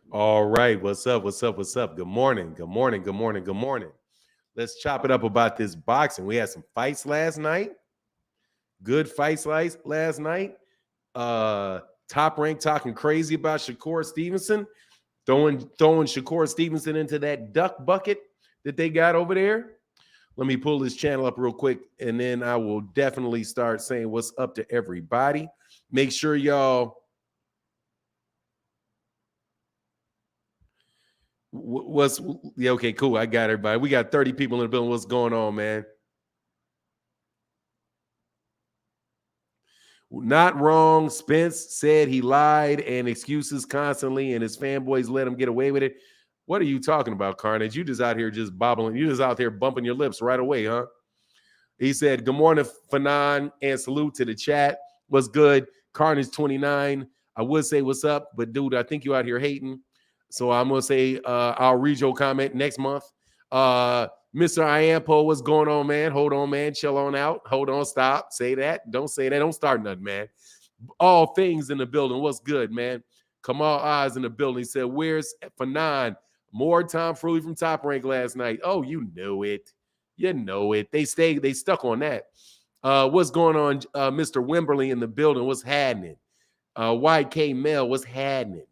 All right. What's up? What's up? What's up? Good morning. Good morning. Good morning. Good morning. Let's chop it up about this boxing. We had some fights last night. Good fights last night. Uh Top Rank talking crazy about Shakur Stevenson, throwing Shakur Stevenson into that duck bucket that they got over there. Let me pull this channel up real quick, and then I will definitely start saying what's up to everybody. Make sure y'all what's yeah, okay, cool. I got everybody. We got 30 people in the building. What's going on, man? Not wrong. Spence said he lied and excuses constantly, and his fanboys let him get away with it. What are you talking about, Carnage? You just out here just bobbling. You just out there bumping your lips right away, huh? He said, good morning, Fanon, and salute to the chat. What's good? Carnage 29. I would say what's up, but dude, I think you out here hating. So I'm going to say I'll read your comment next month. Mr. Iampo, what's going on, man? Hold on, man. Chill on out. Hold on. Stop. Say that. Don't say that. Don't start nothing, man. All things in the building. What's good, man? Kamal Oz in the building. He said, where's Fanon? More Tom Fruity from Top Rank last night. Oh, you knew it. You know it. They stuck on that. What's going on, Mr. Wimberly in the building? What's happening? YK Mel, what's happening?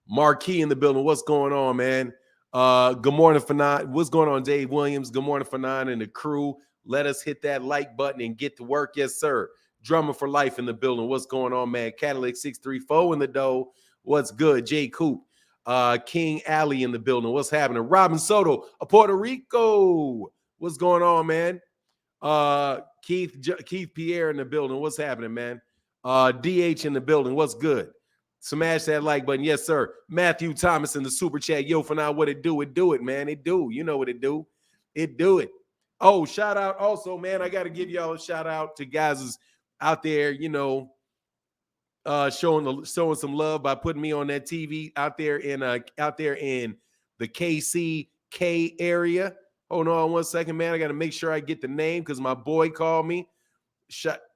Marquis in the building. What's going on, man? Good morning, Fanon. What's going on, Dave Williams? Good morning, Fanon and the crew. Let us hit that like button and get to work. Yes, sir. Drummer for life in the building. What's going on, man? Cadillac 634 in the dough. What's good? Jay Coop. King Alley in the building. What's happening? Robin Soto of Puerto Rico. What's going on, man? Keith Pierre in the building. What's happening, man? DH in the building. What's good? Smash that like button. Yes, sir. Matthew Thomas in the super chat. Yo, for now, what it do? It do it, man. It do. You know what it do. It do it. Oh, shout out also, man. I got to give y'all a shout out to guys who's out there, you know, showing some love by putting me on that TV out there in the KCK area. Hold on one second, man. I got to make sure I get the name because my boy called me.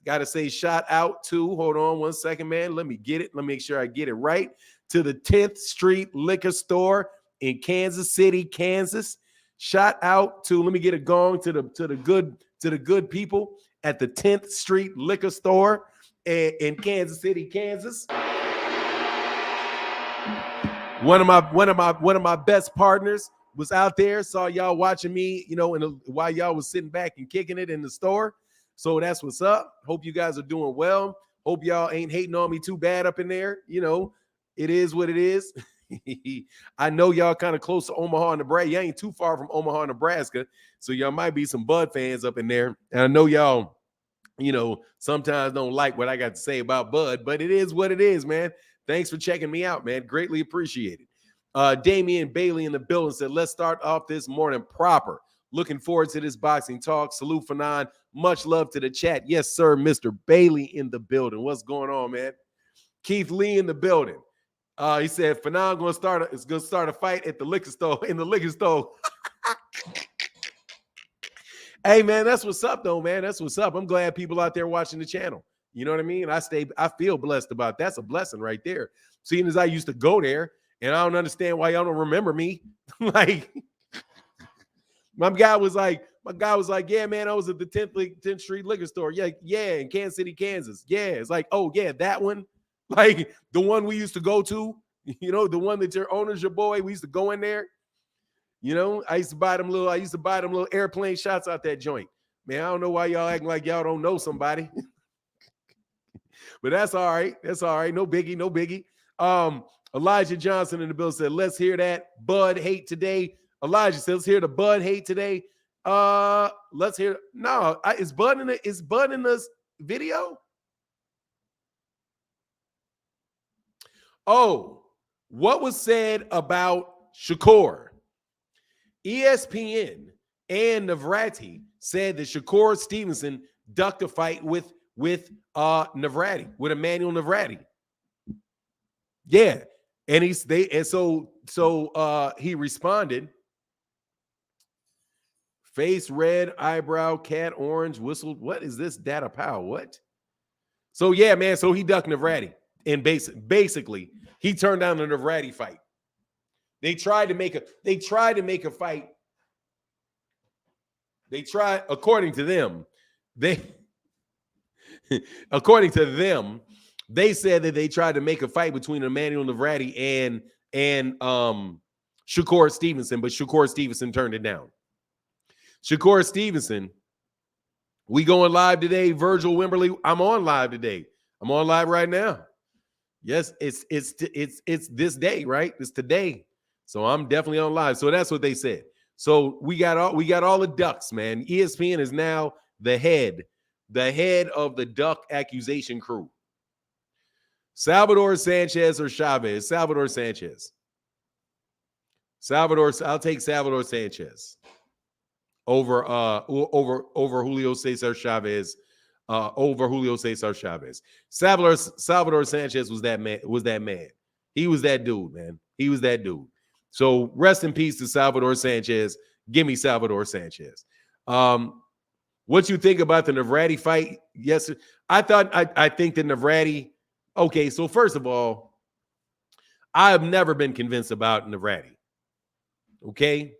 Got to say shout out to, hold on one second, man. Let me get it. Let me make sure I get it right. To the 10th Street Liquor Store in Kansas City, Kansas. Shout out to, let me get it going to the good people at the 10th Street Liquor Store in Kansas City, Kansas. One of my best partners was out there. Saw y'all watching me, you know, while y'all was sitting back and kicking it in the store. So that's what's up. Hope you guys are doing well. Hope y'all ain't hating on me too bad up in there. You know, it is what it is. I know y'all kind of close to Omaha, Nebraska. You ain't too far from Omaha, Nebraska. So y'all might be some Bud fans up in there. And I know y'all, you know, sometimes don't like what I got to say about Bud, but it is what it is, man. Thanks for checking me out, man. Greatly appreciated. Damian Bailey in the building said, let's start off this morning proper. Looking forward to this boxing talk. Salute Fanon. Much love to the chat. Yes, sir. Mr. Bailey in the building. What's going on, man? Keith Lee in the building. He said Fanon is gonna start a fight at the liquor store in the liquor store. Hey, man, that's what's up, though, man. That's what's up. I'm glad people out there watching the channel. You know what I mean? I feel blessed about that. That's a blessing right there. Seeing as I used to go there, and I don't understand why y'all don't remember me. Like. My guy was like, yeah, man, I was at the 10th Street Liquor Store. Yeah, in Kansas City, Kansas. Yeah, it's like, oh, yeah, that one. Like the one we used to go to, you know, the one that your owner's your boy. We used to go in there. You know, I used to buy them little airplane shots out that joint. Man, I don't know why y'all acting like y'all don't know somebody. But that's all right. That's all right. No biggie, no biggie. Elijah Johnson in the bill said, let's hear that Bud hate today. Elijah says, let's hear the Bud hate today. Let's hear. No, is Bud in this video? Oh, what was said about Shakur? ESPN and Navrati said that Shakur Stevenson ducked a fight with Navrati, with Emmanuel Navrati. Yeah, and he responded. Face red, eyebrow, cat orange, whistled. What is this data pow? What? So yeah, man. So he ducked Navrati, and basically He turned down the Navrati fight. They tried to make a fight. They tried, according to them, they said that they tried to make a fight between Emmanuel Navrati and Shakur Stevenson, but Shakur Stevenson turned it down. Shakur Stevenson, we going live today. Virgil Wimberly, I'm on live today. I'm on live right now. Yes, it's this day, right? It's today. So I'm definitely on live. So that's what they said. So we got all the ducks, man. ESPN is now the head of the duck accusation crew. Salvador Sanchez or Chavez? Salvador Sanchez. I'll take Salvador Sanchez over Julio Cesar Chavez. Over Julio Cesar Chavez. Salvador Sanchez was that man. He was that dude, man. He was that dude. So rest in peace to Salvador Sanchez. Give me Salvador Sanchez. What you think about the Navrati fight? Yes, I think that Navrati. Okay, so first of all, I have never been convinced about Navrati. Okay,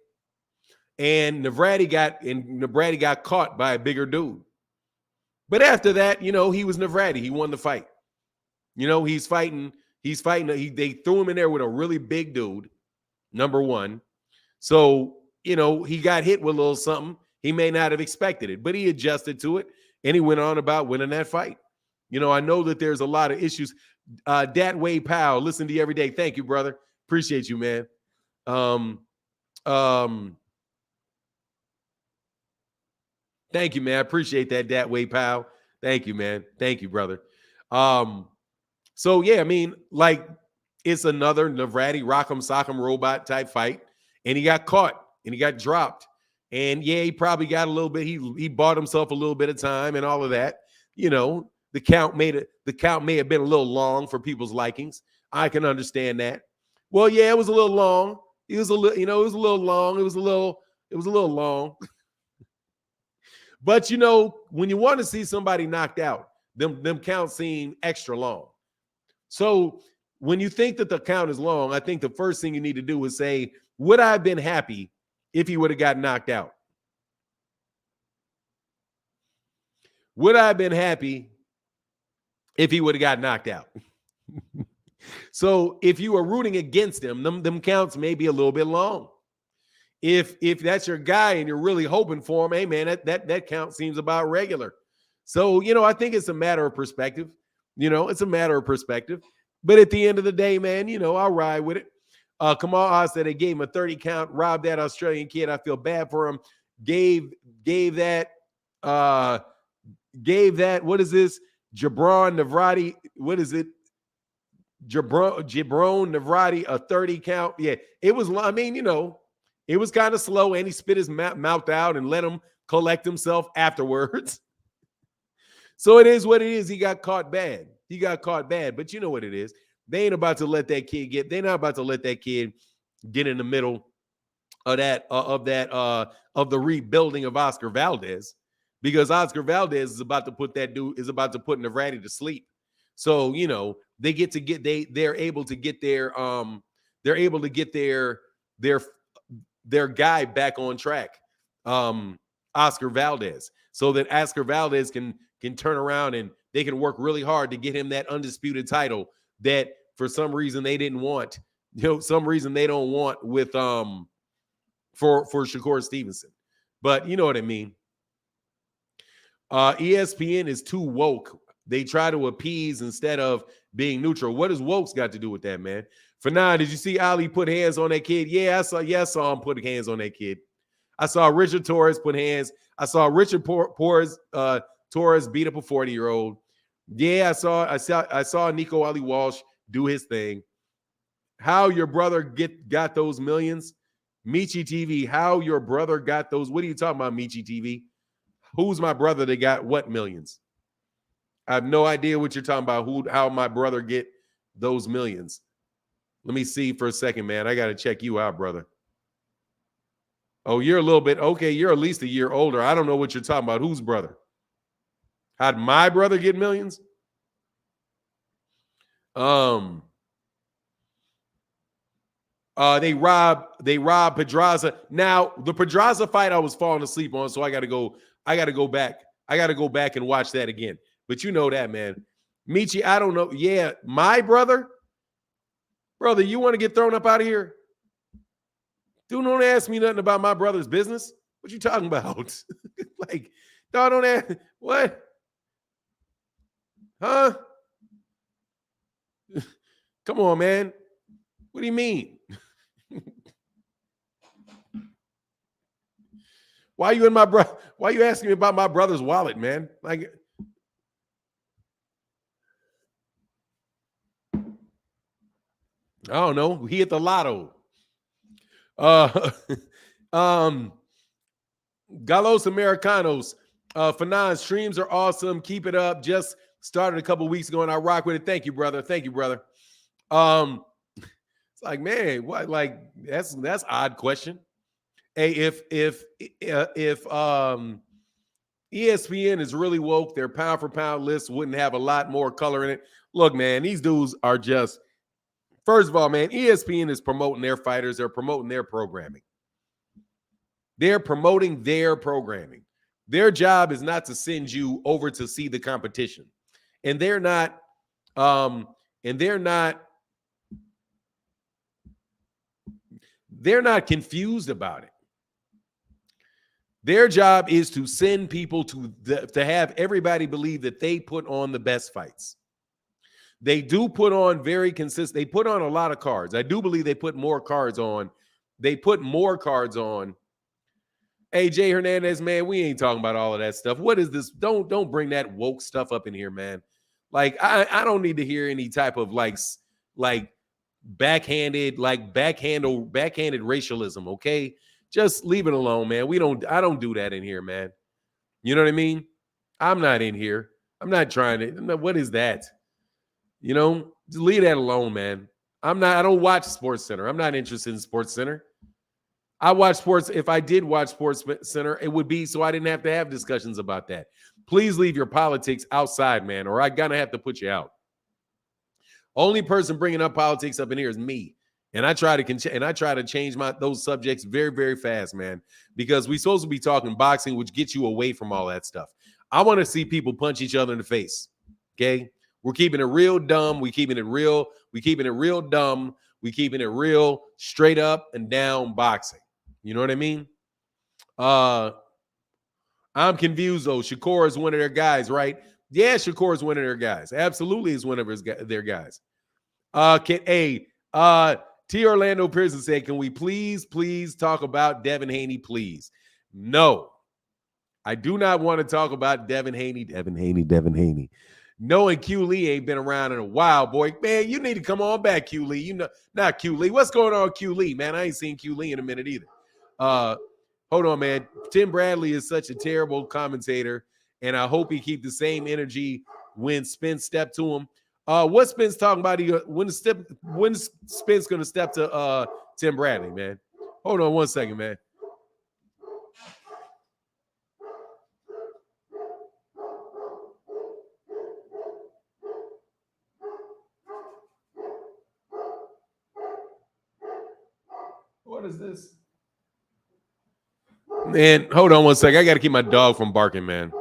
and Navrati got caught by a bigger dude. But after that, he was Navrati. He won the fight. He's fighting. They threw him in there with a really big dude, number one. So, he got hit with a little something. He may not have expected it, but he adjusted to it, and he went on about winning that fight. I know that there's a lot of issues. Dat Way Powell, listen to you every day. Thank you, brother. Appreciate you, man. Thank you, man. I appreciate that Way Powell. Thank you, man. Thank you, brother. So yeah, I mean, like, it's another Navrati Rock'em Sock'em robot type fight, and he got caught and he got dropped. And yeah, he probably got a little bit. He bought himself a little bit of time and all of that. The count may have been a little long for people's likings. I can understand that. Well, yeah, it was a little long. It was a little, it was a little long. It was a little long. But when you want to see somebody knocked out, them counts seem extra long. So when you think that the count is long, I think the first thing you need to do is say, would I have been happy if he would have got knocked out? Would I have been happy if he would have got knocked out? So if you are rooting against him, them counts may be a little bit long. If that's your guy and you're really hoping for him, hey man, that count seems about regular. So, I think it's a matter of perspective. It's a matter of perspective. But at the end of the day, man, I'll ride with it. Kamal Oz said they gave him a 30 count, robbed that Australian kid. I feel bad for him. Gave that, what is this? Gibran Navrati, what is it? Gibran Navrati, a 30 count. Yeah, it was, it was kind of slow, and he spit his mouth out and let him collect himself afterwards. So it is what it is. He got caught bad. But you know what it is. They ain't about to let that kid they're not about to let that kid get in the middle of the rebuilding of Oscar Valdez, because Oscar Valdez is about to put Navrati to sleep. So, they're able to get their guy back on track, Oscar Valdez, so that Oscar Valdez can turn around and they can work really hard to get him that undisputed title that for some reason they didn't want, some reason they don't want with for Shakur Stevenson. But you know what I mean. ESPN is too woke. They try to appease instead of being neutral. What does woke's got to do with that, man? For now, did you see Ali put hands on that kid? Yeah, I saw him put hands on that kid. I saw Richard Torres put hands. I saw Richard Torres beat up a 40-year-old. Yeah, I saw Nico Ali Walsh do his thing. How your brother got those millions? Michi TV, how your brother got those? What are you talking about, Michi TV? Who's my brother that got what millions? I have no idea what you're talking about. How my brother get those millions? Let me see for a second, man. I got to check you out, brother. Oh, you're a little bit, okay, you're at least a year older. I don't know what you're talking about. Whose brother? How'd my brother get millions? They robbed Pedraza. Now, the Pedraza fight I was falling asleep on, so I gotta go back. I gotta go back and watch that again. But you know that, man. Michi, I don't know. Yeah, my brother, you want to get thrown up out of here? Dude, don't ask me nothing about my brother's business. What you talking about? Like, no, don't ask. What? Huh? Come on, man. What do you mean? Why you asking me about my brother's wallet, man? Like, I don't know. He hit the lotto. Galos Americanos. Fanon, streams are awesome. Keep it up. Just started a couple weeks ago and I rock with it. Thank you, brother. Thank you, brother. It's like, man, what? Like, that's odd question. Hey, if ESPN is really woke, their pound for pound list wouldn't have a lot more color in it. Look, man, these dudes are just, first of all, man, ESPN is promoting their fighters. They're promoting their programming. They're promoting their programming. Their job is not to send you over to see the competition. And they're not confused about it. Their job is to send people to have everybody believe that they put on the best fights. They do put on very consistent. They put on a lot of cards. I do believe they put more cards on. They put more cards on. Hey, Jay Hernandez, man, we ain't talking about all of that stuff. What is this? Don't bring that woke stuff up in here, man. Like, I don't need to hear any type of like backhanded racialism, okay? Just leave it alone, man. I don't do that in here, man. You know what I mean? I'm not in here. I'm not trying to. What is that? You know, just leave that alone, man. I don't watch Sports Center. I'm not interested in Sports Center. I watch sports. If I did watch Sports Center, it would be so I didn't have to have discussions about that. Please leave your politics outside, man, or I'm gonna have to put you out. Only person bringing up politics up in here is me. And I try to change those subjects very, very fast, man, because we're supposed to be talking boxing, which gets you away from all that stuff. I want to see people punch each other in the face. Okay. We're keeping it real dumb. We keeping it real dumb. We keeping it real straight up and down boxing. You know what I mean? I'm confused though. Shakur is one of their guys, right? Yeah, Shakur is one of their guys. Absolutely is one of their guys. T. Orlando Pearson said, can we please talk about Devin Haney, please? No, I do not want to talk about Devin Haney. Knowing Q Lee ain't been around in a while, boy. Man, you need to come on back, Q Lee. You know, not Q Lee. What's going on, Q Lee? Man, I ain't seen Q Lee in a minute either. Hold on, man. Tim Bradley is such a terrible commentator, and I hope he keep the same energy when Spence stepped to him. What's Spence talking about? When's Spence going to step to Tim Bradley, man? Hold on one second, man. What is this? Man, hold on one second. I got to keep my dog from barking, man.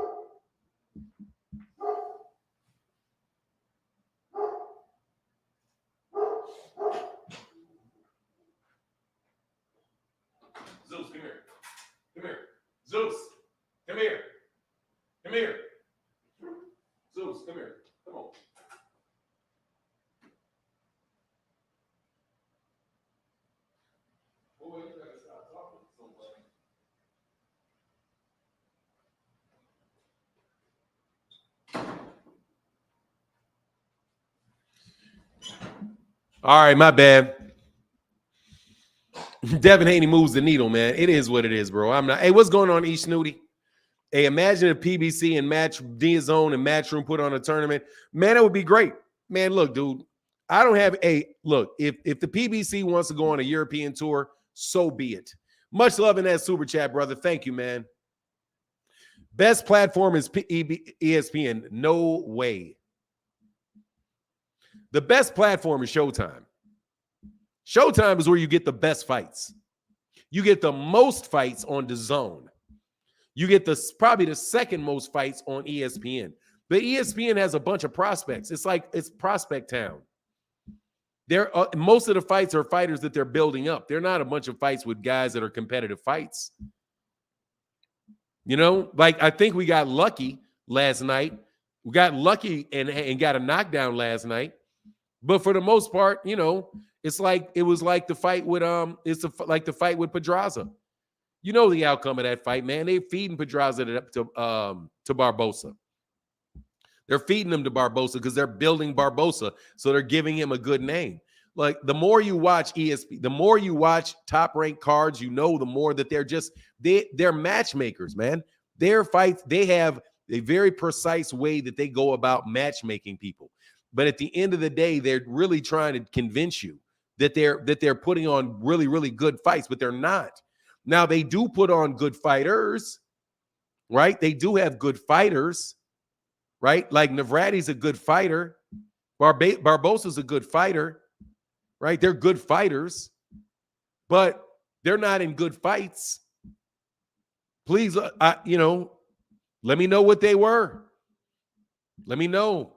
Zeus, come here. Come here. Zeus, come here. Come here. Zeus, come here. Come on. Boy, you gotta stop talking so much. All right, my bad. Devin Haney moves the needle, man. It is what it is, bro. I'm not. Hey, what's going on, E Snooty? Hey, imagine if PBC and D-Zone and Matchroom put on a tournament. Man, it would be great. Man, look, dude. I don't have look. If the PBC wants to go on a European tour, so be it. Much love in that super chat, brother. Thank you, man. Best platform is ESPN. No way. The best platform is Showtime. Showtime is where you get the best fights. You get the most fights on the Zone. You get probably the second most fights on ESPN. But ESPN has a bunch of prospects. It's prospect town. Most of the fights are fighters that they're building up. They're not a bunch of fights with guys that are competitive fights. You know, like I think we got lucky last night. We got lucky and got a knockdown last night. But for the most part, you know, it was like the fight with like the fight with Pedraza. You know the outcome of that fight, man. They're feeding Pedraza to Barbosa. They're feeding him to Barbosa because they're building Barbosa, so they're giving him a good name. Like the more you watch ESPN, the more you watch top-ranked cards, you know, the more that they're matchmakers, man. Their fights, they have a very precise way that they go about matchmaking people. But at the end of the day, they're really trying to convince you that they're putting on really, really good fights, but they're not. Now, they do put on good fighters, right? They do have good fighters, right? Like Navrati's a good fighter. Barbosa's a good fighter, right? They're good fighters, but they're not in good fights. Please, let me know what they were. Let me know.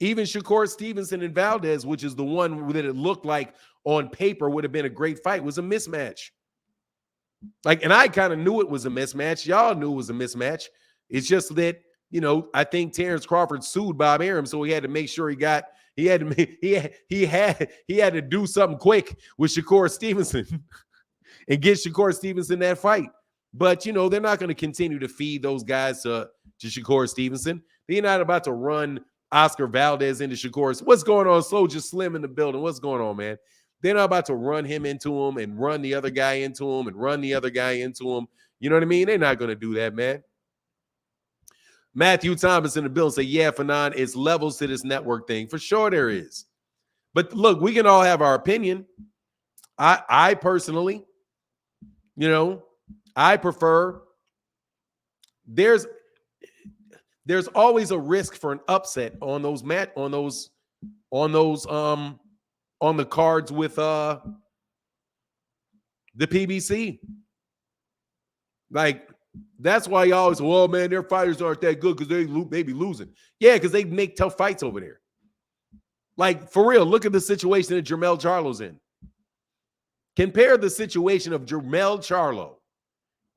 Even Shakur, Stevenson, and Valdez, which is the one that it looked like on paper would have been a great fight, was a mismatch. Like, and I kind of knew it was a mismatch. Y'all knew it was a mismatch. It's just that, you know, I think Terrence Crawford sued Bob Arum, so he had to make sure he had to do something quick with Shakur Stevenson and get Shakur Stevenson that fight. But, you know, they're not going to continue to feed those guys to Shakur Stevenson. They're not about to run Oscar Valdez into Shakur. What's going on? Soldier Slim in the building. What's going on, man? They're not about to run him into him and run the other guy into him and run the other guy into him. You know what I mean? They're not going to do that, man. Matthew Thomas in the building say, yeah, Fanon, it's levels to this network thing. For sure there is. But look, we can all have our opinion. I personally, you know, I prefer there's always a risk for an upset on the cards with the PBC. Like, that's why y'all always, well, man, their fighters aren't that good because they be losing. Yeah, because they make tough fights over there. Like, for real, look at the situation that Jermell Charlo's in. Compare the situation of Jermell Charlo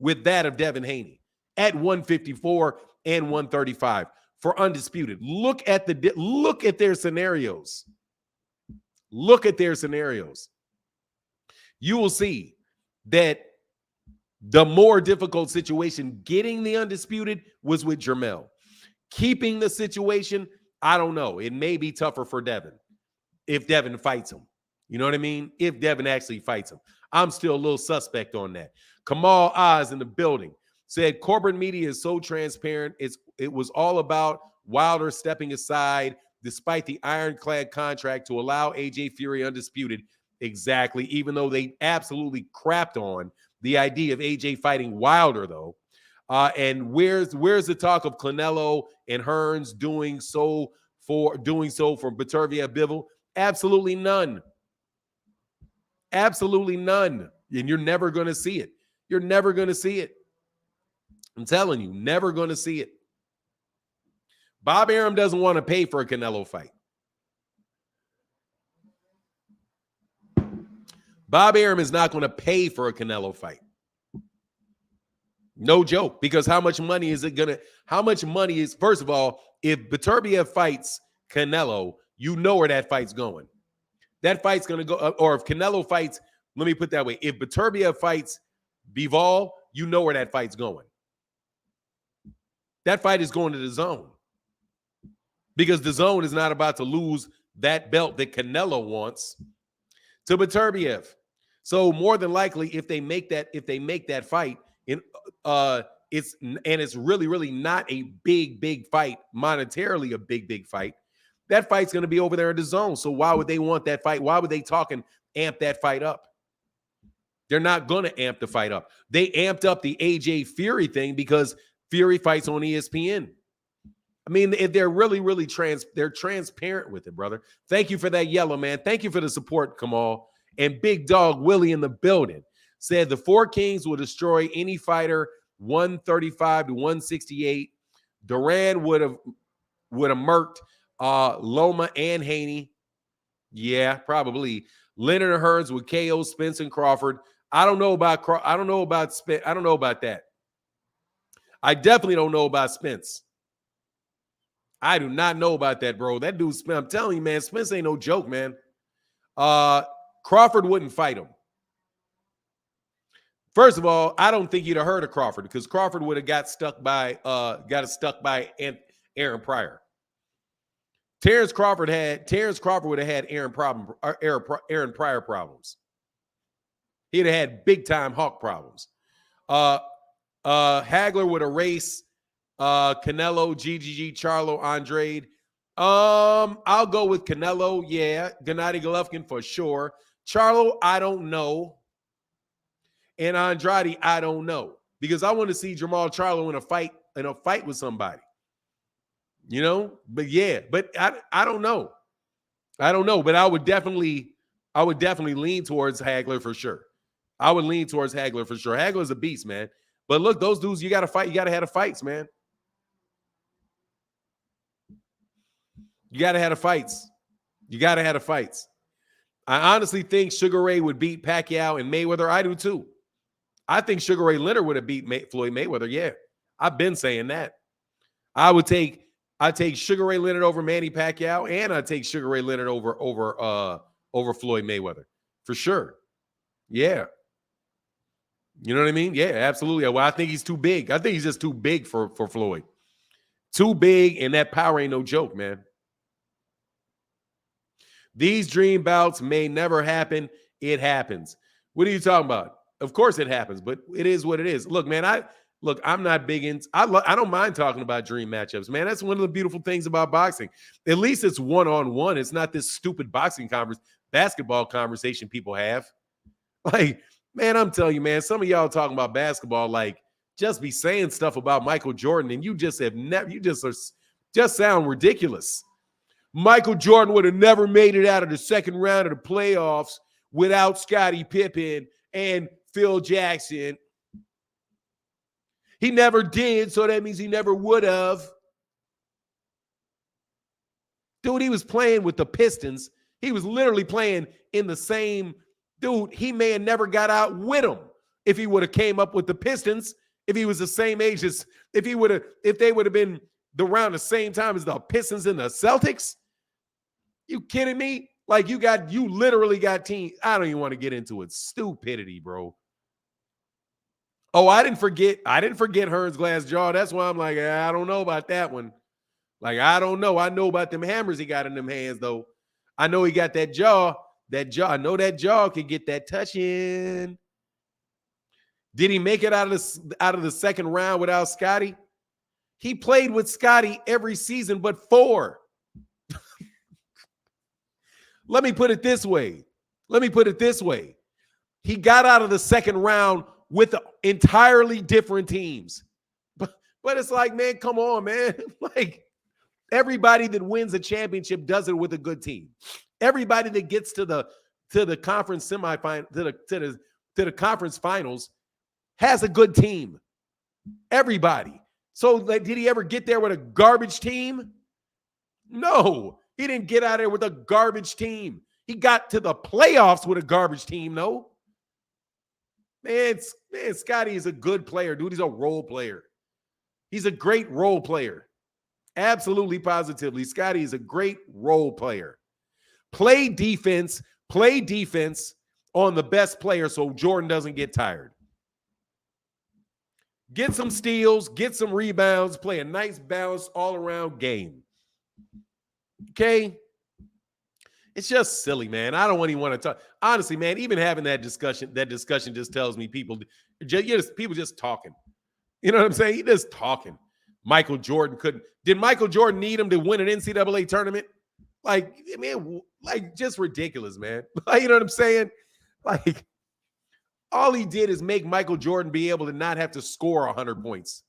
with that of Devin Haney at 154 and 135 for undisputed. Look at their scenarios. Look at their scenarios. You will see that the more difficult situation getting the undisputed was with Jermell. Keeping the situation, I don't know. It may be tougher for Devin if Devin fights him. You know what I mean? If Devin actually fights him. I'm still a little suspect on that. Kamal Oz in the building said corporate media is so transparent. It was all about Wilder stepping aside despite the ironclad contract to allow AJ Fury undisputed. Exactly. Even though they absolutely crapped on the idea of AJ fighting Wilder, though. And where's the talk of Canelo and Hearns doing so for Beterbiev Bivol? Absolutely none. Absolutely none. And you're never going to see it. You're never going to see it. I'm telling you, never going to see it. Bob Arum doesn't want to pay for a Canelo fight. Bob Arum is not going to pay for a Canelo fight. No joke. Because how much money is, first of all, if Beterbiev fights Canelo, you know where that fight's going. That fight's going to go, or if Canelo fights, let me put it that way. If Beterbiev fights Bivol, you know where that fight's going. That fight is going to the Zone. Because the Zone is not about to lose that belt that Canelo wants to Beterbiev. So more than likely, if they make that fight, it's really, really not a big fight, monetarily a big fight. That fight's going to be over there in the Zone. So why would they want that fight? Why would they talk and amp that fight up? They're not going to amp the fight up. They amped up the AJ Fury thing because Fury fights on ESPN. I mean, if they're really, they're transparent with it, brother. Thank you for that yellow, man. Thank you for the support, Kamal. And Big Dog Willie in the building said the Four Kings will destroy any fighter 135 to 168. Duran would have murked Loma and Haney. Yeah, probably. Leonard and Hearns would KO Spence and Crawford. I don't know about Spence. I don't know about that. I definitely don't know about Spence. I do not know about that, bro. That dude, I'm telling you, man, Spence ain't no joke, man. Crawford wouldn't fight him. First of all, I don't think you'd have heard of Crawford because Crawford would have got stuck by Aaron Pryor. Terrence Crawford would have had Aaron Pryor problems. He'd have had big time Hawk problems. Hagler would erase Canelo, GGG, Charlo, Andrade. I'll go with Canelo. Yeah, Gennady Golovkin for sure. Charlo, I don't know. And Andrade, I don't know. Because I want to see Jamal Charlo in a fight with somebody. You know? But yeah, but I don't know. I don't know. But I would definitely lean towards Hagler for sure. I would lean towards Hagler for sure. Hagler's a beast, man. But look, those dudes, you gotta fight. You gotta have the fights, man. You gotta have the fights. You gotta have the fights. I honestly think Sugar Ray would beat Pacquiao and Mayweather. I do too. I think Sugar Ray Leonard would have beat Floyd Mayweather. Yeah, I've been saying that. I'd take Sugar Ray Leonard over Manny Pacquiao, and I'd take Sugar Ray Leonard over Floyd Mayweather for sure. Yeah. You know what I mean? Yeah, absolutely. Well, I think he's too big. I think he's just too big for Floyd. Too big, and that power ain't no joke, man. These dream bouts may never happen. It happens. What are you talking about? Of course it happens, but it is what it is. Look, man, I'm not big into I don't mind talking about dream matchups, man. That's one of the beautiful things about boxing. At least it's one-on-one. It's not this stupid basketball conversation people have. Like, man, I'm telling you, man, some of y'all talking about basketball, like, just be saying stuff about Michael Jordan, and you just sound ridiculous. Michael Jordan would have never made it out of the second round of the playoffs without Scottie Pippen and Phil Jackson. He never did, so that means he never would have. Dude, he was playing with the Pistons. He was literally playing in the same – dude, he may have never got out with them if he would have came up with the Pistons, if he was the same age as – if they would have been around the same time as the Pistons and the Celtics. You kidding me? Like, you literally got teams. I don't even want to get into it. Stupidity, bro. Oh, I didn't forget Hearns' glass jaw. That's why I'm like, I don't know about that one. Like, I don't know. I know about them hammers he got in them hands, though. I know he got that jaw. I know that jaw can get that touch in. Did he make it out of the second round without Scottie? He played with Scottie every season but 4. Let me put it this way. He got out of the second round with entirely different teams. But it's like, man, come on, man. Like, everybody that wins a championship does it with a good team. Everybody that gets to the conference semifinal, to the conference finals has a good team. Everybody. So, like, did he ever get there with a garbage team? No. He didn't get out of there with a garbage team. He got to the playoffs with a garbage team, though. Man, Scottie is a good player, dude. He's a role player. He's a great role player. Absolutely, positively. Scottie is a great role player. Play defense on the best player so Jordan doesn't get tired. Get some steals, get some rebounds, play a nice, balanced, all-around game. Okay? It's just silly, man. I don't even want to talk. Honestly, man, even having that discussion just tells me people just talking. You know what I'm saying? He just talking. Michael Jordan couldn't. Did Michael Jordan need him to win an NCAA tournament? Like, man, like, just ridiculous, man. You know what I'm saying? Like, all he did is make Michael Jordan be able to not have to score 100 points.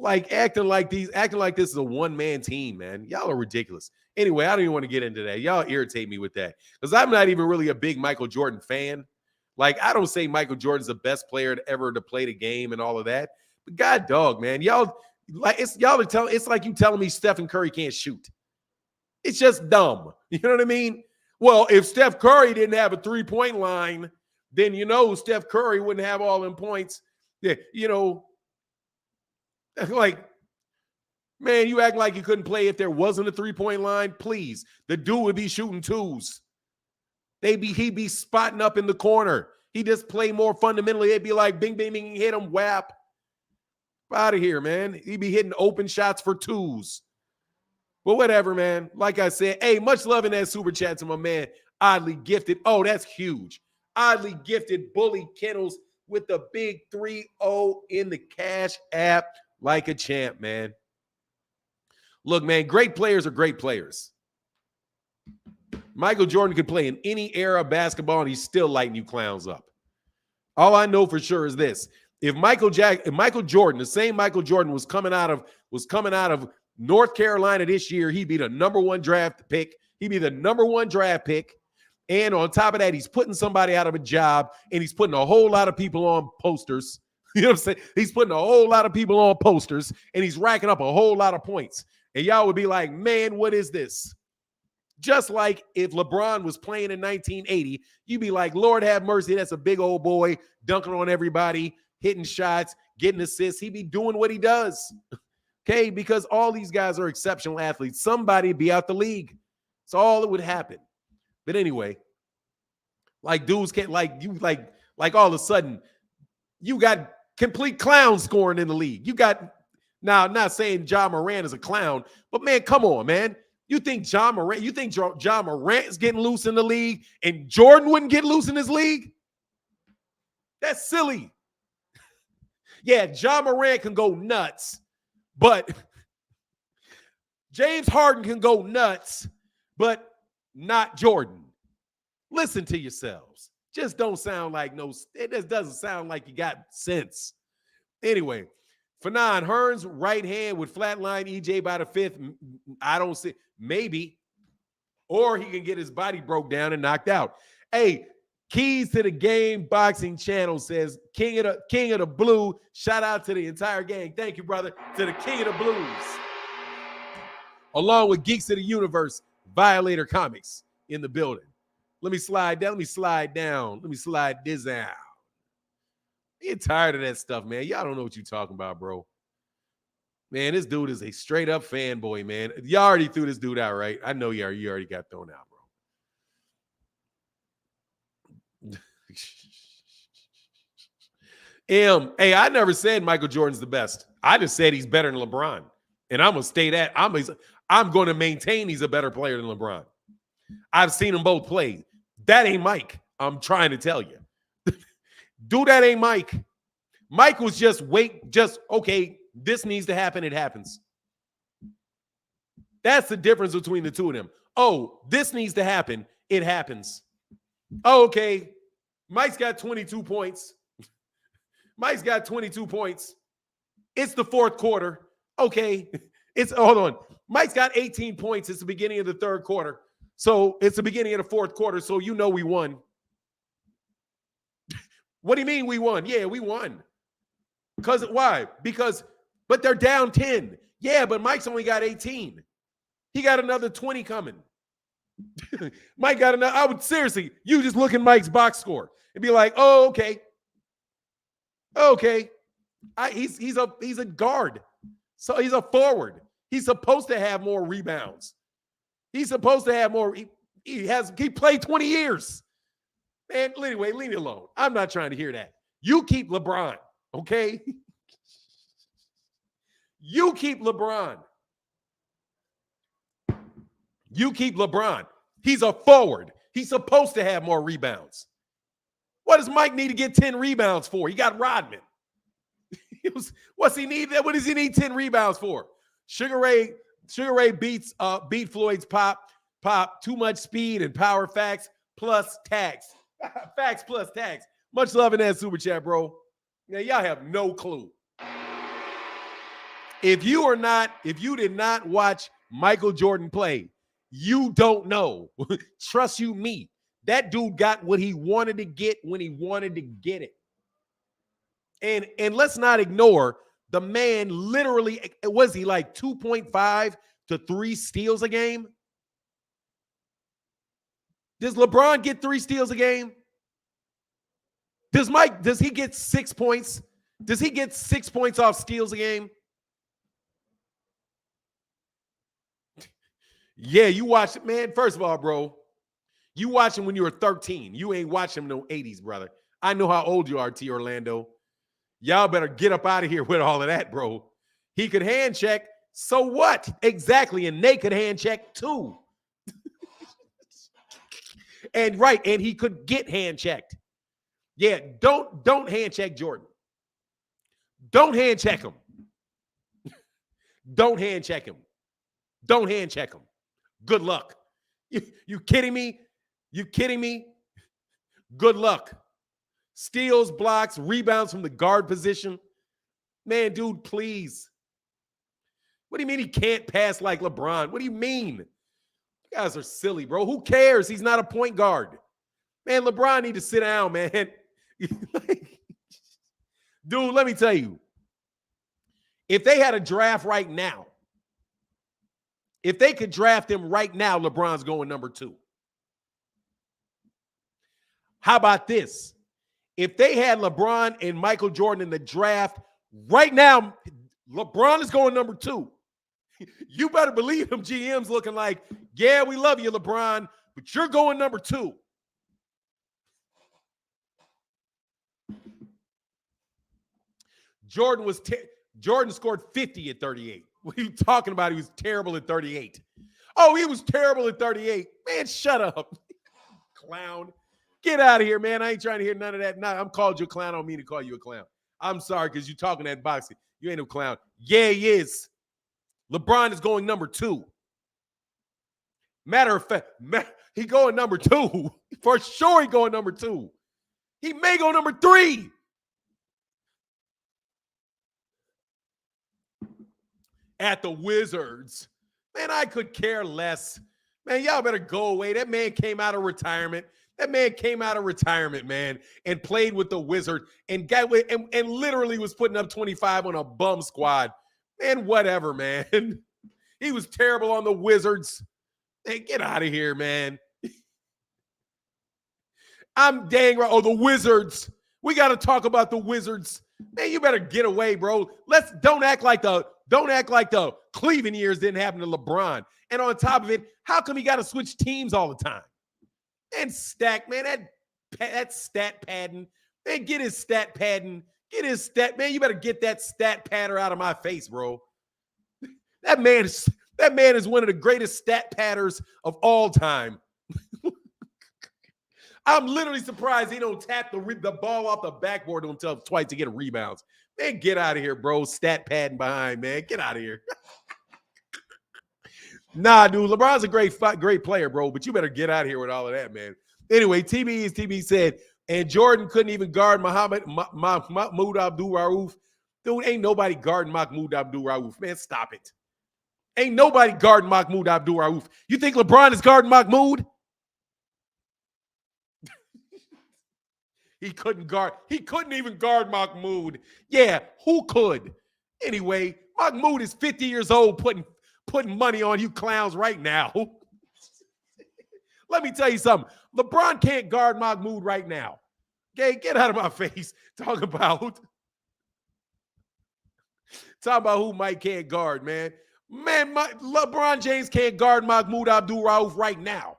Like acting like this is a one-man team, man. Y'all are ridiculous. Anyway, I don't even want to get into that. Y'all irritate me with that because I'm not even really a big Michael Jordan fan. Like, I don't say Michael Jordan's the best player ever to play the game and all of that. But God dog, man, y'all it's like you telling me Stephen Curry can't shoot. It's just dumb. You know what I mean? Well, if Steph Curry didn't have a three-point line, then Steph Curry wouldn't have all them points. Yeah, like, man, you act like you couldn't play if there wasn't a three-point line. Please, the dude would be shooting twos. He'd be spotting up in the corner. He just play more fundamentally. They'd be like, bing, bing, bing, hit him, whap. Out of here, man. He'd be hitting open shots for twos. But whatever, man. Like I said, hey, much love in that super chat to my man, Oddly Gifted. Oh, that's huge. Oddly Gifted Bully Kennels with the big 3-0 in the Cash App like a champ, man. Look, man, great players are great players. Michael Jordan could play in any era of basketball and he's still lighting you clowns up. All I know for sure is this. If Michael Jordan, the same Michael Jordan was coming out of North Carolina this year, he'd be the number one draft pick. He'd be the number one draft pick. And on top of that, he's putting somebody out of a job and he's putting a whole lot of people on posters. You know what I'm saying? He's putting a whole lot of people on posters and he's racking up a whole lot of points. And y'all would be like, man, what is this? Just like if LeBron was playing in 1980, you'd be like, Lord have mercy, that's a big old boy dunking on everybody, hitting shots, getting assists. He'd be doing what he does, okay? Because all these guys are exceptional athletes. Somebody be out the league. That's all that would happen. But anyway, like dudes can't, like all of a sudden, you got complete clowns scoring in the league. You got, now, I'm not saying Ja Morant is a clown, but man, come on, man. You think Ja Morant is getting loose in the league and Jordan wouldn't get loose in his league? That's silly. Yeah, Ja Morant can go nuts, but James Harden can go nuts, but not Jordan. Listen to yourselves. Just don't sound like it just doesn't sound like you got sense. Anyway, Fanon Hearns, right hand would flatline EJ by the fifth. I don't see, maybe. Or he can get his body broke down and knocked out. Hey, Keys to the Game Boxing Channel says, King of the Blue. Shout out to the entire gang. Thank you, brother. To the King of the Blues. Along with Geeks of the Universe, Violator Comics in the building. Let me slide down. Let me slide this out. Get tired of that stuff, man. Y'all don't know what you're talking about, bro. Man, this dude is a straight up fanboy, man. Y'all already threw this dude out, right? I know you already got thrown out, bro. Hey, I never said Michael Jordan's the best. I just said he's better than LeBron. And I'm going to stay that. I'm going to maintain he's a better player than LeBron. I've seen them both play. That ain't Mike. I'm trying to tell you. Dude, that ain't Mike. Mike was just okay, this needs to happen, it happens. That's the difference between the two of them. Oh, this needs to happen, it happens. Oh, okay, Mike's got 22 points. Mike's got 22 points. It's the fourth quarter. Okay, hold on. Mike's got 18 points. It's the beginning of the third quarter. So it's the beginning of the fourth quarter, so we won. What do you mean we won? Yeah, we won. Why? But they're down 10. Yeah, but Mike's only got 18. He got another 20 coming. Mike got another. Seriously, you just look at Mike's box score and be like, oh, okay. Okay. He's a guard. So he's a forward. He's supposed to have more rebounds. He's supposed to have more. He played 20 years. Man, anyway, leave me alone. I'm not trying to hear that. You keep LeBron, okay? You keep LeBron. You keep LeBron. He's a forward. He's supposed to have more rebounds. What does Mike need to get 10 rebounds for? He got Rodman. What's he need? What does he need 10 rebounds for? Sugar Ray beat Floyd's pop, too much speed and power facts plus tags. Facts plus tags. Much love in that super chat, bro. Yeah, y'all have no clue. If you did not watch Michael Jordan play, you don't know. Trust you me. That dude got what he wanted to get when he wanted to get it. And let's not ignore the man literally, was he like 2.5 to 3 steals a game? Does LeBron get 3 steals a game? Does he get 6 points? Does he get 6 points off steals a game? Yeah, you watch it, man. First of all, bro, you watch him when you were 13. You ain't watching him in the 80s, brother. I know how old you are, T. Orlando. Y'all better get up out of here with all of that, bro. He could hand check. So what? Exactly. And they could hand check too. And he could get hand checked. Yeah, don't hand check Jordan. Don't hand check him. Don't hand check him. Don't hand check him. Good luck. You kidding me? You kidding me? Good luck. Steals, blocks, rebounds from the guard position. Man, dude, please. What do you mean he can't pass like LeBron? What do you mean? You guys are silly, bro. Who cares? He's not a point guard. Man, LeBron need to sit down, man. Dude, let me tell you. If they had a draft right now, if they could draft him right now, LeBron's going number 2. How about this? If they had LeBron and Michael Jordan in the draft right now, LeBron is going number 2. You better believe them GMs looking like, yeah, we love you, LeBron, but you're going number 2. Jordan scored 50 at 38. What are you talking about? He was terrible at 38. Oh, he was terrible at 38. Man, shut up. Clown. Get out of here, man. I ain't trying to hear none of that. I'm called you a clown. I don't mean to call you a clown. I'm sorry because you're talking that boxing. You ain't no clown. Yeah, he is. LeBron is going number 2. Matter of fact, he going number 2. For sure he going number 2. He may go number 3. At the Wizards. Man, I could care less. Man, y'all better go away. That man came out of retirement. Man, and played with the Wizards and literally was putting up 25 on a bum squad. Man, whatever, man. He was terrible on the Wizards. Hey, get out of here, man. I'm dang right. Oh, the Wizards. We got to talk about the Wizards. Man, you better get away, bro. Don't act like the Cleveland years didn't happen to LeBron. And on top of it, how come he got to switch teams all the time? And stack, man, that stat padding. Man, get his stat padding. Get his stat. Man, you better get that stat padder out of my face, bro. That man is one of the greatest stat padders of all time. I'm literally surprised he don't tap the ball off the backboard to himself twice to get a rebound. Man, get out of here, bro. Stat padding behind, man. Get out of here. Nah, dude, LeBron's a great player, bro, but you better get out of here with all of that, man. Anyway, TB said, and Jordan couldn't even guard Mahmoud Abdul-Rauf. Dude, ain't nobody guarding Mahmoud Abdul-Rauf. Man, stop it. Ain't nobody guarding Mahmoud Abdul-Rauf. You think LeBron is guarding Mahmoud? He couldn't even guard Mahmoud. Yeah, who could? Anyway, Mahmoud is 50 years old putting money on you clowns right now. Let me tell you something. LeBron can't guard Mahmoud right now. Okay, get out of my face. Talk about who Mike can't guard, man. Man, LeBron James can't guard Mahmoud Abdul-Rauf right now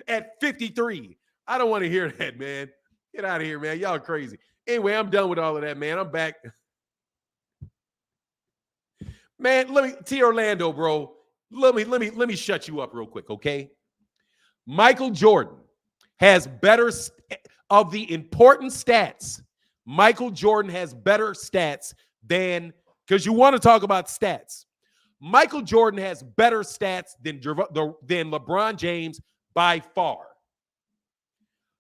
at 53. I don't want to hear that, man. Get out of here, man. Y'all are crazy. Anyway, I'm done with all of that, man. I'm back. Man, T. Orlando, bro. Let me shut you up real quick, okay? Michael Jordan has better of the important stats. Michael Jordan has better stats than, because you want to talk about stats. Michael Jordan has better stats than LeBron James by far.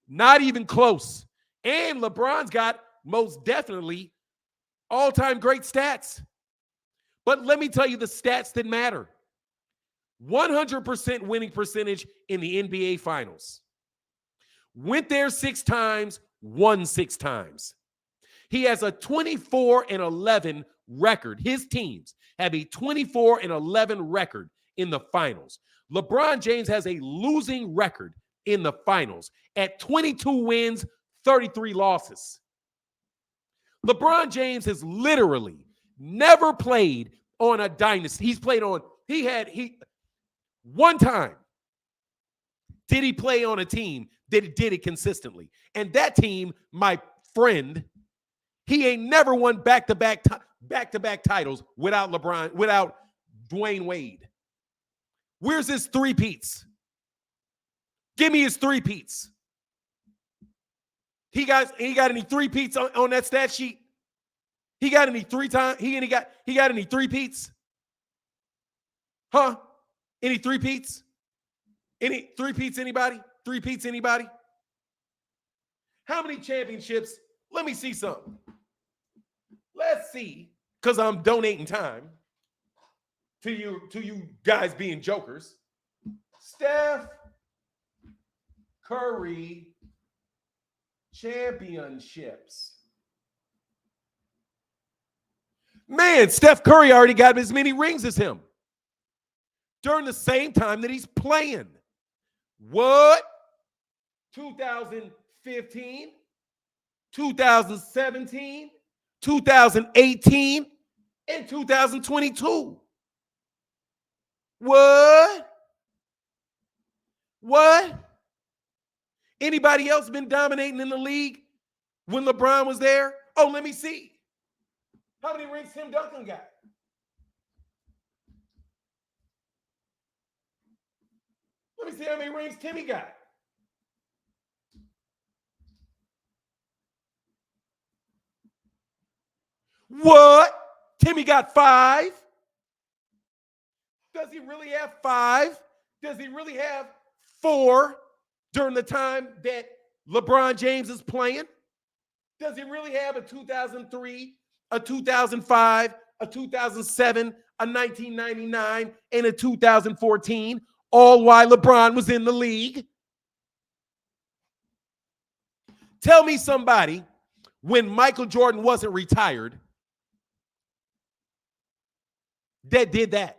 Not even close. And LeBron's got most definitely all-time great stats. But let me tell you the stats that matter. 100% winning percentage in the NBA Finals. Went there 6 times, won 6 times. He has a 24-11 record. His teams have a 24-11 record in the finals. LeBron James has a losing record in the finals at 22 wins, 33 losses. LeBron James has literally never played on a dynasty. One time did he play on a team that did it consistently. And that team, my friend, he ain't never won back-to-back titles without LeBron, without Dwayne Wade. Where's his three-peats? Give me his three-peats. He got any three-peats on that stat sheet? He got any He got any three-peats? Huh? Any three-peats? Any three-peats, anybody? Three-peats, anybody? How many championships? Let me see something. Let's see, because I'm donating time to you guys being jokers. Steph Curry championships. Man, Steph Curry already got as many rings as him during the same time that he's playing. What? 2015, 2017, 2018, and 2022. What? Anybody else been dominating in the league when LeBron was there? Oh, let me see. How many rings Tim Duncan got? Let me see how many rings Timmy got. What? Timmy got 5? Does he really have 5? Does he really have 4 during the time that LeBron James is playing? Does he really have a 2003, a 2005, a 2007, a 1999, and a 2014, all while LeBron was in the league? Tell me somebody when Michael Jordan wasn't retired that did that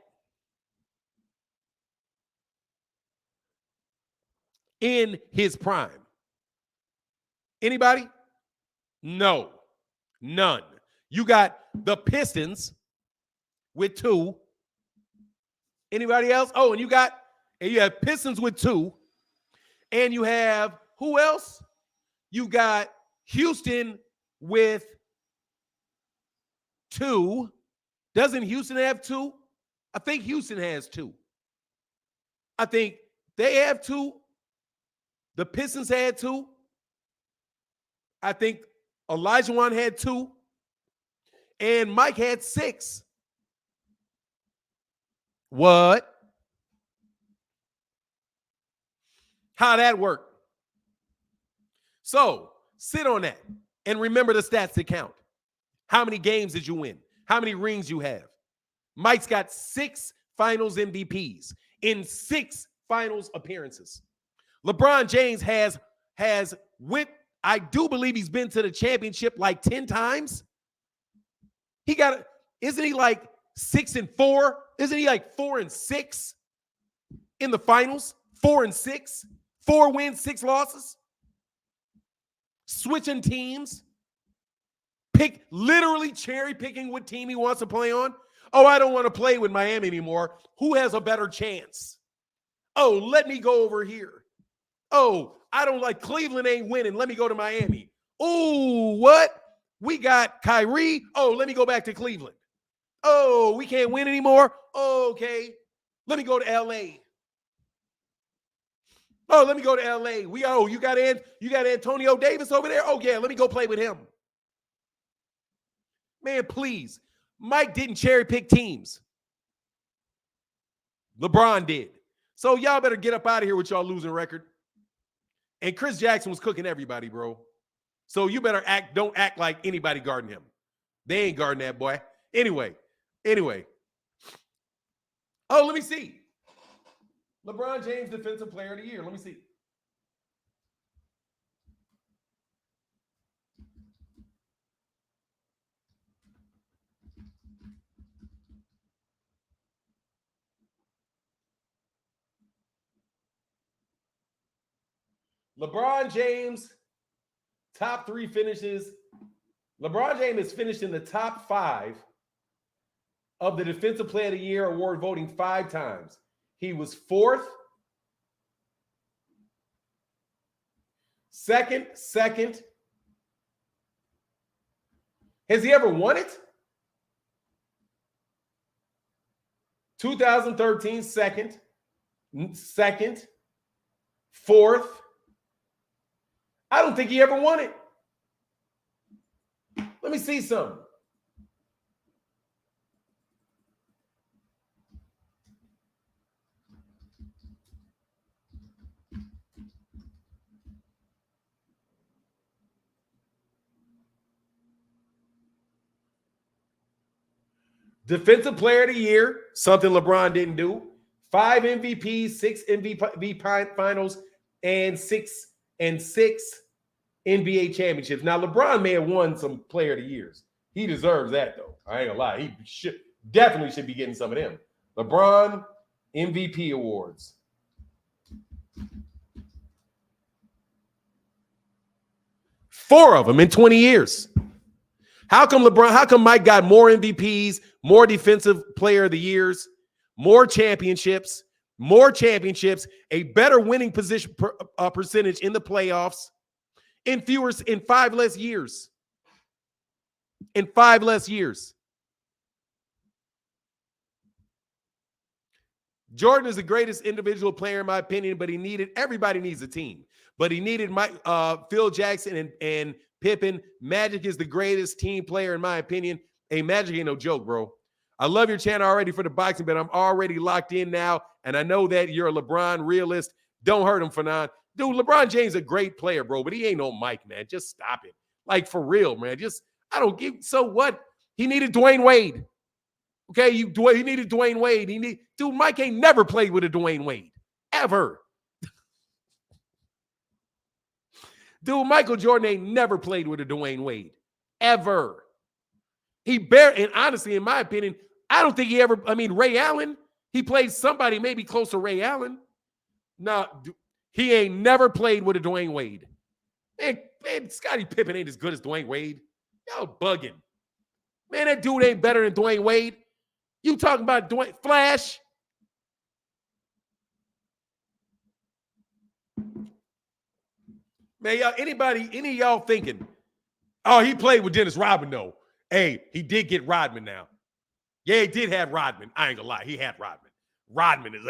in his prime. Anybody? No, none. You got the Pistons with 2. Anybody else? Oh, and you have Pistons with 2. And you have who else? You got Houston with 2. Doesn't Houston have 2? I think Houston has 2. I think they have 2. The Pistons had 2. I think Olajuwon had 2. And Mike had 6. What? How that work? So sit on that and remember the stats that count. How many games did you win? How many rings you have? Mike's got 6 finals MVPs in 6 finals appearances. LeBron James I do believe he's been to the championship like 10 times. Isn't he like 6-4? Isn't he like 4-6 in the finals? 4-6, 4 wins, 6 losses. Switching teams. Literally cherry picking what team he wants to play on. Oh, I don't want to play with Miami anymore. Who has a better chance? Oh, let me go over here. Oh, I don't like Cleveland ain't winning. Let me go to Miami. Oh, what? We got Kyrie. Oh, let me go back to Cleveland. Oh, we can't win anymore. Oh, okay. Let me go to LA. Oh, let me go to LA. You got Antonio Davis over there? Oh, yeah, let me go play with him. Man, please. Mike didn't cherry pick teams. LeBron did. So y'all better get up out of here with y'all losing record. And Chris Jackson was cooking everybody, bro. So you better don't act like anybody guarding him. They ain't guarding that boy. Anyway, Oh, let me see. LeBron James Defensive Player of the Year. Let me see. LeBron James, top 3 finishes. LeBron James has finished in the top 5 of the Defensive Player of the Year award voting 5 times. He was 4th, 2nd. Has he ever won it? 2013, 2nd, 4th. I don't think he ever won it. Let me see something. Defensive Player of the Year, something LeBron didn't do. 5 MVPs, 6 MVP finals, and 6 NBA championships. Now, LeBron may have won some Player of the Years. He deserves that, though. I ain't gonna lie. He definitely should be getting some of them. LeBron MVP awards. Four of them in 20 years. How come Mike got more MVPs, more Defensive Player of the Years, more championships, a better winning position percentage in the playoffs in 5 less years? In 5 less years. Jordan is the greatest individual player in my opinion, but everybody needs a team. But he needed Phil Jackson and Pippen. Magic is the greatest team player in my opinion. Hey, Magic ain't no joke, bro. I love your channel already for the boxing, but I'm already locked in now, and I know that you're a LeBron realist. Don't hurt him, Fanon. Dude, LeBron James is a great player, bro, but he ain't no Mike, man. Just stop it. Like, for real, man. I don't give. So what? He needed Dwayne Wade. Okay, he needed Dwayne Wade. Dude, Mike ain't never played with a Dwayne Wade. Ever. Dude, Michael Jordan ain't never played with a Dwayne Wade. Ever. And honestly, in my opinion, I don't think Ray Allen, he played somebody maybe close to Ray Allen. No, he ain't never played with a Dwayne Wade. Man, Scottie Pippen ain't as good as Dwayne Wade. Y'all bugging. Man, that dude ain't better than Dwayne Wade. You talking about Dwayne Flash? Man, any of y'all thinking, oh, he played with Dennis Rodman, though. Hey, he did get Rodman now. Yeah, he did have Rodman. I ain't gonna lie, he had Rodman. Rodman is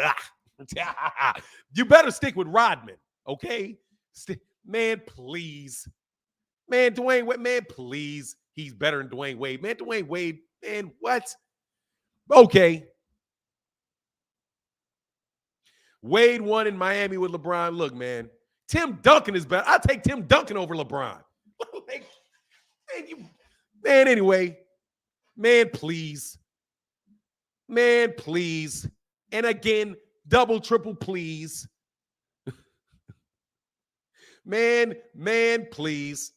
You better stick with Rodman, okay? Man, please. Man, Dwayne Wade, man, please. He's better than Dwayne Wade. Man, Dwayne Wade, man, what? Okay. Wade won in Miami with LeBron. Look, man, Tim Duncan is better. I'll take Tim Duncan over LeBron. Anyway, man, please. Man, please. And again, double, triple, please. man, please.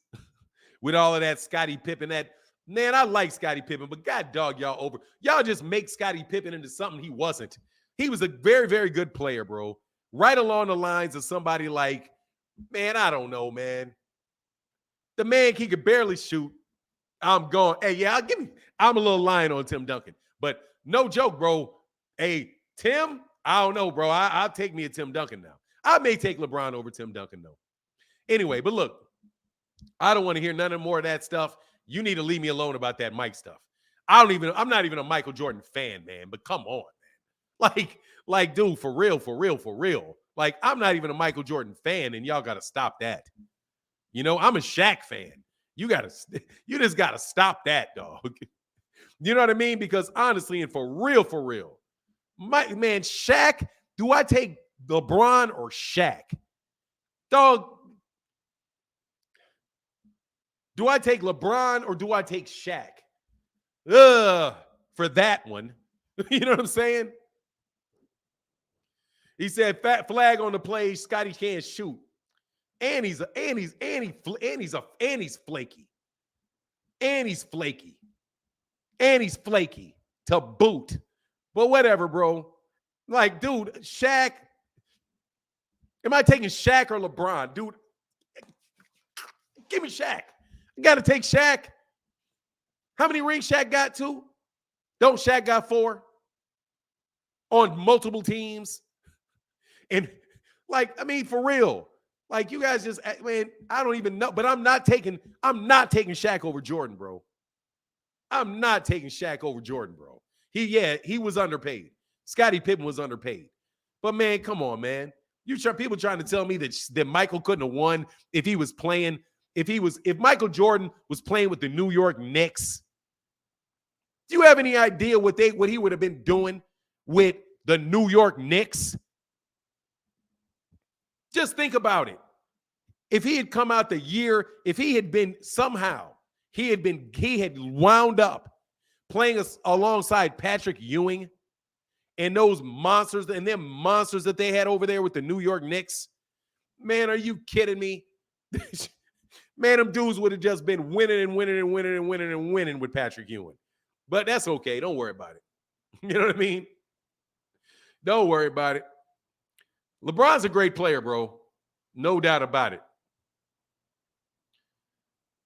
With all of that Scottie Pippen, man, I like Scottie Pippen, but God dog y'all over. Y'all just make Scottie Pippen into something he wasn't. He was a very, very good player, bro. Right along the lines of somebody like, man, I don't know, man. The man, he could barely shoot. I'm going, hey, yeah, I'm a little lying on Tim Duncan. But no joke, bro. Hey, Tim, I don't know, bro. I'll take me a Tim Duncan now. I may take LeBron over Tim Duncan, though. Anyway, but look, I don't want to hear none more of that stuff. You need to leave me alone about that Mike stuff. I'm not even a Michael Jordan fan, man, but come on, man. Like, dude, for real. Like, I'm not even a Michael Jordan fan, and y'all got to stop that. You know, I'm a Shaq fan. You just got to stop that, dog. You know what I mean? Because honestly, and for real, man, Shaq, do I take LeBron or Shaq? Dog, do I take LeBron or do I take Shaq? For that one. You know what I'm saying? He said, "Fat flag on the play. Scotty can't shoot." And he's flaky. And he's flaky. And he's flaky to boot. But whatever, bro. Like, dude, Shaq. Am I taking Shaq or LeBron? Dude, give me Shaq. I got to take Shaq. How many rings Shaq got? 2? Don't Shaq got 4? On multiple teams? And, like, I mean, for real. Like, you guys just, man, I don't even know. But I'm not taking Shaq over Jordan, bro. I'm not taking Shaq over Jordan, bro. He was underpaid. Scottie Pippen was underpaid. But, man, come on, man. People trying to tell me that Michael couldn't have won if he was playing, if Michael Jordan was playing with the New York Knicks. Do you have any idea what he would have been doing with the New York Knicks? Just think about it. If he had come out the year, if he had been somehow, he had wound up playing alongside Patrick Ewing and those monsters and them monsters that they had over there with the New York Knicks. Man, are you kidding me? Man, them dudes would have just been winning with Patrick Ewing. But that's okay. Don't worry about it. You know what I mean? Don't worry about it. LeBron's a great player, bro. No doubt about it.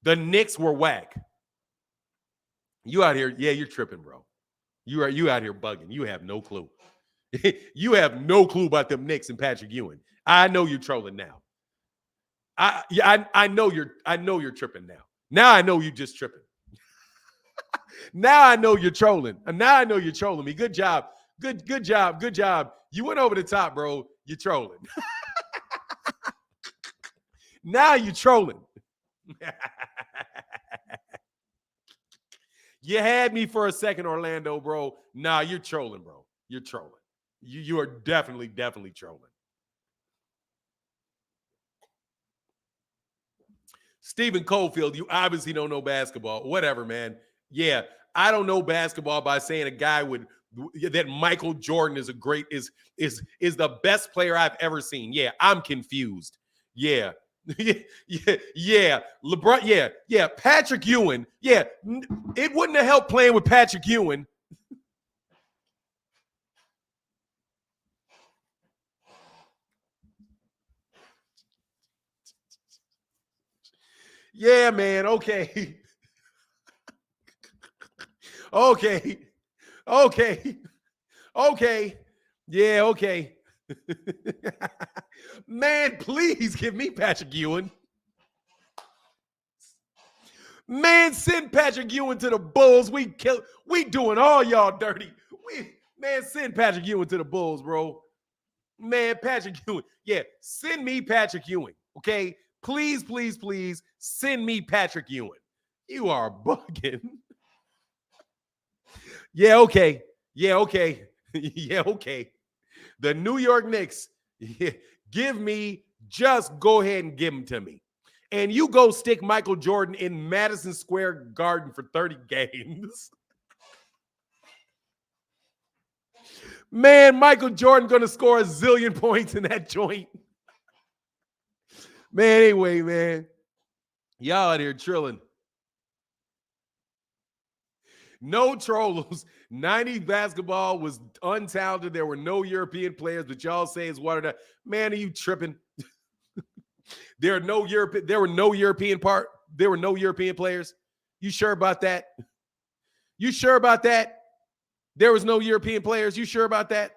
The Knicks were whack. You out here, yeah, you're tripping, bro. You out here bugging. You have no clue. You have no clue about them Knicks and Patrick Ewing. I know you're trolling now. I know you're tripping now. Now I know you just tripping. Now I know you're trolling. And now I know you're trolling me. Good job. Good job. You went over the top, bro. You're trolling. Now you're trolling. You had me for a second, Orlando, bro. Nah, you're trolling, bro. You're trolling. You are definitely trolling. Stephen Cofield, you obviously don't know basketball. Whatever, man. Yeah, I don't know basketball by saying a guy that Michael Jordan is the best player I've ever seen. Yeah, I'm confused. Yeah. Yeah. LeBron, yeah. Patrick Ewing, yeah. It wouldn't have helped playing with Patrick Ewing. Yeah, man. Okay. Okay. Yeah, okay. Man, please give me Patrick Ewing. Man, send Patrick Ewing to the Bulls. We doing all y'all dirty. Send Patrick Ewing to the Bulls, bro. Man, Patrick Ewing. Yeah, send me Patrick Ewing. Okay? Please send me Patrick Ewing. You are bugging. Yeah, okay. Yeah, okay. The New York Knicks, just go ahead and give them to me. And you go stick Michael Jordan in Madison Square Garden for 30 games. Man, Michael Jordan going to score a zillion points in that joint. Man, anyway, man. Y'all out here trilling. No trolls. 90s basketball was untalented. There were no European players, but y'all say it's watered down. Man, are you tripping? There were no European players. You sure about that? You sure about that? There was no European players. You sure about that?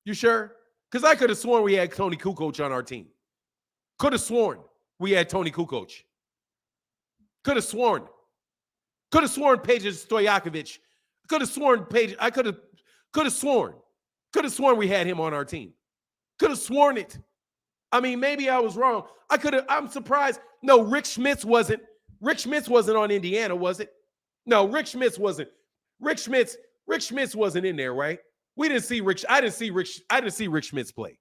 You sure? Because I could have sworn we had Tony Kukoc on our team. Could have sworn we had Tony Kukoc. Could have sworn. Could have sworn Peja Stojakovic. Could have sworn Peja. I could have sworn. Could have sworn we had him on our team. Could have sworn it. I mean, maybe I was wrong. I'm surprised. No, Rick Schmitz wasn't on Indiana, was it? No, Rick Schmitz wasn't. Rick Schmitz wasn't in there, right? We didn't see Rick. I didn't see Rick Schmitz play.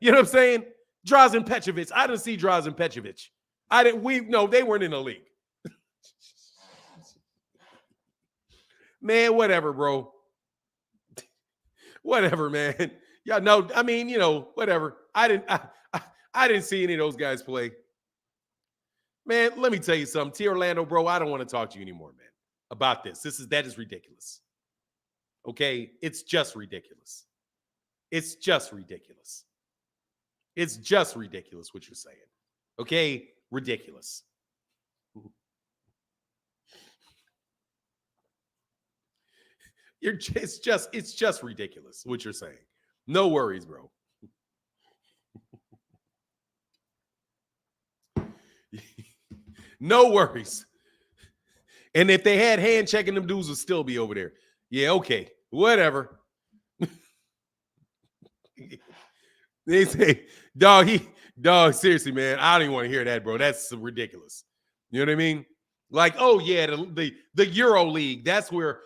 You know what I'm saying? Drazen Petrovic. I didn't see Drazen Petrovic. They weren't in the league. Man, whatever, bro. Whatever, man. Yeah, no, I mean, whatever. I didn't see any of those guys play. Man, let me tell you something. T. Orlando, bro, I don't want to talk to you anymore, man, about this. That is ridiculous. Okay? It's just ridiculous. It's just ridiculous. It's just ridiculous what you're saying. Okay? Ridiculous. It's just ridiculous what you're saying. No worries, bro. No worries. And if they had hand checking, them dudes would still be over there. Yeah, okay. Whatever. They say, dog, seriously, man, I don't even want to hear that, bro. That's ridiculous. You know what I mean? Like, oh yeah, the Euro League, that's where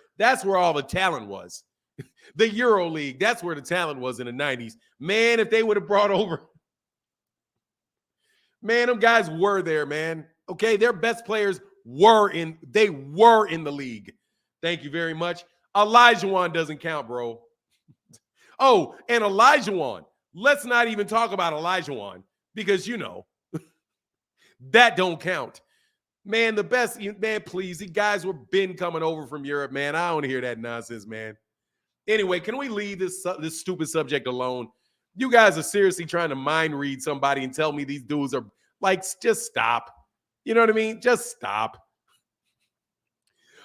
all the talent was. The Euro League, that's where the talent was in the 90s. Man, if they would have brought over, man, them guys were there, man. Okay, their best players were in the league. Thank you very much. Olajuwon doesn't count, bro. Oh, and Olajuwon. Let's not even talk about Olajuwon because, that don't count. Man, the best, man, please. The guys were been coming over from Europe, man. I don't want to hear that nonsense, man. Anyway, can we leave this stupid subject alone? You guys are seriously trying to mind read somebody and tell me these dudes are like, just stop. You know what I mean? Just stop.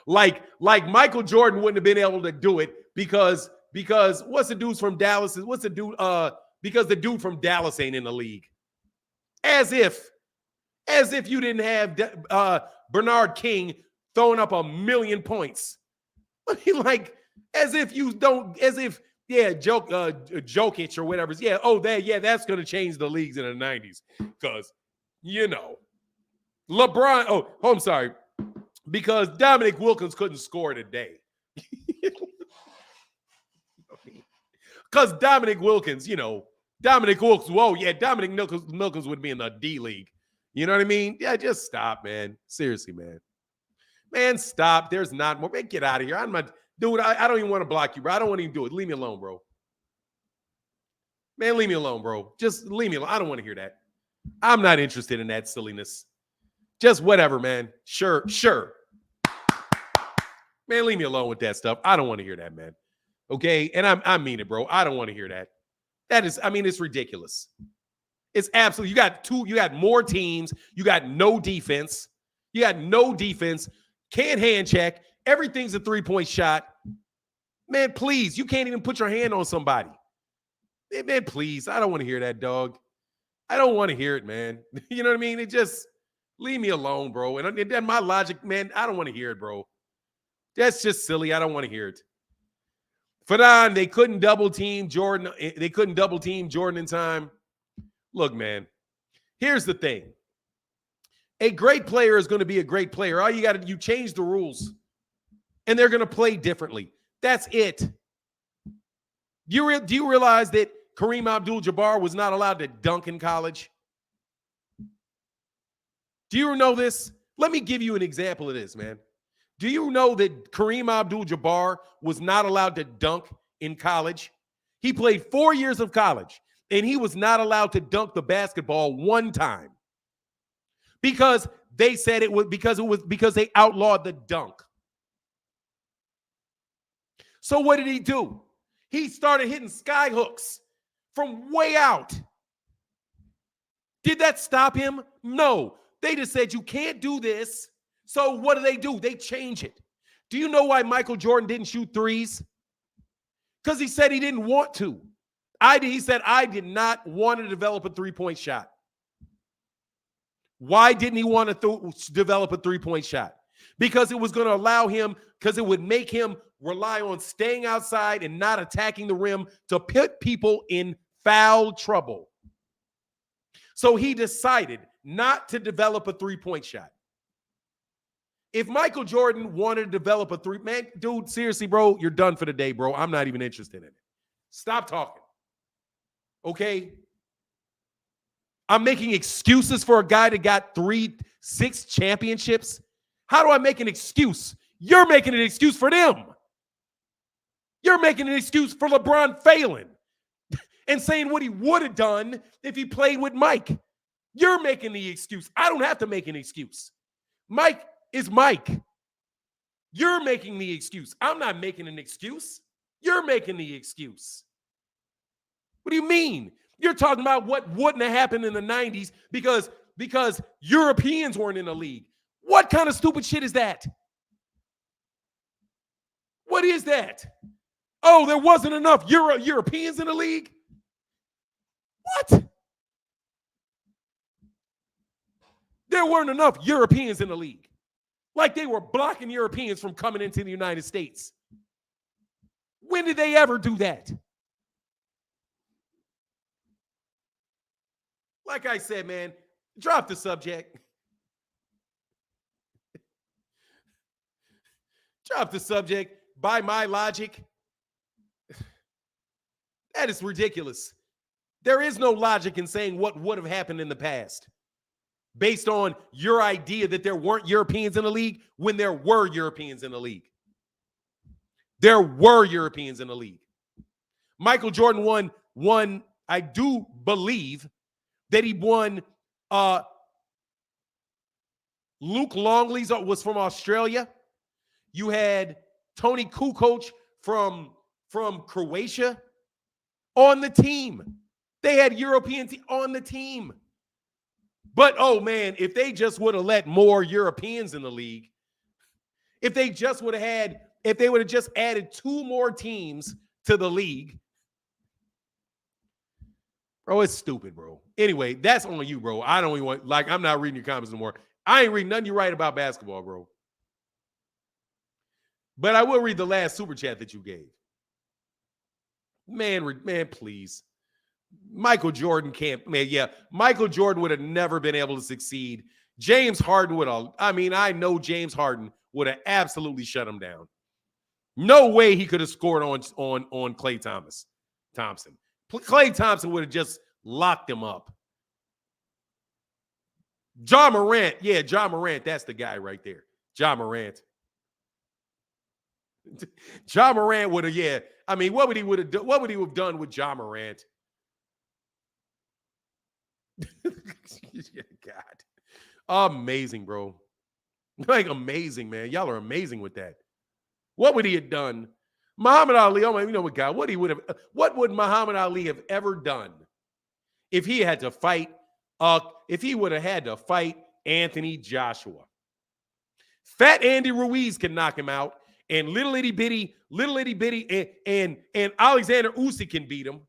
Like Michael Jordan wouldn't have been able to do it because what's the dudes from Dallas? What's the dude? Because the dude from Dallas ain't in the league. As if you didn't have Bernard King throwing up 1,000,000 points. I mean, like, Jokic or whatever. Yeah, that's going to change the leagues in the 90s. Because, LeBron, I'm sorry. Because Dominic Wilkins couldn't score today. Because Dominic Wilkins, Dominic Wilkins would be in the D League. You know what I mean? Yeah, just stop, man. Seriously, man. Man, stop. There's not more. Man, get out of here. I'm not, dude, I don't even want to block you, bro. I don't want to even do it. Leave me alone, bro. Man, leave me alone, bro. Just leave me alone. I don't want to hear that. I'm not interested in that silliness. Just whatever, man. Sure. Man, leave me alone with that stuff. I don't want to hear that, man. Okay? And I mean it, bro. I don't want to hear that. It's ridiculous. It's absolutely, you got more teams. You got no defense. Can't hand check. Everything's a 3-point shot. Man, please. You can't even put your hand on somebody. Man, please. I don't want to hear that, dog. I don't want to hear it, man. You know what I mean? It just, leave me alone, bro. And then my logic, man, I don't want to hear it, bro. That's just silly. I don't want to hear it. Fadon, they couldn't double team Jordan. They couldn't double team Jordan in time. Look, man, here's the thing. A great player is going to be a great player. All you change the rules, and they're going to play differently. That's it. Do you realize that Kareem Abdul-Jabbar was not allowed to dunk in college? Do you know this? Let me give you an example of this, man. Do you know that Kareem Abdul-Jabbar was not allowed to dunk in college? He played 4 years of college, and he was not allowed to dunk the basketball one time because they said because they outlawed the dunk. So what did he do? He started hitting sky hooks from way out. Did that stop him? No. They just said you can't do this. So what do? They change it. Do you know why Michael Jordan didn't shoot threes? Because he said he didn't want to. He said, I did not want to develop a 3-point shot. Why didn't he want to develop a 3-point shot? Because it was going to allow him, because it would make him rely on staying outside and not attacking the rim to put people in foul trouble. So he decided not to develop a 3-point shot. If Michael Jordan wanted to develop a man, dude, seriously, bro, you're done for the day, bro. I'm not even interested in it. Stop talking. Okay? I'm making excuses for a guy that got 6 championships. How do I make an excuse? You're making an excuse for them. You're making an excuse for LeBron failing and saying what he would have done if he played with Mike. You're making the excuse. I don't have to make an excuse. Mike is Mike. You're making the excuse. I'm not making an excuse. You're making the excuse. What do you mean? You're talking about what wouldn't have happened in the 90s because Europeans weren't in the league. What kind of stupid shit is that? What is that? Oh, there wasn't enough Europeans in the league? What? There weren't enough Europeans in the league. Like they were blocking Europeans from coming into the United States. When did they ever do that? Like I said, man, drop the subject. Drop the subject. By my logic, that is ridiculous. There is no logic in saying what would have happened in the past based on your idea that there weren't Europeans in the league when there were Europeans in the league. There were Europeans in the league. Michael Jordan won, I do believe that he won. Luke Longley's was from Australia. You had Tony Kukoc from Croatia on the team. They had Europeans on the team. But, oh, man, if they just would have let more Europeans in the league, if they would have just added 2 more teams to the league, bro, it's stupid, bro. Anyway, that's on you, bro. I don't even want, I'm not reading your comments no more. I ain't reading nothing you write about basketball, bro. But I will read the last super chat that you gave. Man, please. Michael Jordan can't, man, yeah. Michael Jordan would have never been able to succeed. James Harden would have, I know James Harden would have absolutely shut him down. No way he could have scored on Klay Thompson. Klay Thompson would have just locked him up. Ja Morant, that's the guy right there. Ja Morant. Ja Morant would have, what would he have done with Ja Morant? God. Amazing, bro. Like amazing, man. Y'all are amazing with that. What would he have done? Muhammad Ali, you know what, God, what would Muhammad Ali have ever done if he had to fight, if he would have had to fight Anthony Joshua? Fat Andy Ruiz can knock him out, and little itty bitty, and Alexander Usyk can beat him.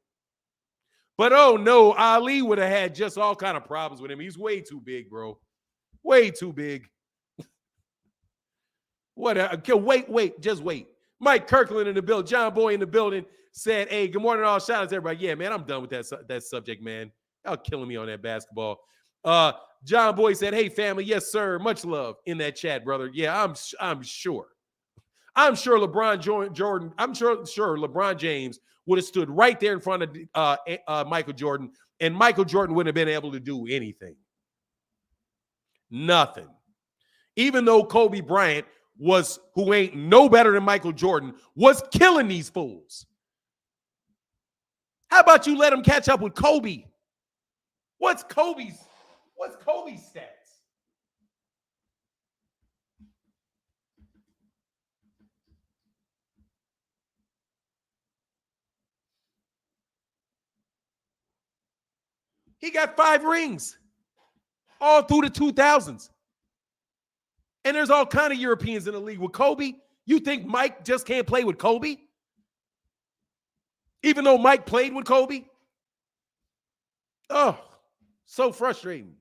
But oh no, Ali would have had just all kind of problems with him. He's way too big, bro. Way too big. Just wait. Mike Kirkland in the building, John Boy in the building said, hey, good morning all. Shout out to everybody. Yeah, man, I'm done with that subject, man. Y'all killing me on that basketball. John Boy said, hey, family, yes, sir. Much love in that chat, brother. Yeah, I'm sure. I'm sure LeBron Jordan, I'm sure LeBron James would have stood right there in front of Michael Jordan, and Michael Jordan wouldn't have been able to do anything. Nothing. Even though Kobe Bryant who ain't no better than Michael Jordan, was killing these fools. How about you let him catch up with Kobe? What's Kobe's stats? He got 5 rings all through the 2000s. And there's all kind of Europeans in the league with Kobe. You think Mike just can't play with Kobe? Even though Mike played with Kobe? Oh, so frustrating.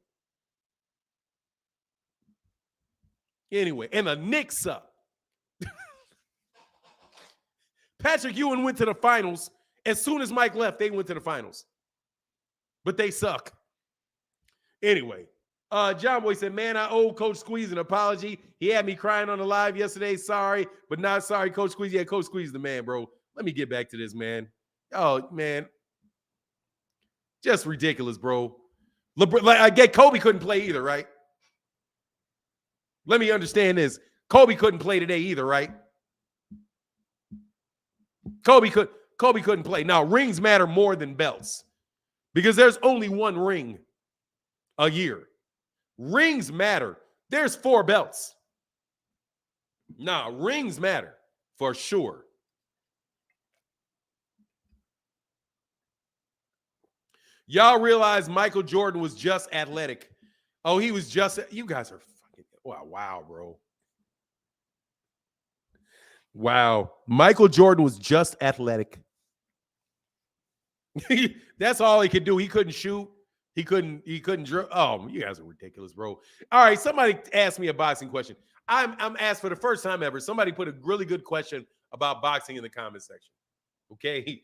Anyway, and the Knicks suck. Patrick Ewing went to the finals. As soon as Mike left, they went to the finals. But they suck. Anyway. John Boy said, man, I owe Coach Squeeze an apology. He had me crying on the live yesterday. Sorry, but not sorry, Coach Squeeze. Yeah, Coach Squeeze the man, bro. Let me get back to this, man. Oh, man. Just ridiculous, bro. I get Kobe couldn't play either, right? Let me understand this. Kobe couldn't play today either, right? Kobe couldn't play. Now, rings matter more than belts because there's only one ring a year. Rings matter. There's 4 belts. Nah, rings matter for sure. Y'all realize Michael Jordan was just athletic. Oh, he was just, you guys are fucking, wow, bro. Wow. Michael Jordan was just athletic. That's all he could do. He couldn't shoot. He couldn't drill. Oh, you guys are ridiculous, bro. All right, somebody asked me a boxing question. I'm asked for the first time ever. Somebody put a really good question about boxing in the comment section. Okay.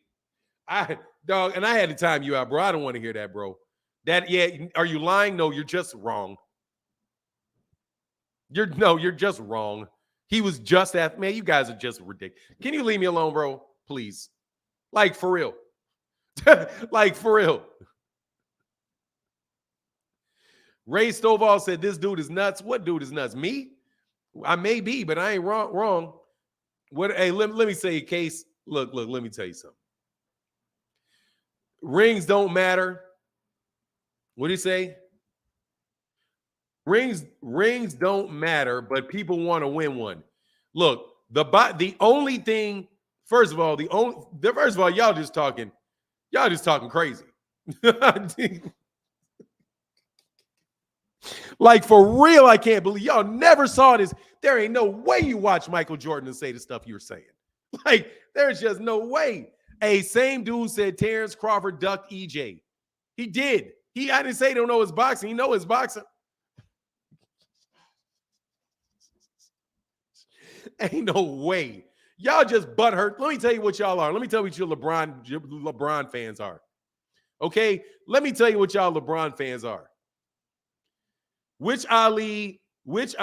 Dog, and I had to time you out, bro. I don't want to hear that, bro. Are you lying? No, you're just wrong. You're just wrong. He was just that, man. You guys are just ridiculous. Can you leave me alone, bro? Please. Like, for real. Like, for real. Ray Stovall said, this dude is nuts. What dude is nuts? Me? I may be, but I ain't wrong. What? Hey, let me say, Case. Look, let me tell you something. Rings don't matter. What do you say? Rings don't matter, but people want to win one. Look, the only thing, first of all, y'all just talking crazy. Like, for real, I can't believe y'all never saw this. There ain't no way you watch Michael Jordan and say the stuff you're saying. Like, there's just no way. Hey, same dude said Terrence Crawford ducked EJ. He did. I didn't say he don't know his boxing. He know his boxing. Ain't no way. Y'all just butthurt. Let me tell you what y'all are. Let me tell you what your LeBron fans are. Okay? Let me tell you what y'all LeBron fans are. Which Ali is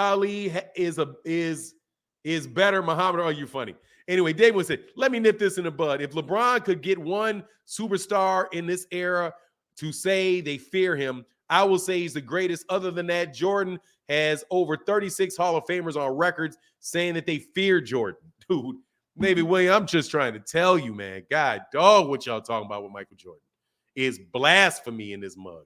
better, Muhammad? Or are you funny? Anyway, David said, let me nip this in the bud. If LeBron could get one superstar in this era to say they fear him, I will say he's the greatest. Other than that, Jordan has over 36 Hall of Famers on records saying that they fear Jordan. Dude, maybe William, I'm just trying to tell you, man. God, dog, what y'all talking about with Michael Jordan is blasphemy in this mug.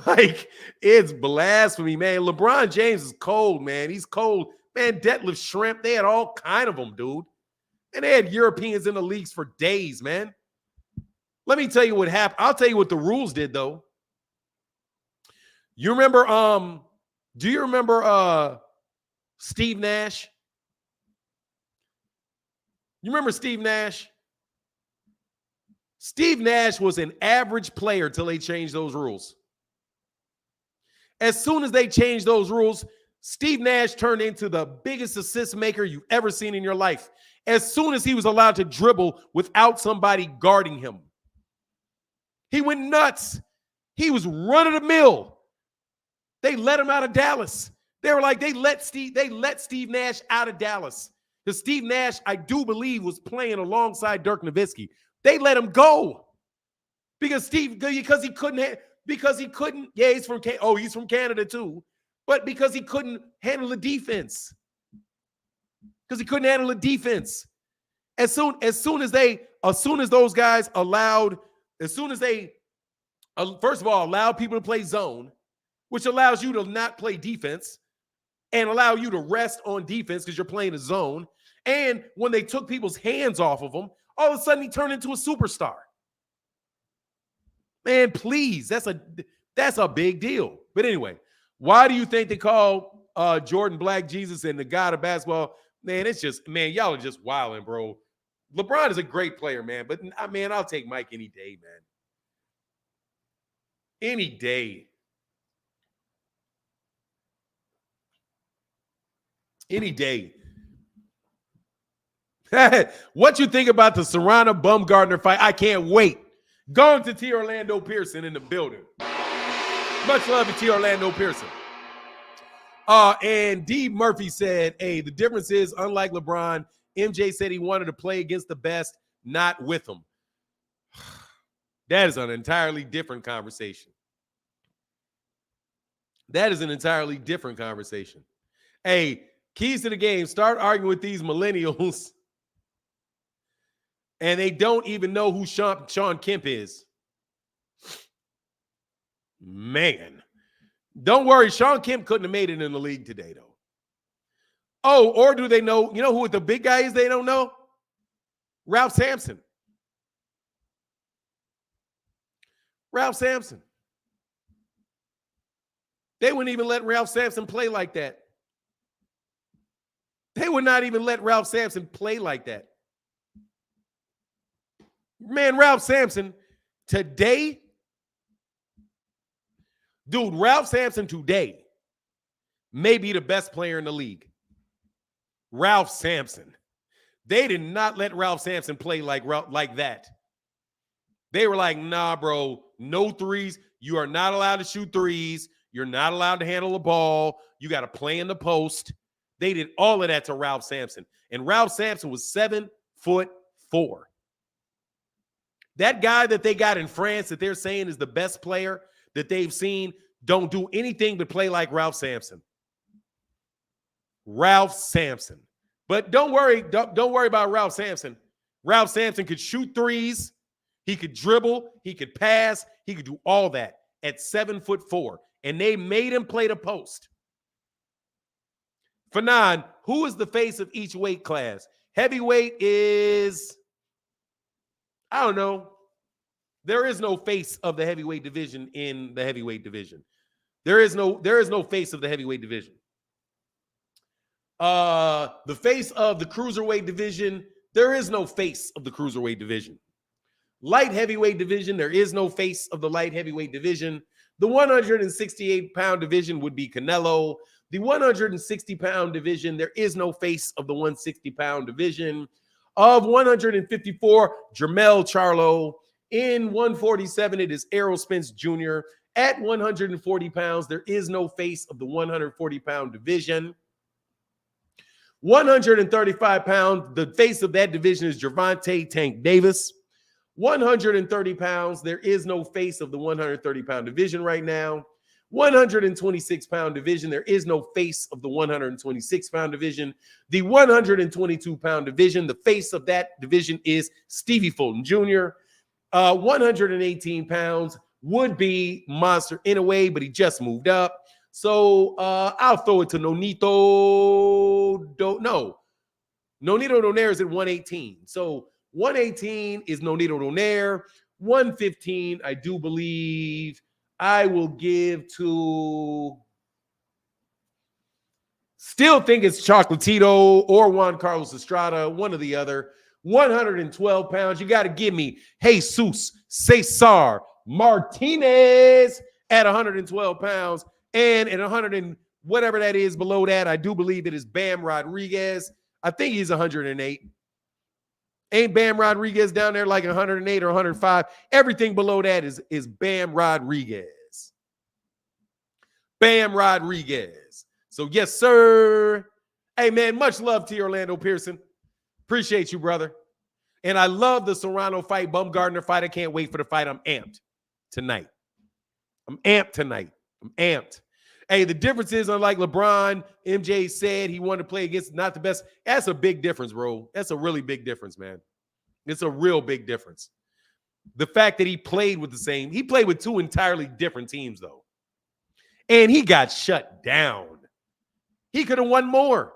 Like, it's blasphemy, man. LeBron James is cold, man. He's cold. Man, Detlef Shrimp, they had all kind of them, dude. And they had Europeans in the leagues for days, man. Let me tell you what happened. I'll tell you what the rules did, though. You remember, do you remember Steve Nash? You remember Steve Nash? Steve Nash was an average player till they changed those rules. As soon as they changed those rules, Steve Nash turned into the biggest assist maker you've ever seen in your life. As soon as he was allowed to dribble without somebody guarding him, he went nuts. He was run of the mill. They let him out of Dallas. They were like, they let Steve Nash out of Dallas. Because Steve Nash, I do believe, was playing alongside Dirk Nowitzki. They let him go because he couldn't. Yeah, he's from Canada too, but because he couldn't handle the defense. As soon as those guys allowed, first of all, allowed people to play zone, which allows you to not play defense and allow you to rest on defense because you're playing a zone. And when they took people's hands off of them, all of a sudden he turned into a superstar. Man, please, that's a big deal. But anyway, why do you think they call Jordan Black Jesus and the God of basketball? Man, it's just, man, y'all are just wilding, bro. LeBron is a great player, man. But, man, I'll take Mike any day, man. Any day. Any day. What you think about the Serrano Bumgarner fight? I can't wait. Going to T. Orlando Pearson in the building. Much love to T. Orlando Pearson. And D. Murphy said, hey, the difference is, unlike LeBron, MJ said he wanted to play against the best, not with them. That is an entirely different conversation. Hey, keys to the game. Start arguing with these millennials. And they don't even know who Sean Kemp is. Man. Don't worry, Sean Kemp couldn't have made it in the league today, though. Oh, or do they know, you know who the big guy is they don't know? Ralph Sampson. Ralph Sampson. They wouldn't even let Ralph Sampson play like that. They would not even let Ralph Sampson play like that. Man, Ralph Sampson today, dude, Ralph Sampson today may be the best player in the league. Ralph Sampson. They did not let Ralph Sampson play like that. They were like, nah, bro, no threes. You are not allowed to shoot threes. You're not allowed to handle the ball. You got to play in the post. They did all of that to Ralph Sampson. And Ralph Sampson was 7'4". That guy that they got in France that they're saying is the best player that they've seen don't do anything but play like Ralph Sampson. Ralph Sampson. But don't worry about Ralph Sampson. Ralph Sampson could shoot threes. He could dribble. He could pass. He could do all that at 7'4". And they made him play the post. Fanon, who is the face of each weight class? Heavyweight is, I don't know. There is no face of the heavyweight division in the heavyweight division. There is no face of the heavyweight division. The face of the cruiserweight division, there is no face of the cruiserweight division. Light heavyweight division, there is no face of the light heavyweight division. The 168-pound division would be Canelo. The 160-pound division, there is no face of the 160-pound division. Of 154, Jermell Charlo. In 147, it is Errol Spence Jr. At 140 pounds, there is no face of the 140-pound division. 135 pounds, the face of that division is Gervonta Tank Davis. 130 pounds, there is no face of the 130-pound division right now. 126-pound division, there is no face of the 126-pound division. The 122-pound division, the face of that division is Stevie Fulton Jr. 118 pounds would be Monster Inoue, but he just moved up. So I'll throw it to Nonito Donaire is at 118. So 118 is Nonito Donaire. 115, I do believe I will give to, still think it's Chocolatito or Juan Carlos Estrada, one or the other. 112 pounds, you got to give me Jesus Cesar Martinez at 112 pounds. And at 100 and whatever that is below that, I do believe it is Bam Rodriguez. I think he's 108. Ain't Bam Rodriguez down there like 108 or 105? Everything below that is Bam Rodriguez. Bam Rodriguez. So, yes, sir. Hey, man, much love to you, Orlando Pearson. Appreciate you, brother. And I love the Serrano fight, Bumgardner fight. I can't wait for the fight. I'm amped tonight. I'm amped. Hey, the difference is, unlike LeBron, MJ said he wanted to play against not the best. That's a big difference, bro. That's a really big difference, man. It's a real big difference. The fact that he played with two entirely different teams, though. And he got shut down. He could have won more.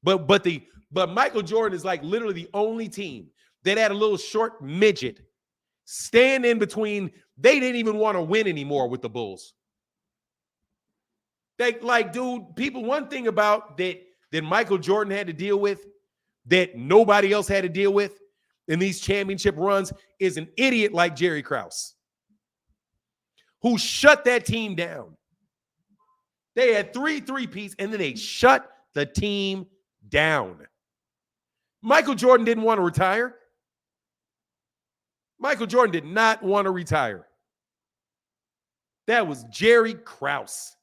But Michael Jordan is like literally the only team that had a little short midget stand in between. They didn't even want to win anymore with the Bulls. One thing about that Michael Jordan had to deal with that nobody else had to deal with in these championship runs is an idiot like Jerry Krause, who shut that team down. They had 3 3-peats, and then they shut the team down. Michael Jordan didn't want to retire. Michael Jordan did not want to retire. That was Jerry Krause.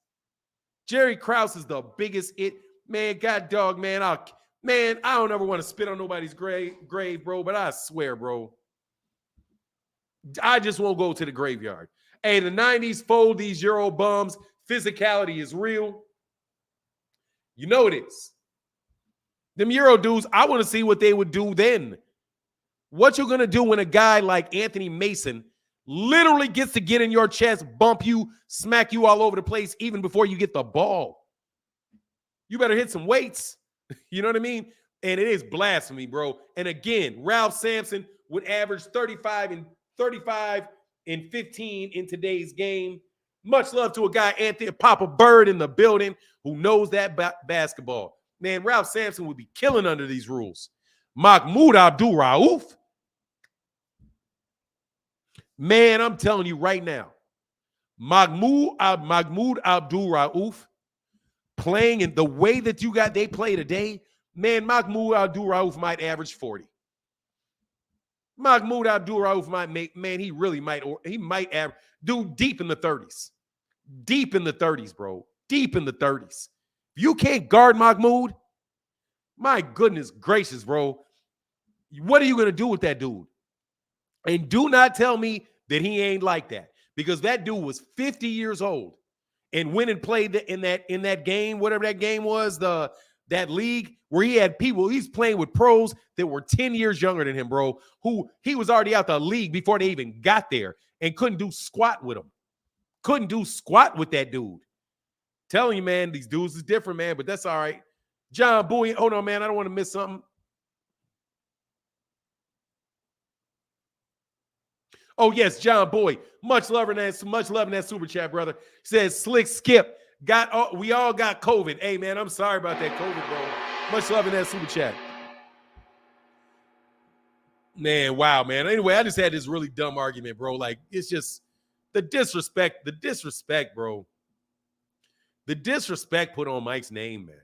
Jerry Krause is the biggest man. God dog, man. I don't ever want to spit on nobody's grave, bro. But I swear, bro, I just won't go to the graveyard. Hey, the 90s fold these Euro bums. Physicality is real. You know it is. Them Euro dudes, I want to see what they would do then. What you're going to do when a guy like Anthony Mason literally gets to get in your chest, bump you, smack you all over the place even before you get the ball. You better hit some weights. You know what I mean? And it is blasphemy, bro. And again, Ralph Sampson would average 35 and 15 in today's game. Much love to a guy, Anthony Papa Bird, in the building who knows that basketball. Man, Ralph Sampson would be killing under these rules. Mahmoud Abdul-Rauf. Man, I'm telling you right now, Mahmoud Abdul-Rauf playing in the way that they play today, man, Mahmoud Abdul-Rauf might average 40. Mahmoud Abdul-Rauf might make, man, he might average, dude, deep in the 30s. Deep in the 30s, bro. Deep in the 30s. If you can't guard Mahmoud, my goodness gracious, bro. What are you going to do with that dude? And do not tell me that he ain't like that, because that dude was 50 years old and went and played in that game, whatever that game was, that league where he had people, he's playing with pros that were 10 years younger than him, bro, who he was already out the league before they even got there and couldn't do squat with him. Couldn't do squat with that dude. Telling you, man, these dudes is different, man, but that's all right. John Bowie, hold on, man, I don't want to miss something. Oh, yes, John Boy. Much love in that super chat, brother. Says Slick Skip. We all got COVID. Hey, man, I'm sorry about that COVID, bro. Much love in that super chat. Man, wow, man. Anyway, I just had this really dumb argument, bro. Like, it's just the disrespect, bro. The disrespect put on Mike's name, man.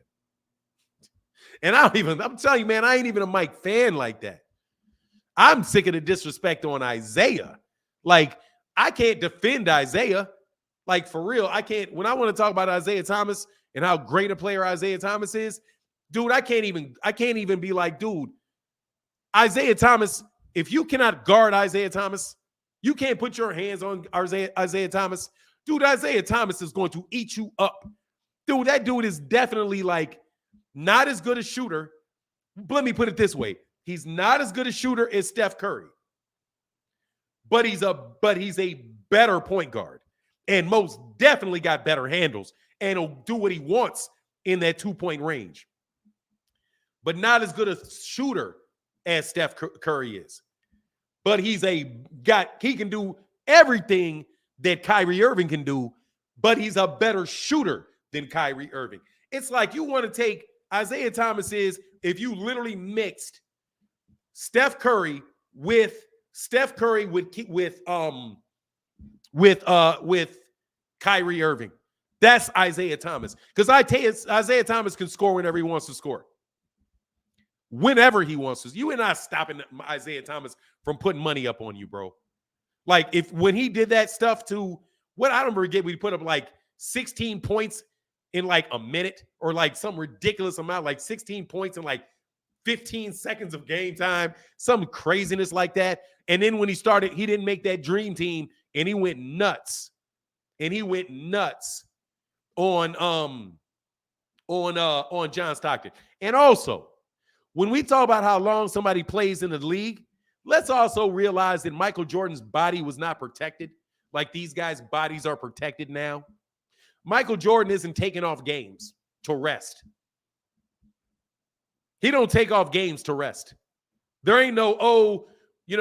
And I'm telling you, man, I ain't even a Mike fan like that. I'm sick of the disrespect on Isaiah. Like, I can't defend Isaiah. Like, for real, I can't. When I want to talk about Isaiah Thomas and how great a player Isaiah Thomas is, dude, I can't even be like, dude, Isaiah Thomas, if you cannot guard Isaiah Thomas, you can't put your hands on Isaiah Thomas. Dude, Isaiah Thomas is going to eat you up. Dude, that dude is definitely, like, not as good a shooter. Let me put it this way. He's not as good a shooter as Steph Curry. But he's a better point guard. And most definitely got better handles. And he'll do what he wants in that 2-point range. But not as good a shooter as Steph Curry is. But he can do everything that Kyrie Irving can do, but he's a better shooter than Kyrie Irving. It's like you want to take Isaiah Thomas if you literally mixed Steph Curry with Kyrie Irving. That's Isaiah Thomas. Because I tell you, Isaiah Thomas can score whenever he wants to score. Whenever he wants to. You and I stopping Isaiah Thomas from putting money up on you, bro. Like, when he did that stuff I don't forget, we put up like 16 points in like a minute, or like some ridiculous amount, like 16 points in like 15 seconds of game time, some craziness like that. And then when he started, he didn't make that dream team, and he went nuts. And he went nuts on John Stockton. And also, when we talk about how long somebody plays in the league, let's also realize that Michael Jordan's body was not protected like these guys' bodies are protected now. Michael Jordan isn't taking off games to rest. He don't take off games to rest. There ain't no, we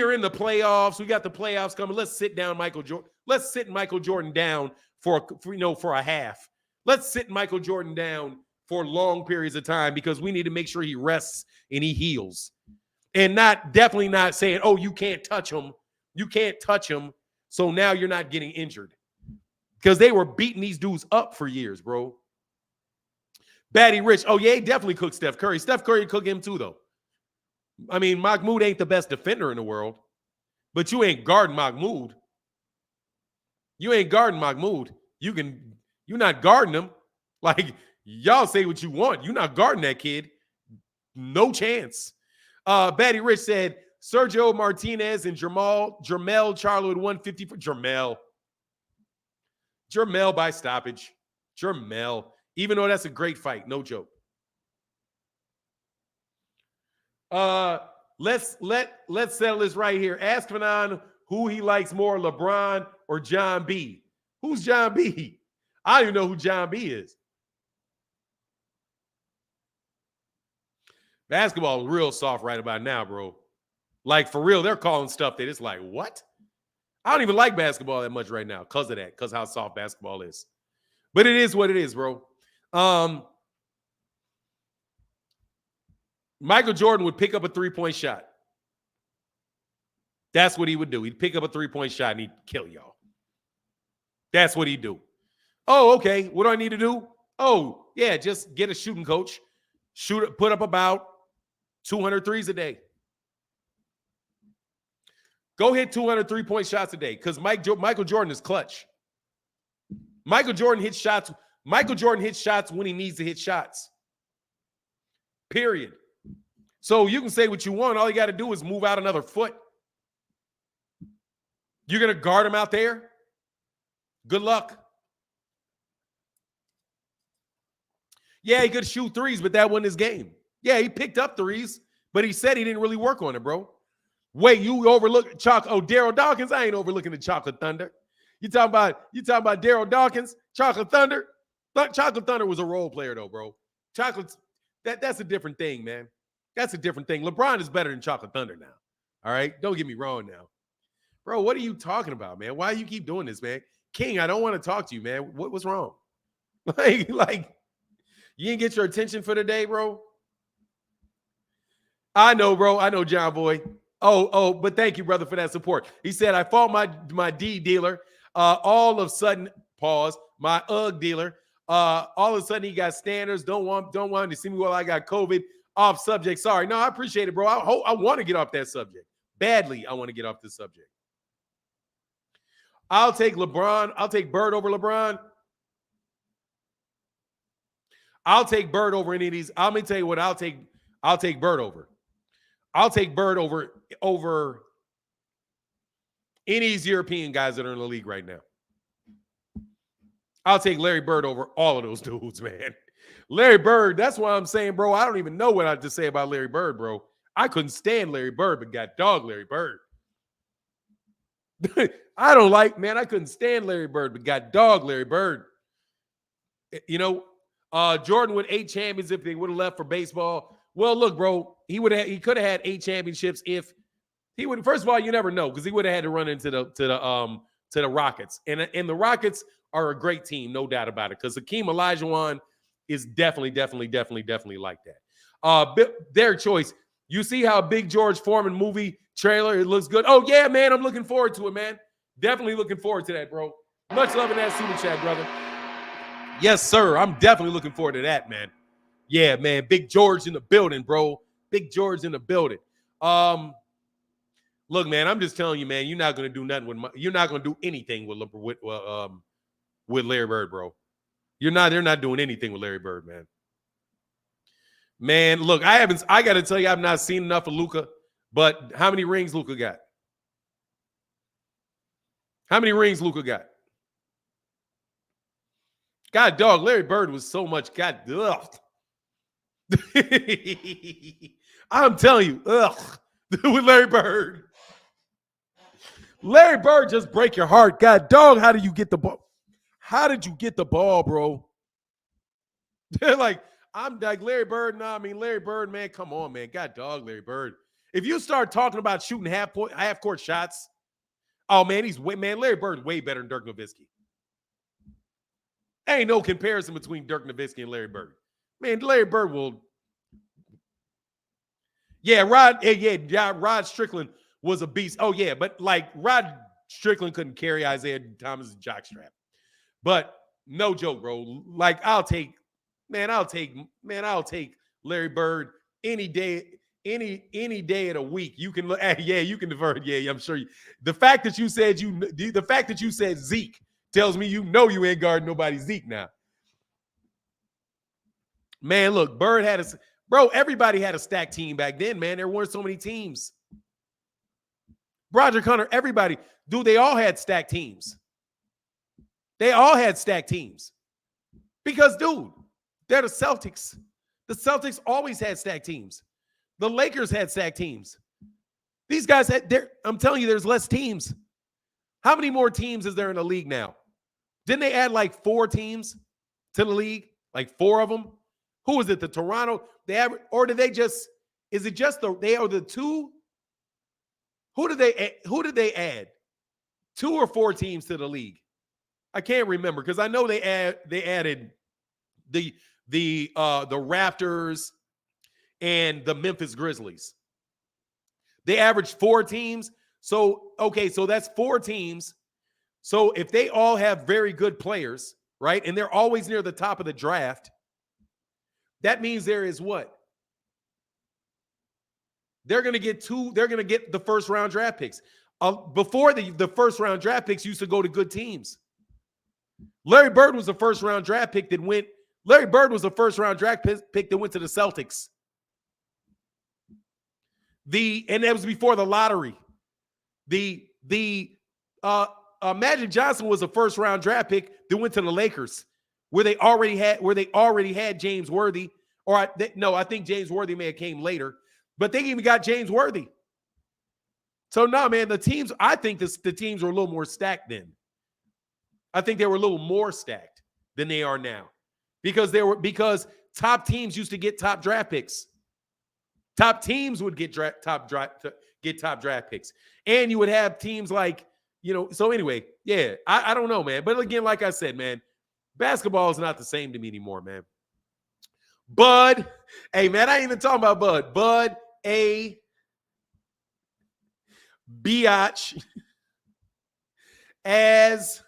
are in the playoffs. We got the playoffs coming. Let's sit down Michael Jordan. Let's sit Michael Jordan down for a half. Let's sit Michael Jordan down for long periods of time because we need to make sure he rests and he heals. And definitely not saying, oh, you can't touch him. You can't touch him. So now you're not getting injured. Because they were beating these dudes up for years, bro. Batty Rich. Oh, yeah, he definitely cooked Steph Curry. Steph Curry cooked him too, though. I mean, Mahmoud ain't the best defender in the world. But you ain't guarding Mahmoud. You ain't guarding Mahmoud. You're not guarding him. Like, y'all say what you want. You're not guarding that kid. No chance. Batty Rich said, Sergio Martinez and Jermel Charlo at 150 for Jermel by stoppage. Jermel. Even though that's a great fight, no joke. Let's settle this right here. Ask Fanon who he likes more, LeBron or John B. Who's John B? I don't even know who John B is. Basketball is real soft right about now, bro. Like, for real, they're calling stuff that it's like, what? I don't even like basketball that much right now because of that, because how soft basketball is. But it is what it is, bro. Michael Jordan would pick up a three-point shot. That's what he would do. He'd pick up a three-point shot and he'd kill y'all. That's what he'd do. Oh, okay. What do I need to do? Oh, yeah, just get a shooting coach. Put up about 200 threes a day. Go hit 200 three-point shots a day because Michael Jordan is clutch. Michael Jordan hits shots. Michael Jordan hits shots when he needs to hit shots. Period. So you can say what you want. All you got to do is move out another foot. You're going to guard him out there? Good luck. Yeah, he could shoot threes, but that wasn't his game. Yeah, he picked up threes, but he said he didn't really work on it, bro. Wait, you overlook Daryl Dawkins? I ain't overlooking the Chocolate Thunder. You talking about Daryl Dawkins, Chocolate Thunder? Chocolate Thunder was a role player, though, bro. That's a different thing, man. That's a different thing. LeBron is better than Chocolate Thunder now. All right? Don't get me wrong now. Bro, what are you talking about, man? Why do you keep doing this, man? King, I don't want to talk to you, man. What's wrong? Like, you didn't get your attention for the day, bro? I know, bro. I know, John Boy. Oh, but thank you, brother, for that support. He said, I fought my D dealer. All of a sudden, pause, my UGG dealer. All of a sudden, he got standards. Don't want him to see me while I got COVID. Off subject. Sorry. No, I appreciate it, bro. I want to get off that subject. Badly, I want to get off this subject. I'll take LeBron. I'll take Bird over LeBron. I'll take Bird over any of these. Let me tell you what I'll take Bird over. I'll take Bird over any of these European guys that are in the league right now. I'll take Larry Bird over all of those dudes, man. Larry Bird, that's why I'm saying, bro, I don't even know what I have to say about Larry Bird, bro. I couldn't stand Larry Bird, but got dog Larry Bird. I couldn't stand Larry Bird, but got dog Larry Bird. You know, Jordan with 8 champions if they would have left for baseball. Well, look, bro, he could have had 8 championships if he would. First of all, you never know because he would have had to run into the Rockets, and the Rockets are a great team, no doubt about it. Because Hakeem Olajuwon is definitely like that. Their choice. You see how Big George Foreman movie trailer? It looks good. Oh yeah, man, I'm looking forward to it, man. Definitely looking forward to that, bro. Much love in that super chat, brother. Yes, sir. I'm definitely looking forward to that, man. Yeah, man. Big George in the building, bro. Big George in the building. Look, man. I'm just telling you, man. You're not gonna do nothing you're not gonna do anything with Larry Bird, bro. They're not doing anything with Larry Bird, man. Man, look, I got to tell you, I've not seen enough of Luka. But how many rings Luka got? How many rings Luka got? God, dog, Larry Bird was so much. God, ugh. I'm telling you, ugh, with Larry Bird. Larry Bird just break your heart. God, dog, how did you get the ball? How did you get the ball, bro? They're like, I'm like, Larry Bird. Nah, I mean, Larry Bird, man, come on, man. God, dog, Larry Bird. If you start talking about shooting half-court shots, oh, man, Larry Bird's way better than Dirk Nowitzki. Ain't no comparison between Dirk Nowitzki and Larry Bird. Man, Larry Bird will. Yeah, Rod Strickland was a beast. Oh, yeah, but like Rod Strickland couldn't carry Isaiah Thomas' jockstrap. But no joke, bro. Like, I'll take Larry Bird any day of the week. You can look at, yeah, you can divert. Yeah, I'm sure the fact that you said Zeke tells me you ain't guarding nobody Zeke now. Man, look, Bird had everybody had a stacked team back then, man. There weren't so many teams. Roger Connor, everybody, dude, they all had stacked teams. They all had stacked teams. Because, dude, They're the Celtics. The Celtics always had stacked teams. The Lakers had stacked teams. These guys I'm telling you, there's less teams. How many more teams is there in the league now? Didn't they add like 4 teams to the league? Like 4 of them? Who is it? The Toronto? Or did they just, is it just they are the 2? Who did they add? 2 or 4 teams to the league? I can't remember because I know they added the Raptors and the Memphis Grizzlies. They averaged 4 teams. So, okay, so that's 4 teams. So if they all have very good players, right, and they're always near the top of the draft, that means there is what? They're going to get the first round draft picks. Before the first round draft picks used to go to good teams. Larry Bird was a first round draft pick that went. Larry Bird was a first round draft pick that went to the Celtics. And that was before the lottery. Magic Johnson was a first round draft pick that went to the Lakers, where they already had James Worthy. I think James Worthy may have came later, but they even got James Worthy. So no, man, the teams. I think the teams were a little more stacked then. I think they were a little more stacked than they are now, because top teams used to get top draft picks. Top teams would get top draft picks, and you would have teams like, So anyway, yeah, I don't know, man. But again, like I said, man, basketball is not the same to me anymore, man. Bud, hey, man, I ain't even talking about Bud. Bud, a biatch, as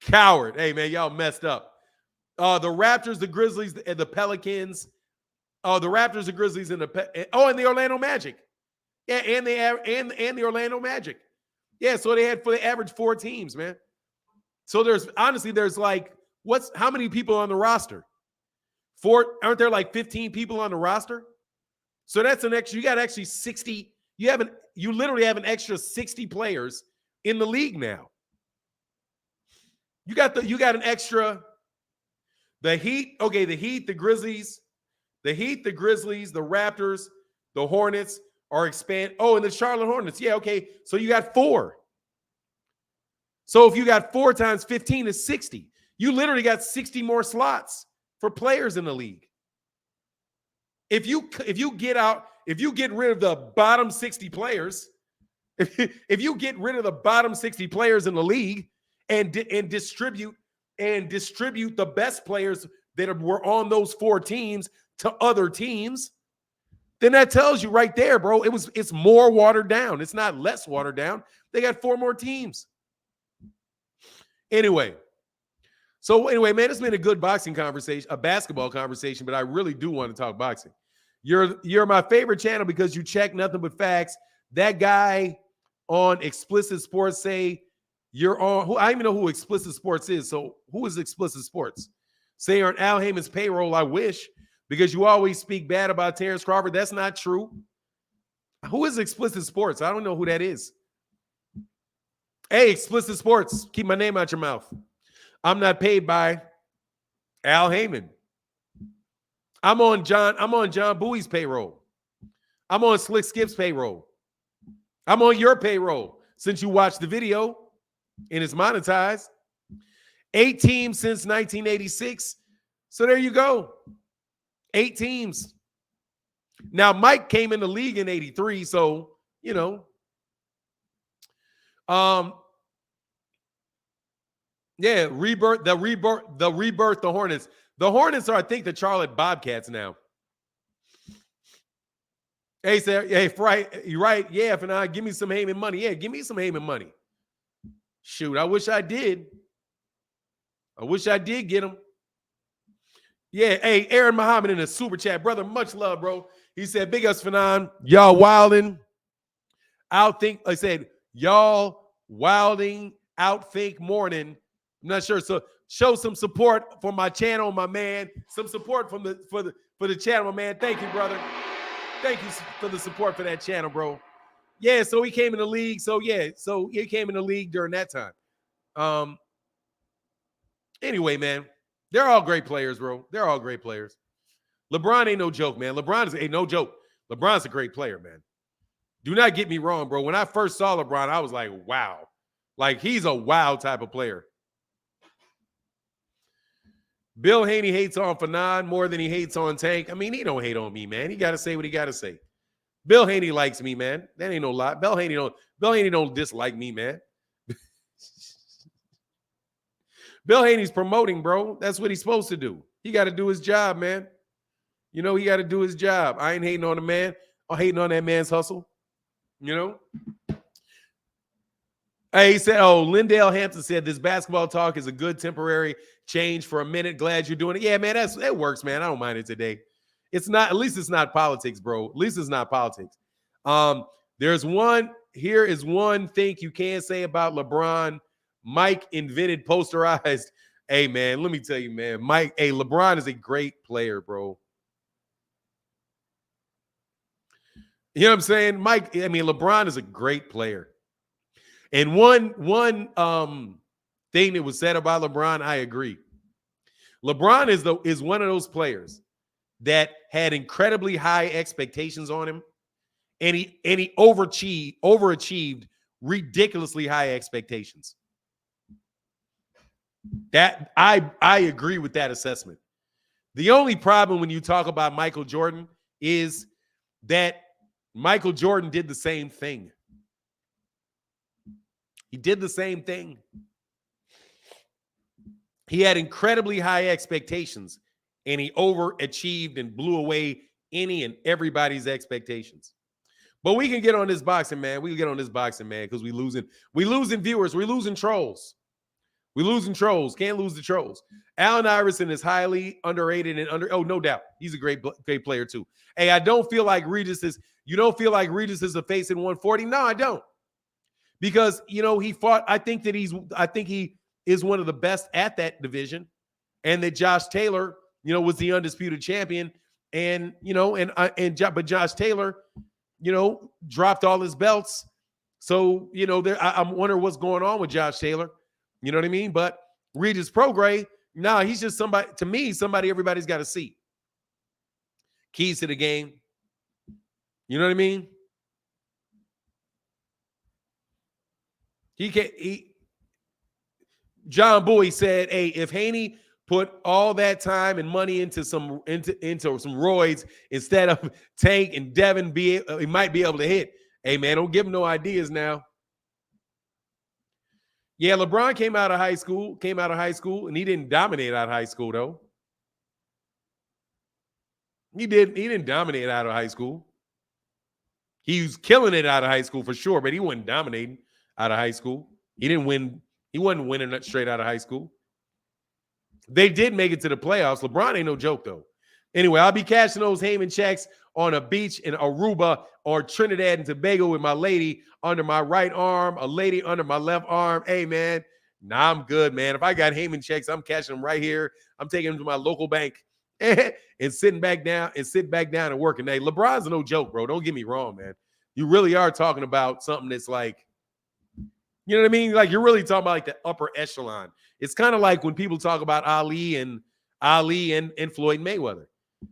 coward. Hey, man, y'all messed up. The Raptors, the Grizzlies, and the Pelicans. The Raptors, the Grizzlies, and the Orlando Magic. Yeah, and the Orlando Magic. Yeah, so they averaged 4 teams, man. So there's like, how many people on the roster? 4, aren't there like 15 people on the roster? So that's an extra, you got actually 60, you literally have an extra 60 players in the league now. You got an extra, the Heat, the Grizzlies, the Raptors, the Hornets are expand. Oh, and the Charlotte Hornets. Yeah, okay. So you got 4. So if you got 4 times 15 is 60. You literally got 60 more slots for players in the league. If you get rid of the bottom 60 players, if you get rid of the bottom 60 players in the league and distribute the best players that were on those 4 teams to other teams, then that tells you right there, bro, it's more watered down. It's not less watered down. They got 4 more teams. Anyway, man, it's been a good boxing conversation, a basketball conversation, but I really do want to talk boxing. You're my favorite channel because you check nothing but facts. That guy on Explicit Sports say you're on. I don't even know who Explicit Sports is. So who is Explicit Sports? Say you're on Al Heyman's payroll. I wish, because you always speak bad about Terrence Crawford. That's not true. Who is Explicit Sports? I don't know who that is. Hey, Explicit Sports, keep my name out your mouth. I'm not paid by Al Heyman. I'm on John Bowie's payroll. I'm on Slick Skip's payroll. I'm on your payroll since you watched the video and it's monetized. 8 teams since 1986. So there you go. 8 teams. Now, Mike came in the league in 83, so, yeah, the Hornets. The Hornets are, I think, the Charlotte Bobcats now. Hey, sir. Hey, you're right. Yeah, Fanon, give me some Heyman money. Yeah, give me some Heyman money. Shoot, I wish I did. I wish I did get him. Yeah, hey, Aaron Muhammad in the super chat. Brother, much love, bro. He said, big ups, Fanon. Y'all wilding. I said, y'all wilding outthink morning. I'm not sure. So show some support for my channel, my man. Some support for the channel, my man. Thank you, brother. Thank you for the support for that channel, bro. Yeah, so he came in the league. So he came in the league during that time. Anyway, man. They're all great players, bro. They're all great players. LeBron ain't no joke, man. Ain't no joke. LeBron's a great player, man. Do not get me wrong, bro. When I first saw LeBron, I was like, wow. Like, he's a wow type of player. Bill Haney hates on Fanon more than he hates on Tank. I mean, he don't hate on me, man. He got to say what he got to say. Bill Haney likes me, man. That ain't no lie. Bill Haney don't dislike me, man. Bill Haney's promoting, bro. That's what he's supposed to do. He got to do his job, man. You know, he got to do his job. I ain't hating on the man. I'm hating on that man's hustle. You know? Hey, he said, Lindale Hampton said this basketball talk is a good temporary change for a minute. Glad you're doing it. Yeah, man, that works, man. I don't mind it today. It's not, at least it's not politics, bro. At least it's not politics. Here is one thing you can't say about LeBron. Mike invented posterized. Hey, man, let me tell you, man. LeBron is a great player, bro. You know what I'm saying? LeBron is a great player. And one thing that was said about LeBron, I agree. LeBron is one of those players that had incredibly high expectations on him, and he overachieved ridiculously high expectations. That I agree with that assessment. The only problem when you talk about Michael Jordan is that Michael Jordan did the same thing. He did the same thing. He had incredibly high expectations, and he overachieved and blew away any and everybody's expectations. But we can get on this boxing, man. We can get on this boxing, man, because we losing viewers. We're losing trolls. We're losing trolls. Can't lose the trolls. Allen Iverson is highly underrated and no doubt. He's a great player too. Hey, I don't feel like Regis is, you don't feel like Regis is a face in 140? No, I don't. Because, he fought, I think he is one of the best at that division, and that Josh Taylor, was the undisputed champion, but Josh Taylor, dropped all his belts. So, I'm wondering what's going on with Josh Taylor. You know what I mean? But Regis Prograis, he's just somebody everybody's got to see. Keys to the game. You know what I mean? John Bowie said, hey, if Haney put all that time and money into some roids instead of Tank and Devin, he might be able to hit. Hey, man, don't give him no ideas now. Yeah, LeBron came out of high school, and he didn't dominate out of high school, though. He didn't dominate out of high school. He was killing it out of high school for sure, but he wasn't dominating out of high school. He didn't win. He wasn't winning straight out of high school. They did make it to the playoffs. LeBron ain't no joke, though. Anyway, I'll be cashing those Heyman checks on a beach in Aruba or Trinidad and Tobago with my lady under my right arm, a lady under my left arm. Hey, man, I'm good, man. If I got Heyman checks, I'm cashing them right here. I'm taking them to my local bank and sitting back down and working. Hey, LeBron's no joke, bro. Don't get me wrong, man. You really are talking about something that's like, you know what I mean? Like, you're really talking about like the upper echelon. It's kind of like when people talk about Ali and Floyd Mayweather.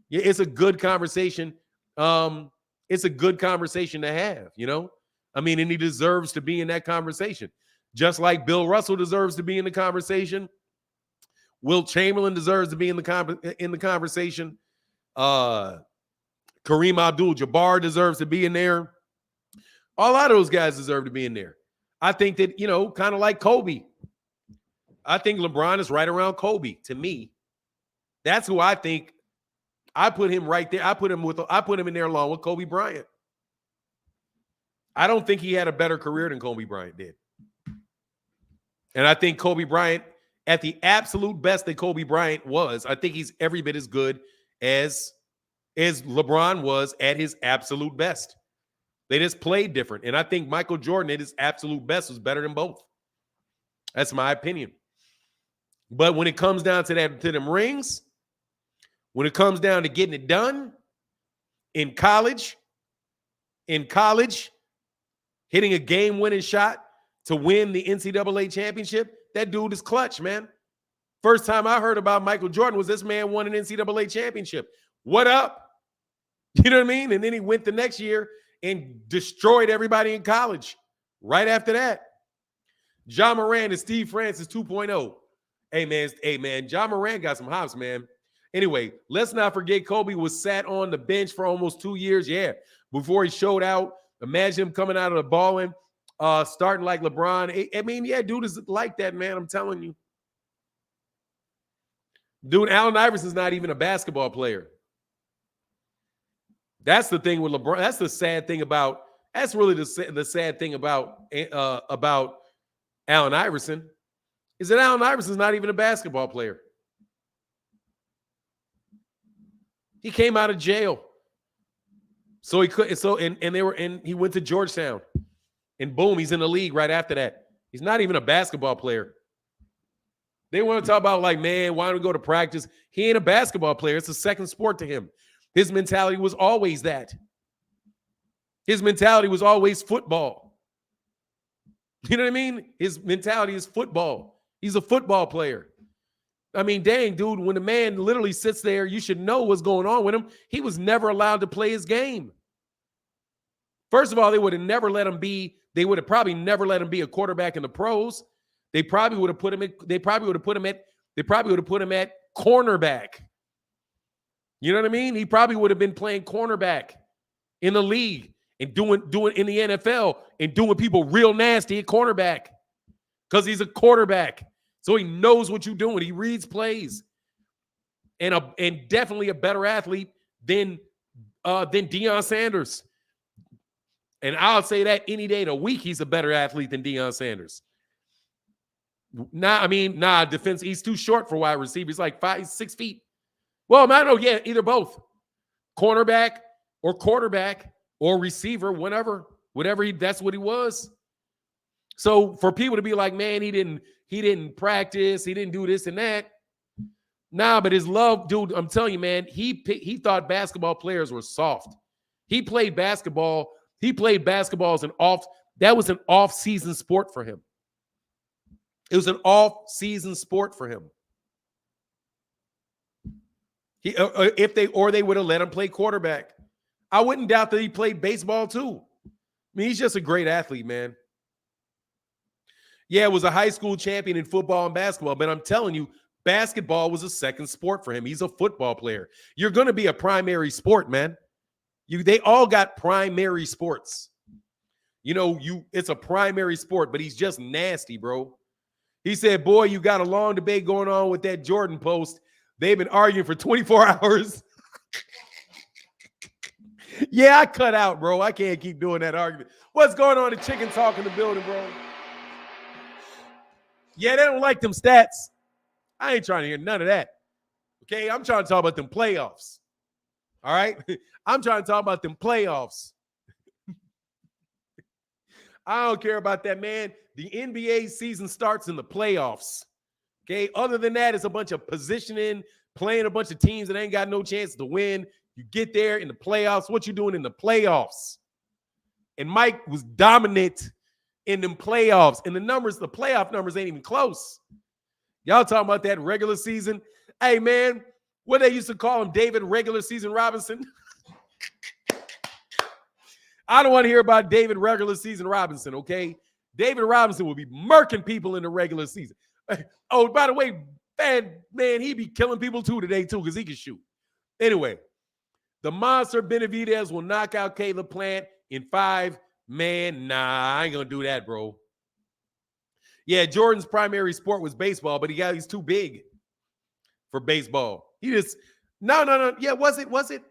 Yeah, it's a good conversation. It's a good conversation to have, I mean, and he deserves to be in that conversation. Just like Bill Russell deserves to be in the conversation. Wilt Chamberlain deserves to be in the conversation. Kareem Abdul-Jabbar deserves to be in there. A lot of those guys deserve to be in there. I think that, kind of like Kobe. I think LeBron is right around Kobe to me. That's who I think. I put him right there. I put him in there along with Kobe Bryant. I don't think he had a better career than Kobe Bryant did. And I think Kobe Bryant, at the absolute best that Kobe Bryant was, I think he's every bit as good as LeBron was at his absolute best. They just played different. And I think Michael Jordan at his absolute best was better than both. That's my opinion. But when it comes down to them rings, when it comes down to getting it done in college, hitting a game-winning shot to win the NCAA championship, that dude is clutch, man. First time I heard about Michael Jordan was this man won an NCAA championship. What up? You know what I mean? And then he went the next year and destroyed everybody in college right after that. Ja Morant and Steve Francis 2.0. Hey, man, Ja Morant got some hops, man. Anyway, let's not forget Kobe was sat on the bench for almost 2 years. Yeah, before he showed out. Imagine him coming out of the balling, starting like LeBron. I mean, yeah, dude is like that, man. I'm telling you. Dude, Allen Iverson's not even a basketball player. That's the thing with LeBron. That's the sad thing about. That's really the sad thing about Allen Iverson is that Allen Iverson's not even a basketball player. He came out of jail. So he could he went to Georgetown. And boom, he's in the league right after that. He's not even a basketball player. They want to talk about like, man, why don't we go to practice? He ain't a basketball player. It's a second sport to him. His mentality was always that. His mentality was always football. You know what I mean? His mentality is football. He's a football player. I mean, dang, dude, when the man literally sits there, you should know what's going on with him. He was never allowed to play his game. First of all, they would have probably never let him be a quarterback in the pros. They probably would have put him at cornerback. You know what I mean? He probably would have been playing cornerback in the league and doing in the NFL and doing people real nasty at cornerback because he's a quarterback. So he knows what you're doing. He reads plays, and definitely a better athlete than Deion Sanders. And I'll say that any day of the week, he's a better athlete than Deion Sanders. Defense. He's too short for wide receiver. He's like 6 feet. Well, I don't know. Yeah, either both, cornerback or quarterback or receiver, whatever. That's what he was. So for people to be like, man, he didn't practice, he didn't do this and that. Nah, but his love, dude, I'm telling you, man, he thought basketball players were soft. He played basketball. That was an off-season sport for him. It was an off-season sport for him. They would have let him play quarterback. I wouldn't doubt that he played baseball too. I mean, he's just a great athlete, man. Yeah, it was a high school champion in football and basketball, but I'm telling you, basketball was a second sport for him. He's a football player. You're going to be a primary sport, man. They all got primary sports. It's a primary sport, but he's just nasty, bro. He said, boy, you got a long debate going on with that Jordan post. They've been arguing for 24 hours. Yeah, I cut out, bro. I can't keep doing that argument. What's going on? The chicken talk in the building, bro. Yeah, they don't like them stats. I ain't trying to hear none of that. Okay, I'm trying to talk about them playoffs. All right? I'm trying to talk about them playoffs. I don't care about that, man. The NBA season starts in the playoffs. Okay, other than that, it's a bunch of positioning, playing a bunch of teams that ain't got no chance to win. You get there in the playoffs. What you doing in the playoffs? And Mike was dominant in them playoffs. And the playoff numbers ain't even close. Y'all talking about that regular season? Hey, man, what they used to call him, David Regular Season Robinson? I don't want to hear about David Regular Season Robinson, okay? David Robinson will be murking people in the regular season. Oh, by the way, man, he be killing people too today, too, because he can shoot. Anyway, the monster Benavidez will knock out Caleb Plant in 5. Man, nah, I ain't going to do that, bro. Yeah, Jordan's primary sport was baseball, but he's too big for baseball. No. Yeah, was it?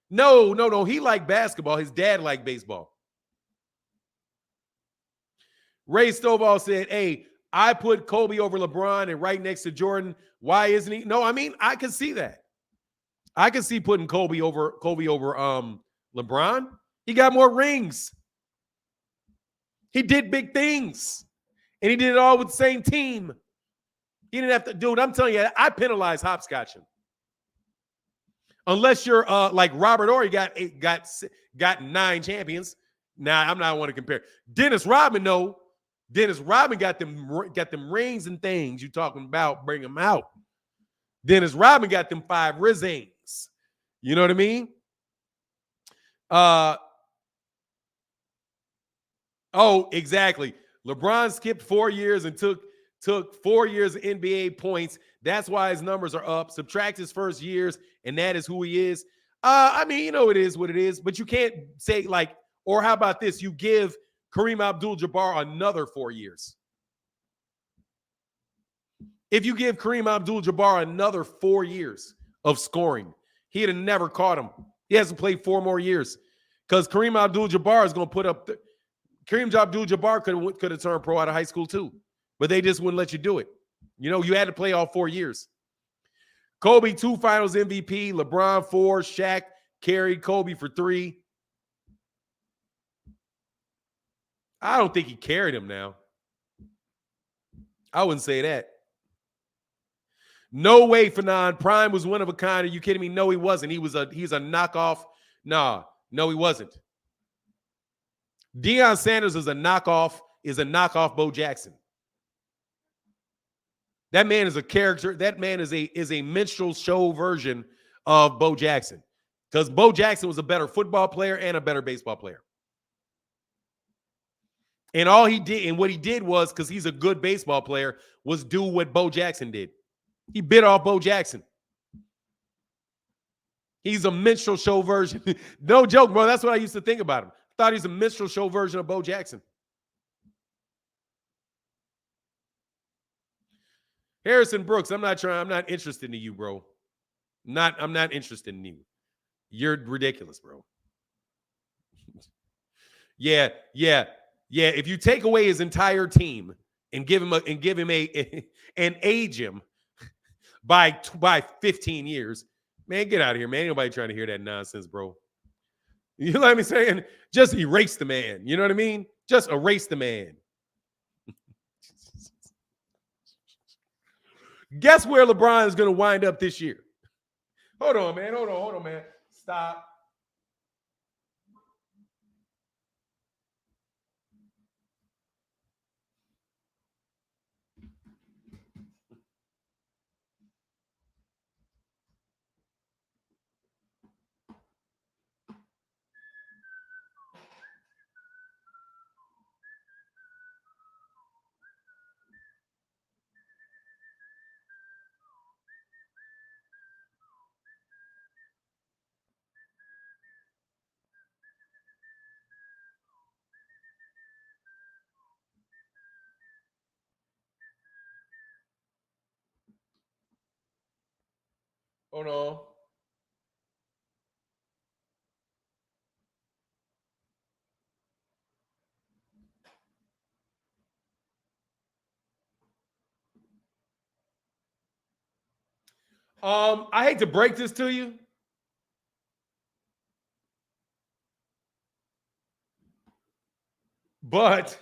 No. He liked basketball. His dad liked baseball. Ray Stovall said, hey, I put Kobe over LeBron and right next to Jordan. Why isn't he? No, I mean, I can see that. I can see putting Kobe over LeBron. He got more rings. He did big things. And he did it all with the same team. He didn't have to, dude, I'm telling you, I penalize hopscotching. Unless you're like Robert Horry got 9 champions. Nah, I'm not want to compare. Dennis Rodman, though, Dennis Rodman got them rings and things you talking about, bring them out. Dennis Rodman got them 5 rings. You know what I mean? Oh, exactly. LeBron skipped 4 years and took 4 years of NBA points. That's why his numbers are up. Subtract his first years, and that is who he is. I mean, you know, it is what it is, but you can't say like, or how about this? You give Kareem Abdul-Jabbar another 4 years. If you give Kareem Abdul-Jabbar another 4 years of scoring, he'd have never caught him. He has to play 4 more years because Kareem Abdul-Jabbar is going to put up Kareem Abdul-Jabbar could have turned pro out of high school too, but they just wouldn't let you do it. You know, you had to play all 4 years. Kobe 2 Finals MVP, LeBron 4, Shaq carried Kobe for 3. I don't think he carried him now. I wouldn't say that. No way, Fanon. Prime was one of a kind. Are you kidding me? No, he wasn't. He's a knockoff. No, he wasn't. Deion Sanders is a knockoff Bo Jackson. That man is a character. That man is a minstrel show version of Bo Jackson. Because Bo Jackson was a better football player and a better baseball player. And all he did, and what he did was, because he's a good baseball player, was do what Bo Jackson did. He bit off Bo Jackson. He's a minstrel show version. No joke, bro. That's what I used to think about him. Thought he's a minstrel show version of Bo Jackson. Harrison Brooks, I'm not interested in you, bro. I'm not interested in you. You're ridiculous, bro. Yeah. If you take away his entire team and give him and age him by 15 years, man, get out of here, man. Ain't nobody trying to hear that nonsense, bro. You know what I'm saying? Just erase the man. You know what I mean? Just erase the man. Guess where LeBron is going to wind up this year? Hold on, man. Hold on, man. Stop. Hold on. I hate to break this to you, but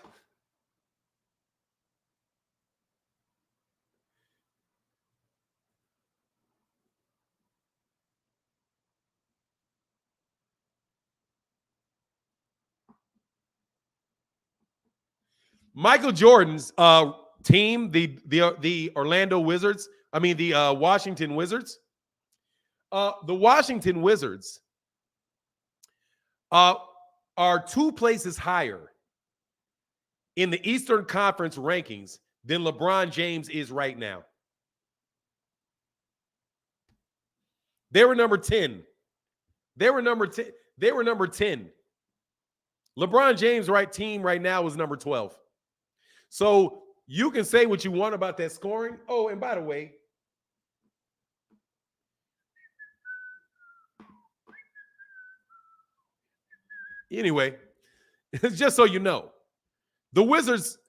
Michael Jordan's team, the Orlando Wizards, the Washington Wizards. The Washington Wizards are 2 places higher in the Eastern Conference rankings than LeBron James is right now. They were number 10. They were number 10. LeBron James' team right now is number 12. So you can say what you want about that scoring. Oh, and by the way, anyway, just so you know, the Wizards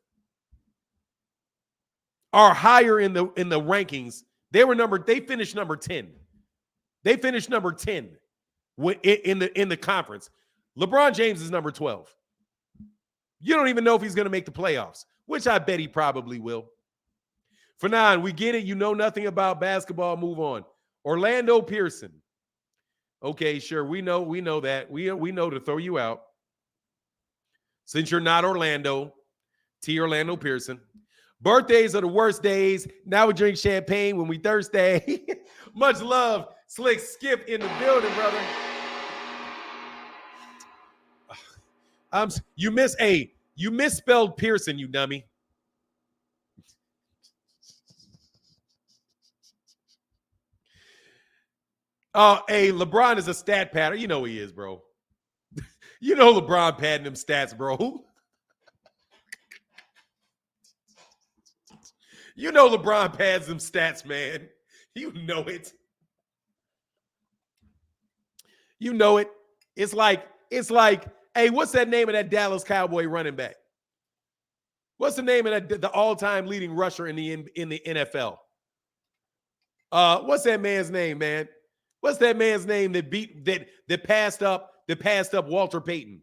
are higher in the rankings. They finished number 10. They finished number 10 in the conference. LeBron James is number 12. You don't even know if he's going to make the playoffs, which I bet he probably will. For now, we get it. You know nothing about basketball. Move on. Orlando Pearson. Okay, sure. We know that. We know to throw you out. Since you're not Orlando, T. Orlando Pearson. Birthdays are the worst days. Now we drink champagne when we thirsty. Much love, Slick Skip in the building, brother. You misspelled Pearson, you dummy. Hey, LeBron is a stat patter. You know he is, bro. You know LeBron padding them stats, bro. You know LeBron pads them stats, man. You know it. You know it. It's like, hey, what's that name of that Dallas Cowboy running back? What's the name of the all-time leading rusher in the NFL? What's that man's name, man? What's that man's name that passed up Walter Payton?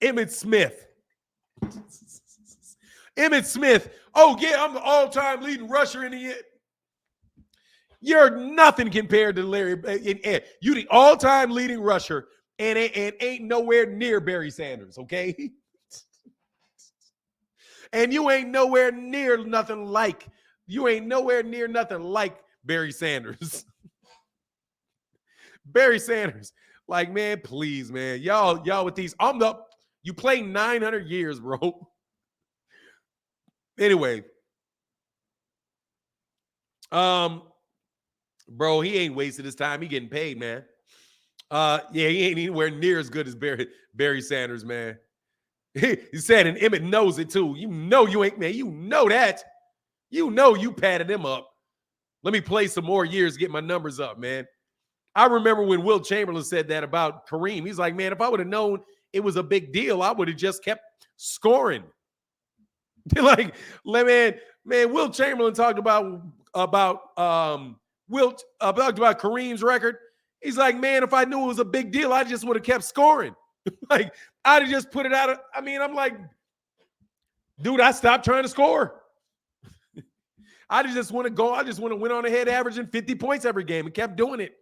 Emmitt Smith. Emmitt Smith. Oh, yeah, I'm the all-time leading rusher in the. You're nothing compared to Larry. You the all-time leading rusher and ain't nowhere near Barry Sanders, okay? And you ain't nowhere near nothing like Barry Sanders. Barry Sanders. Like, man, please, man. Y'all with these. You play 900 years, bro. Anyway. Bro, he ain't wasted his time. He getting paid, man. Yeah, he ain't anywhere near as good as Barry Sanders, man. He said, and Emmett knows it too. You know you ain't, man. You know that. You know you padded him up. Let me play some more years to get my numbers up, man. I remember when Will Chamberlain said that about Kareem. He's like, man, if I would have known it was a big deal, I would have just kept scoring. Like, man, Will Chamberlain talked about Kareem's record. He's like, man, if I knew it was a big deal, I just would have kept scoring. Like, I'd have just put it out. I'm like, dude, I stopped trying to score. I just want to go. I just want to win on ahead, averaging 50 points every game, and kept doing it.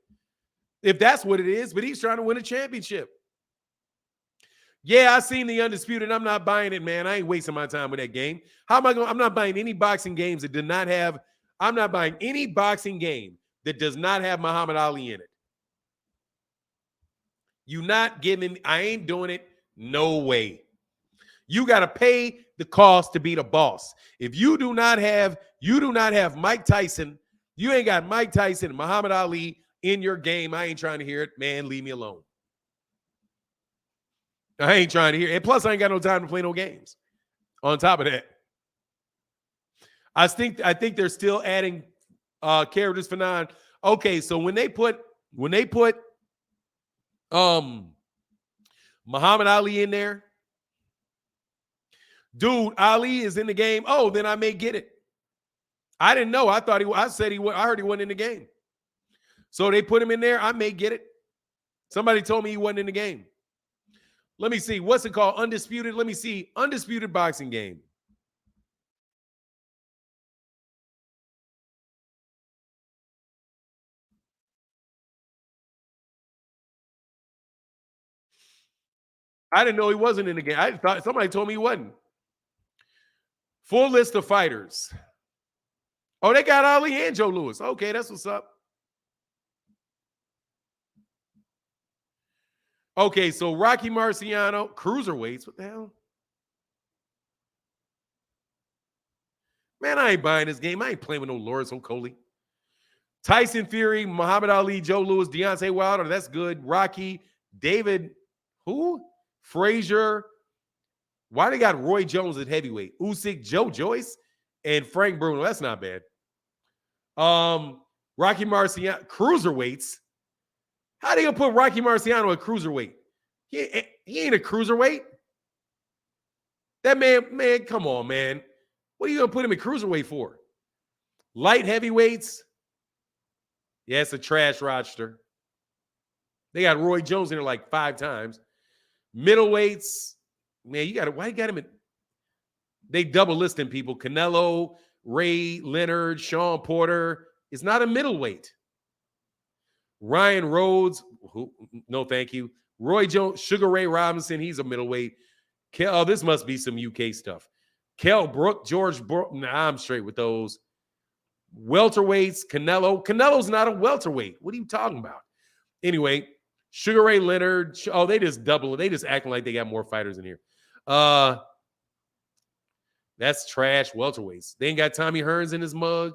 If that's what it is, but he's trying to win a championship. Yeah, I seen the Undisputed. I'm not buying it, man. I ain't wasting my time with that game. How am I going? I'm not buying any boxing games that did not have. I'm not buying any boxing game that does not have Muhammad Ali in it. You not giving. I ain't doing it. No way. You got to pay the cost to be the boss. If you do not have Mike Tyson, you ain't got Mike Tyson and Muhammad Ali in your game. I ain't trying to hear it, man. Leave me alone. I ain't trying to hear it. And plus, I ain't got no time to play no games. On top of that, I think they're still adding characters for 9. Okay, so when they put Muhammad Ali in there, dude, Ali is in the game. Oh, then I may get it. I didn't know. I heard he wasn't in the game. So they put him in there. I may get it. Somebody told me he wasn't in the game. Let me see. What's it called? Undisputed. Let me see. Undisputed boxing game. I didn't know he wasn't in the game. I thought somebody told me he wasn't. Full list of fighters. Oh, they got Ali and Joe Louis. Okay, that's what's up. Okay, so Rocky Marciano, cruiserweights. What the hell? Man, I ain't buying this game. I ain't playing with no Lawrence Okolie. Tyson Fury, Muhammad Ali, Joe Louis, Deontay Wilder. That's good. Rocky, David, who? Frazier. Why they got Roy Jones at heavyweight? Usyk, Joe Joyce, and Frank Bruno. That's not bad. Rocky Marciano, cruiserweights. How they gonna put Rocky Marciano at cruiserweight? He ain't a cruiserweight. That man, come on, man. What are you gonna put him at cruiserweight for? Light heavyweights. Yeah, it's a trash roster. They got Roy Jones in there like 5 times. Middleweights, man, why you got him at? They double listing people. Canelo, Ray Leonard, Sean Porter. It's not a middleweight. Ryan Rhodes, no thank you. Roy Jones, Sugar Ray Robinson, he's a middleweight. Oh, this must be some UK stuff. Kell Brook, George Brook. Nah, I'm straight with those. Welterweights, Canelo. Canelo's not a welterweight. What are you talking about? Anyway, Sugar Ray Leonard. Oh, they just double it. They just acting like they got more fighters in here. That's trash. Welterweights. They ain't got Tommy Hearns in his mug.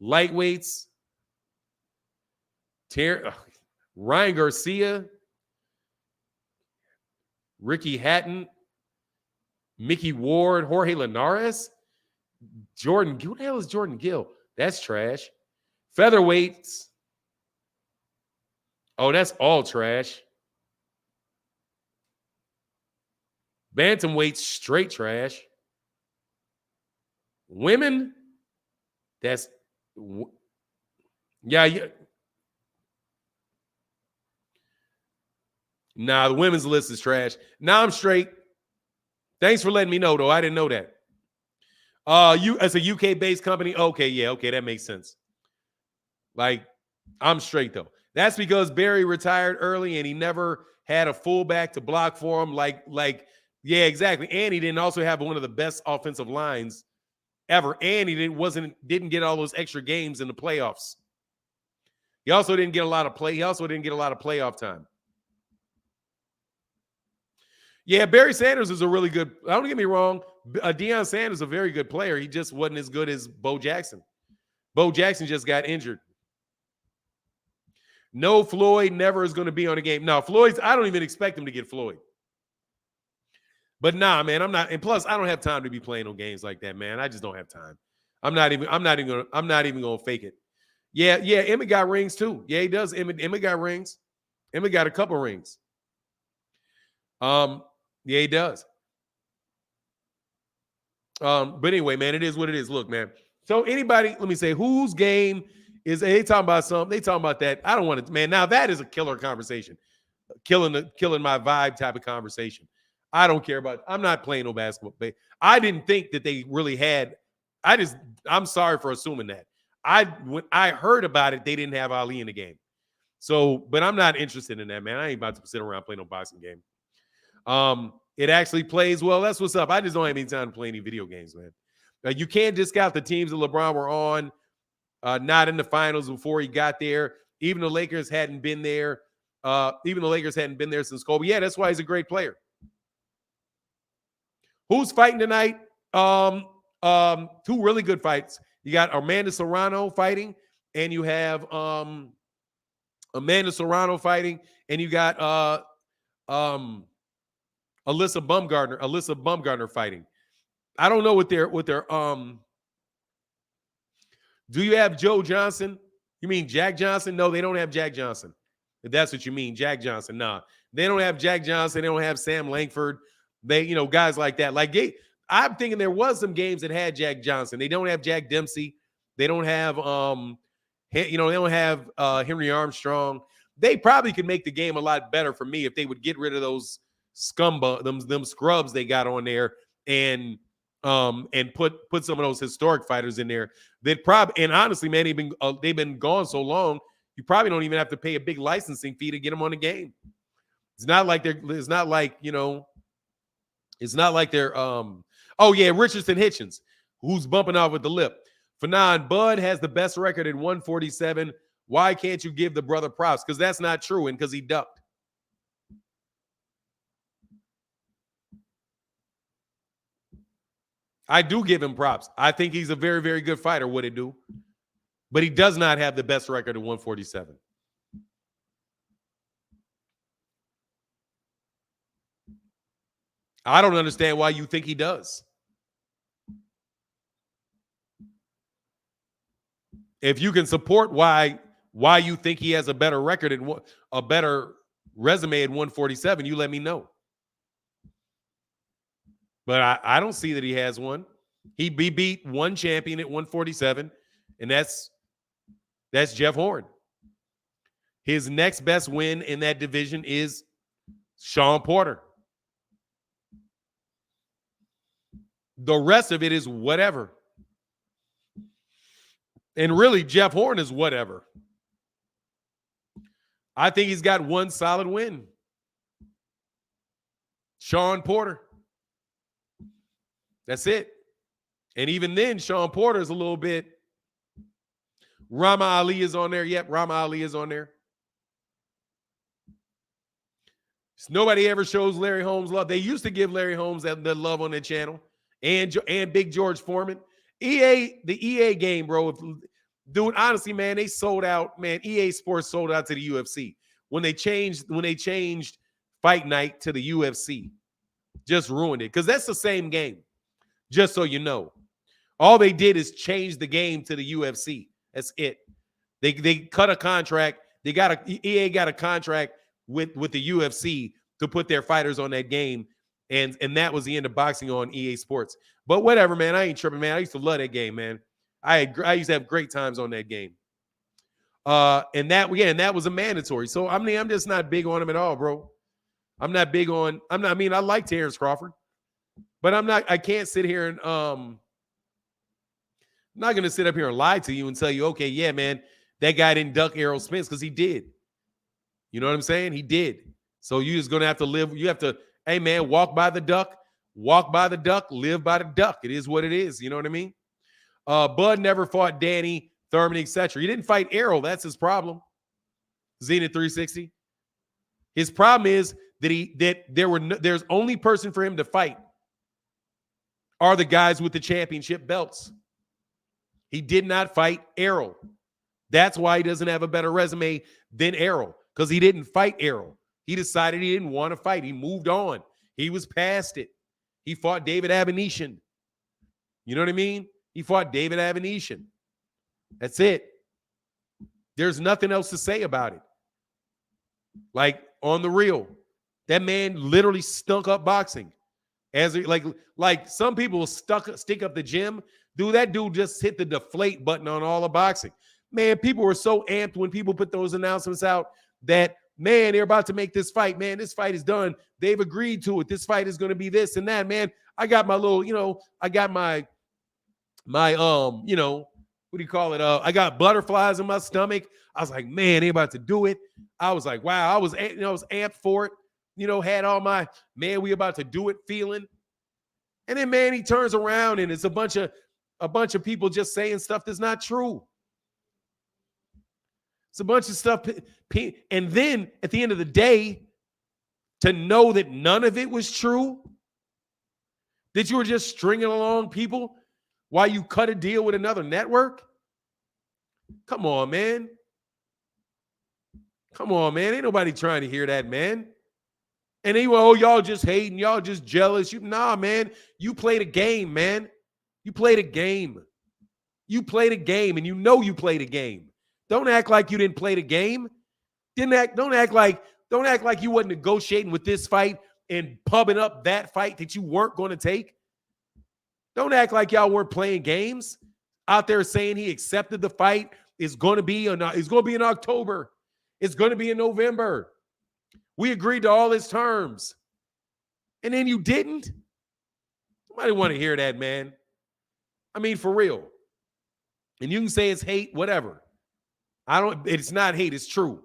Lightweights. Ryan Garcia. Ricky Hatton. Mickey Ward. Jorge Linares. Jordan. Who the hell is Jordan Gill? That's trash. Featherweights. Oh, that's all trash. Bantamweights, straight trash. Women, that's yeah. Nah, the women's list is trash. Nah, I'm straight. Thanks for letting me know, though. I didn't know that. As a UK-based company, okay, that makes sense. Like, I'm straight though. That's because Barry retired early and he never had a fullback to block for him. Yeah, exactly. And he didn't also have one of the best offensive lines ever. And he didn't get all those extra games in the playoffs. He also didn't get a lot of playoff time. Yeah, Barry Sanders is a really good. Don't get me wrong. Deion Sanders is a very good player. He just wasn't as good as Bo Jackson. Bo Jackson just got injured. No, Floyd never is going to be on a game. No, I don't even expect him to get Floyd. But nah, man, I'm not. And plus, I don't have time to be playing on games like that, man. I just don't have time. I'm not even gonna fake it. Yeah, Emmett got rings too. Yeah, he does. Emmett got rings. Emmett got a couple rings. Yeah, he does. But anyway, man, it is what it is. Look, man. So anybody, let me say, whose game is they talking about something? They talking about that. I don't want to, man. Now that is a killer conversation, killing my vibe type of conversation. I don't care about. I'm not playing no basketball. I didn't think that they really had. I'm sorry for assuming that. When I heard about it, they didn't have Ali in the game. So, but I'm not interested in that, man. I ain't about to sit around playing no boxing game. It actually plays well. That's what's up. I just don't have any time to play any video games, man. You can't discount the teams that LeBron were on, not in the finals before he got there. Even the Lakers hadn't been there. Since Kobe. Yeah, that's why he's a great player. Who's fighting tonight? Two really good fights. You got Amanda Serrano fighting, and you have Amanda Serrano fighting, and you got Alyssa Bumgarner fighting. I don't know what their do you have Joe Johnson? You mean Jack Johnson? No, they don't have Jack Johnson. If that's what you mean, Jack Johnson. Nah. They don't have Jack Johnson. They don't have Sam Langford. They, guys like that. I'm thinking there was some games that had Jack Johnson. They don't have Jack Dempsey. They don't have they don't have Henry Armstrong. They probably could make the game a lot better for me if they would get rid of those them scrubs they got on there and put some of those historic fighters in there. And honestly, man, they've been gone so long, you probably don't even have to pay a big licensing fee to get them on the game. It's not like they're Richardson Hitchens, who's bumping off with the lip. Fanon Bud has the best record at 147. Why can't you give the brother props? Because that's not true, and because he ducked. I do give him props. I think he's a very, very good fighter, what it do. But he does not have the best record at 147. I don't understand why you think he does. If you can support why you think he has a better record and a better resume at 147, you let me know. But I don't see that he has one. He beat one champion at 147, and that's Jeff Horn. His next best win in that division is Sean Porter. The rest of it is whatever. And really, Jeff Horn is whatever. I think he's got one solid win. Sean Porter. That's it. And even then, Sean Porter's a little bit. Rama Ali is on there. Yep, Rama Ali is on there. Nobody ever shows Larry Holmes love. They used to give Larry Holmes that love on their channel, and Big George Foreman. The EA game, bro. Dude, honestly, man, they sold out. Man, EA Sports sold out to the UFC when they changed Fight Night to the UFC. Just ruined it, because that's the same game. Just so you know, all they did is change the game to the UFC. That's it. They cut a contract. EA got a contract with the UFC to put their fighters on that game, and that was the end of boxing on EA Sports. But whatever, man, I ain't tripping, man. I used to love that game, man. I used to have great times on that game. And that was a mandatory. So I mean, I'm just not big on him at all, bro. I like Terrence Crawford, but I can't sit here and I'm not gonna sit up here and lie to you and tell you, okay, yeah, man, that guy didn't duck Errol Spence, because he did. You know what I'm saying? He did. So you just gonna have to live. You have to, hey man, walk by the duck, live by the duck. It is what it is. You know what I mean? Bud never fought Danny, Thurman, etc. He didn't fight Errol. That's his problem. Zenith 360. His problem is that there's only person for him to fight are the guys with the championship belts. He did not fight Errol. That's why he doesn't have a better resume than Errol, because he didn't fight Errol. He decided he didn't want to fight. He moved on. He was past it. He fought David Abanesian. You know what I mean? He fought David Abanesian. That's it. There's nothing else to say about it. Like, on the real, that man literally stunk up boxing. Like some people will stick up the gym. Dude, that dude just hit the deflate button on all of boxing. Man, people were so amped when people put those announcements out that, man, they're about to make this fight. Man, this fight is done. They've agreed to it. This fight is going to be this and that. Man, I got my little, I got my what do you call it? I got butterflies in my stomach. I was like, man, they about to do it. I was like, wow, I was amped for it. Had all my, man, we about to do it feeling. And then, man, he turns around and it's a bunch of people just saying stuff that's not true. It's a bunch of stuff. And then at the end of the day, to know that none of it was true, that you were just stringing along people while you cut a deal with another network. Come on, man. Ain't nobody trying to hear that, man. And anyway, y'all just hating, y'all just jealous. Nah, man. You played a game, man. You played a game. You played a game, and you played a game. Don't act like you didn't play the game. Don't act like you wasn't negotiating with this fight and pubbing up that fight that you weren't going to take. Don't act like y'all weren't playing games out there saying he accepted the fight. It's going to be in October. It's going to be in November. We agreed to all his terms. And then you didn't? Nobody want to hear that, man. I mean, for real. And you can say it's hate, whatever. It's not hate, it's true.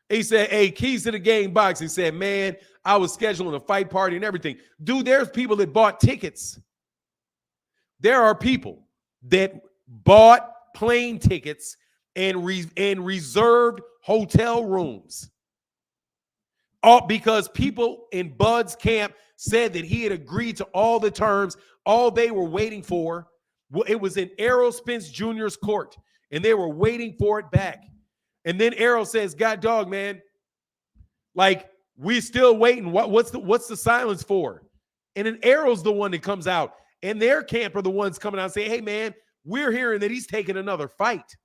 He said, hey, keys to the game boxing. He said, man, I was scheduling a fight party and everything. Dude, there's people that bought tickets. There are people that bought plane tickets and reserved hotel rooms. All because people in Bud's camp said that he had agreed to all the terms. All they were waiting for, it was in Errol Spence Jr.'s court, and they were waiting for it back. And then Errol says, God dog, man, like, we still waiting. What's the silence for? And then Errol's the one that comes out, and their camp are the ones coming out and saying, hey, man, we're hearing that he's taking another fight.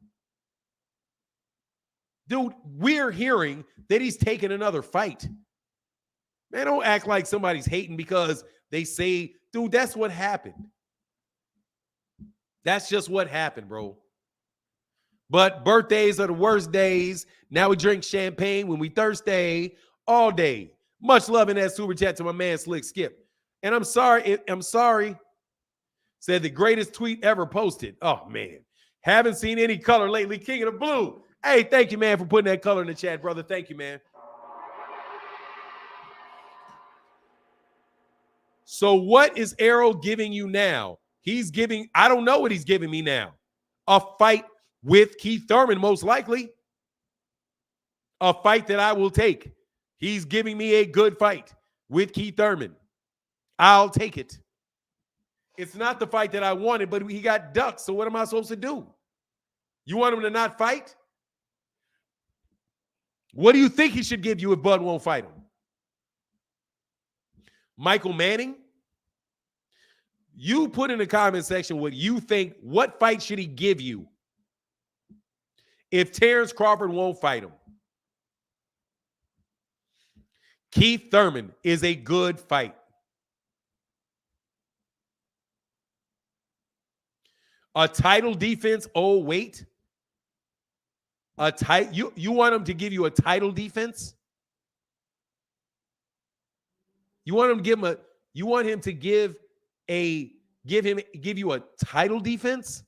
Dude, we're hearing that he's taking another fight. Man, don't act like somebody's hating because they say, dude, that's what happened. That's just what happened, bro. But birthdays are the worst days. Now we drink champagne when we thirsty all day. Much love in that super chat to my man Slick Skip. And I'm sorry. Said the greatest tweet ever posted. Oh, man. Haven't seen any color lately. King of the Blue. Hey, thank you, man, for putting that color in the chat, brother. Thank you, man. So what is Errol giving you now? He's giving, I don't know what he's giving me now. A fight with Keith Thurman, most likely. A fight that I will take. He's giving me a good fight with Keith Thurman. I'll take it. It's not the fight that I wanted, but he got ducked. So what am I supposed to do? You want him to not fight? What do you think he should give you if Bud won't fight him? Michael Manning? You put in the comment section what you think. What fight should he give you if Terrence Crawford won't fight him? Keith Thurman is a good fight. A title defense, oh, wait. You want him to give you a title defense? You want him to give him give you a title defense?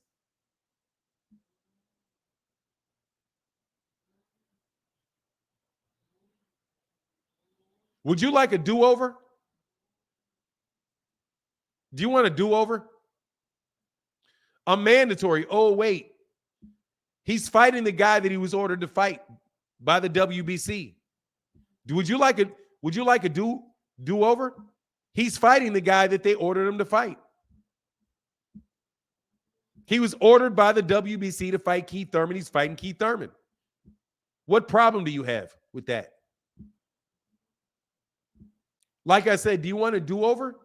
Would you like a do-over? Do you want a do-over? A mandatory. Oh, wait. He's fighting the guy that he was ordered to fight by the WBC. Would you like a do-over? He's fighting the guy that they ordered him to fight. He was ordered by the WBC to fight Keith Thurman. He's fighting Keith Thurman. What problem do you have with that? Like I said, do you want a do-over?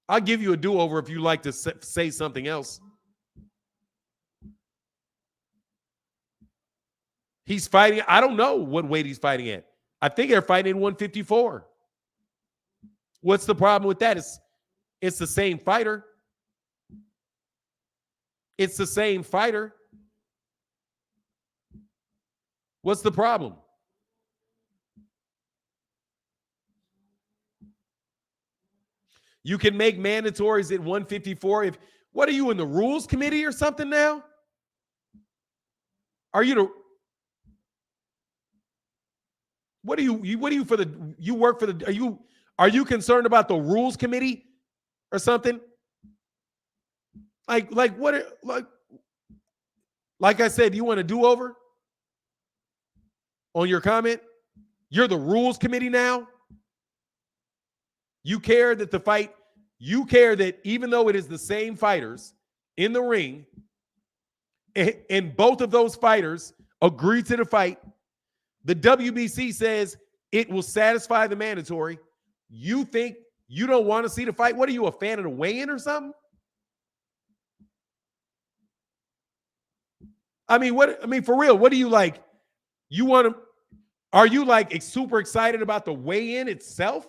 I'll give you a do-over if you like to say something else. He's fighting. I don't know what weight he's fighting at. I think they're fighting at 154. What's the problem with that? It's the same fighter. It's the same fighter. What's the problem? You can make mandatories at 154. What are you, in the rules committee or something now? Are you what are you for the, you work for the, are you concerned about the rules committee or something? Like I said, you want a do-over on your comment? You're the rules committee now? You care that even though it is the same fighters in the ring, and both of those fighters agree to the fight, the WBC says it will satisfy the mandatory. You think you don't want to see the fight? What are you, a fan of the weigh-in or something? I mean, for real, what do you like? Are you like super excited about the weigh-in itself?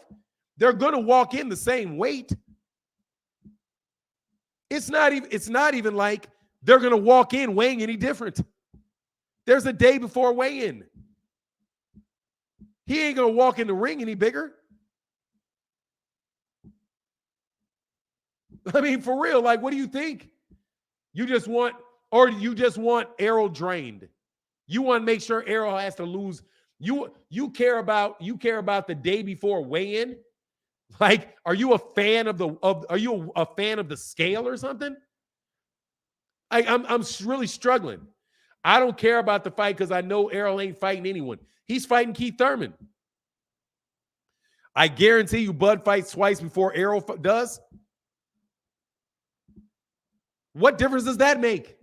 They're going to walk in the same weight. It's not even like they're going to walk in weighing any different. There's a day before weigh-in. He ain't going to walk in the ring any bigger. I mean, for real, like, what do you think? You just want Errol drained. You want to make sure Errol has to lose. You care about the day before weigh-in? Like, are you a fan of the scale or something? I'm really struggling. I don't care about the fight because I know Errol ain't fighting anyone. He's fighting Keith Thurman. I guarantee you Bud fights twice before Errol does. What difference does that make?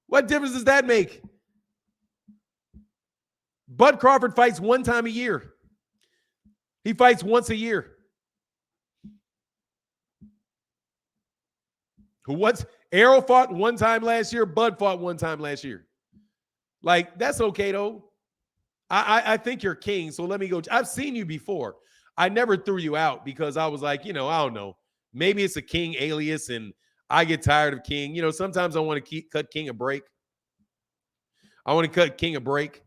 What difference does that make? Bud Crawford fights one time a year. He fights once a year. Errol fought one time last year. Bud fought one time last year. Like, that's okay, though. I think you're king, so let me go. I've seen you before. I never threw you out because I was like, I don't know. Maybe it's a king alias, and I get tired of king. Sometimes I want to cut king a break. I want to cut king a break.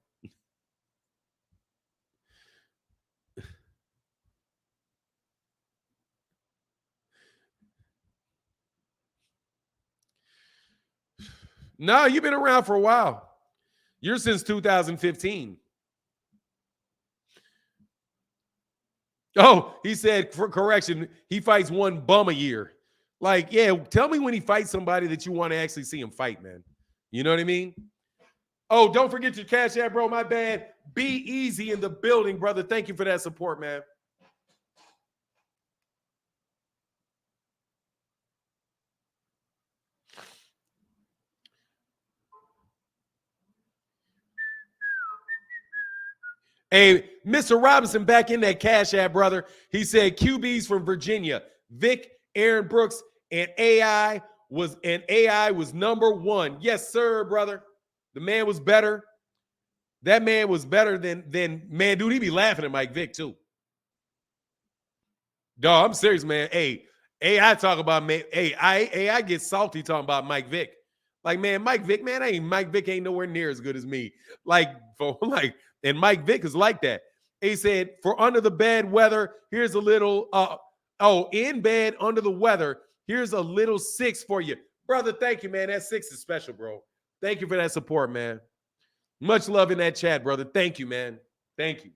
No, you've been around for a while. You're since 2015. Oh, he said, for correction, he fights one bum a year. Like, yeah, tell me when he fights somebody that you want to actually see him fight, man. You know what I mean? Oh, don't forget your Cash App, bro. My bad. Be easy in the building, brother. Thank you for that support, man. Hey, Mr. Robinson back in that Cash App, brother. He said QBs from Virginia, Vic, Aaron Brooks, and AI was number one. Yes, sir, brother. The man was better. That man was better than man, dude. He be laughing at Mike Vick too. Dog, I'm serious, man. Hey, AI talk about man. Hey, I get salty talking about Mike Vick. Like, man, Mike Vick, man, Mike Vick ain't nowhere near as good as me. Like, for like, and Mike Vick is like that. He said, for under the bad weather, here's a little in bed under the weather, here's a little 6 for you. Brother, thank you, man. That 6 is special, bro. Thank you for that support, man. Much love in that chat, brother. Thank you, man. Thank you.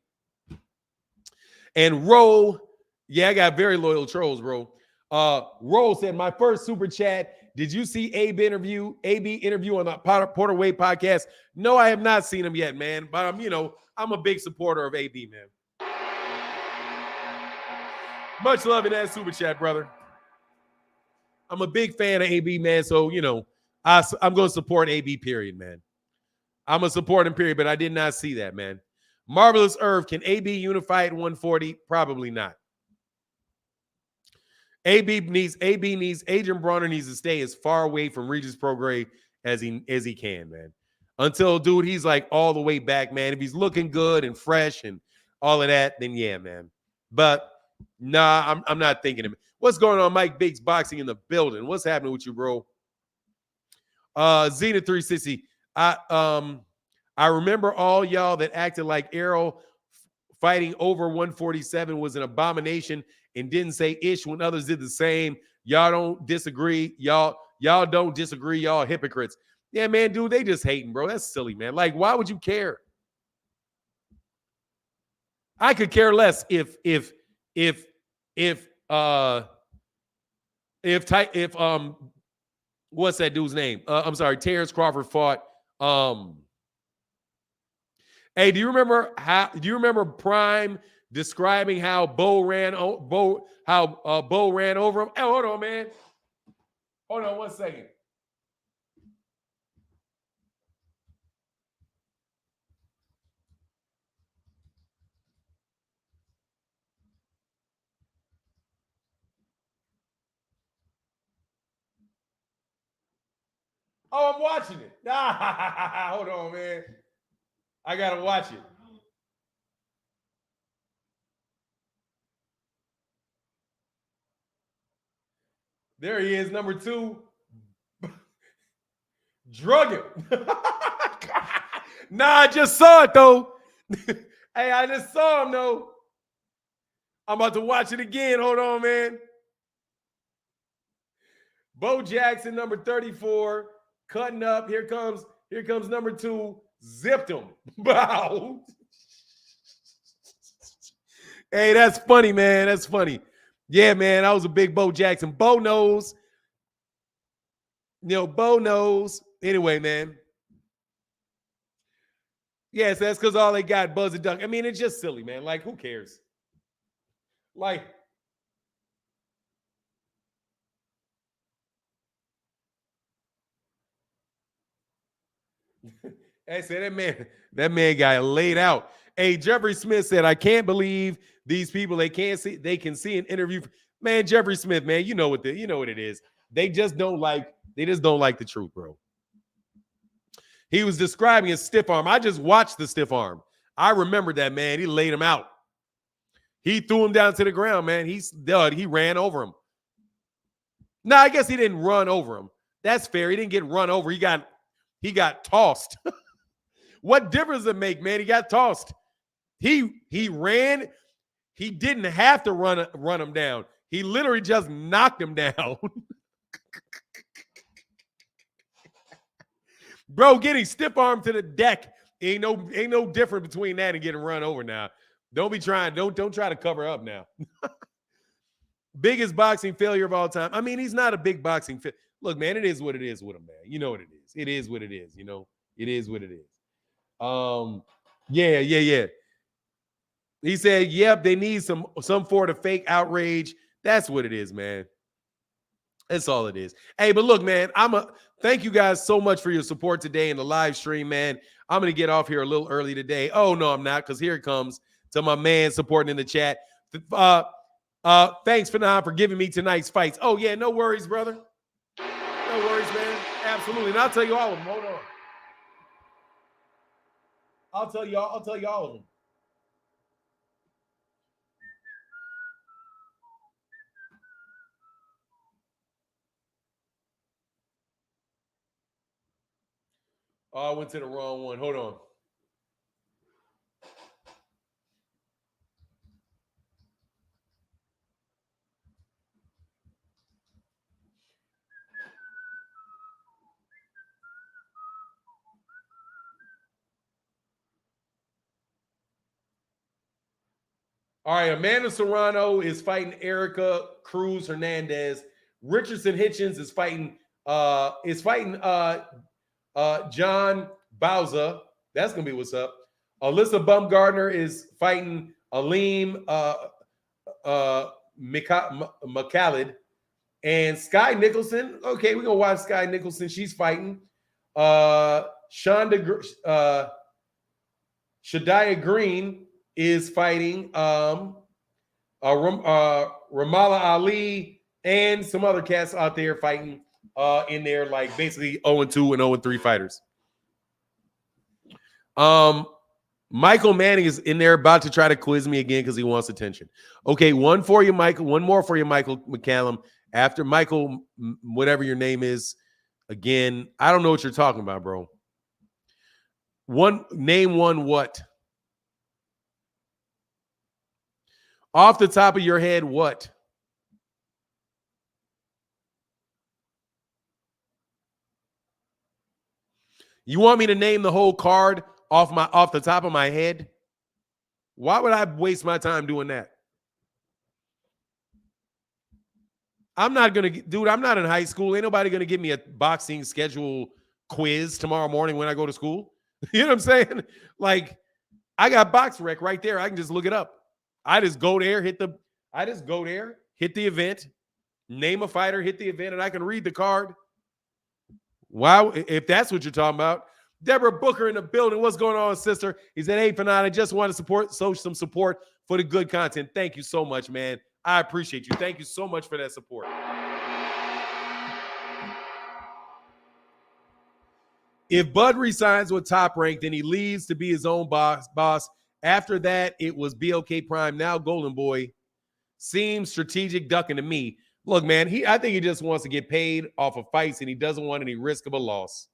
And Roll, yeah, I got very loyal trolls, bro. Roll said, my first super chat. Did you see AB interview on the Porter Wade podcast? No, I have not seen him yet, man. But I'm a big supporter of AB, man. Much love in that super chat, brother. I'm a big fan of AB, man. So, I'm going to support AB, period, man. I'm going to support him, period. But I did not see that, man. Marvelous Irv, can AB unify at 140? Probably not. AB needs Adrian Bronner needs to stay as far away from Regis Prograis as he can, man. Until, dude, he's like all the way back, man. If he's looking good and fresh and all of that, then yeah, man. But nah, I'm not thinking of it. What's going on, Mike Biggs boxing in the building? What's happening with you, bro? Zenith 360. I remember all y'all that acted like Errol fighting over 147 was an abomination and didn't say ish when others did the same. Y'all don't disagree. Y'all don't disagree. Y'all hypocrites. Yeah, man, dude, they just hating, bro. That's silly, man. Like, why would you care? I could care less if what's that dude's name? I'm sorry, Terrence Crawford fought. Hey, do you remember Prime describing how Bo ran over him? Hey, hold on, man. Hold on 1 second. Oh, I'm watching it. Hold on, man. I gotta watch it. There he is, number 2. Drug him. Nah, I just saw it though. Hey, I just saw him though. I'm about to watch it again. Hold on, man. Bo Jackson, number 34, cutting up. Here comes number 2. Zipped him. Wow. Hey, that's funny, man. That's funny. Yeah, man. I was a big Bo Jackson. Bo knows. Bo knows. Anyway, man. Yes, that's because all they got, Buzz and Duck. I mean, it's just silly, man. Like, who cares? Like, I said that man got laid out. Hey, Jeffrey Smith said, I can't believe these people, they can see an interview. Man, Jeffrey Smith, man, you know what it is. They just don't like the truth, bro. He was describing a stiff arm. I just watched the stiff arm. I remember that, man. He laid him out. He threw him down to the ground, man. He ran over him. No, I guess he didn't run over him. That's fair. He didn't get run over. He got tossed. What difference does it make, man? He got tossed. He ran. He didn't have to run him down. He literally just knocked him down. Bro, getting stiff arm to the deck ain't no different between that and getting run over now. Don't be trying. Don't try to cover up now. Biggest boxing failure of all time. I mean, he's not a big boxing fit. Look, man, it is what it is with him, man. You know what it is. It is what it is. You know, it is what it is. Yeah. He said, "Yep, they need some sort of fake outrage." That's what it is, man. That's all it is. Hey, but look, man, thank you guys so much for your support today in the live stream, man. I'm gonna get off here a little early today. Oh no, I'm not, because here it comes to my man supporting in the chat. Thanks for giving me tonight's fights. Oh yeah, no worries, brother. No worries, man. Absolutely. And I'll tell you all of them. Hold on. I'll tell you all of them. Oh, I went to the wrong one. Hold on. All right, Amanda Serrano is fighting Erica Cruz Hernandez. Richardson Hitchens is fighting John Bauza. That's gonna be what's up. Alyssa Bumgardner is fighting Aleem McCallid. And Sky Nicholson. Okay, we're gonna watch Sky Nicholson. She's fighting Shadiah Green is fighting Ramala Ali and some other cats out there fighting in there, like basically 0-2 and 0-3 fighters. Michael Manning is in there about to try to quiz me again because he wants attention. Okay, one for you, Michael. One more for you, Michael McCallum. After Michael, whatever your name is, again, I don't know what you're talking about, bro. Name one what? Off the top of your head, what? You want me to name the whole card off the top of my head? Why would I waste my time doing that? I'm not going to, dude, I'm not in high school. Ain't nobody going to give me a boxing schedule quiz tomorrow morning when I go to school. You know what I'm saying? Like, I got Box Rec right there. I can just look it up. I just go there, hit the event, name a fighter, hit the event, and I can read the card. Wow, if that's what you're talking about. Deborah Booker in the building. What's going on, sister? He said, "Hey, Fanat, I just want to show some support for the good content." Thank you so much, man. I appreciate you. Thank you so much for that support. If Bud resigns with Top Rank, then he leaves to be his own boss. After that, it was BOK Prime, now Golden Boy. Seems strategic ducking to me. Look, man, I think he just wants to get paid off of fights, and he doesn't want any risk of a loss.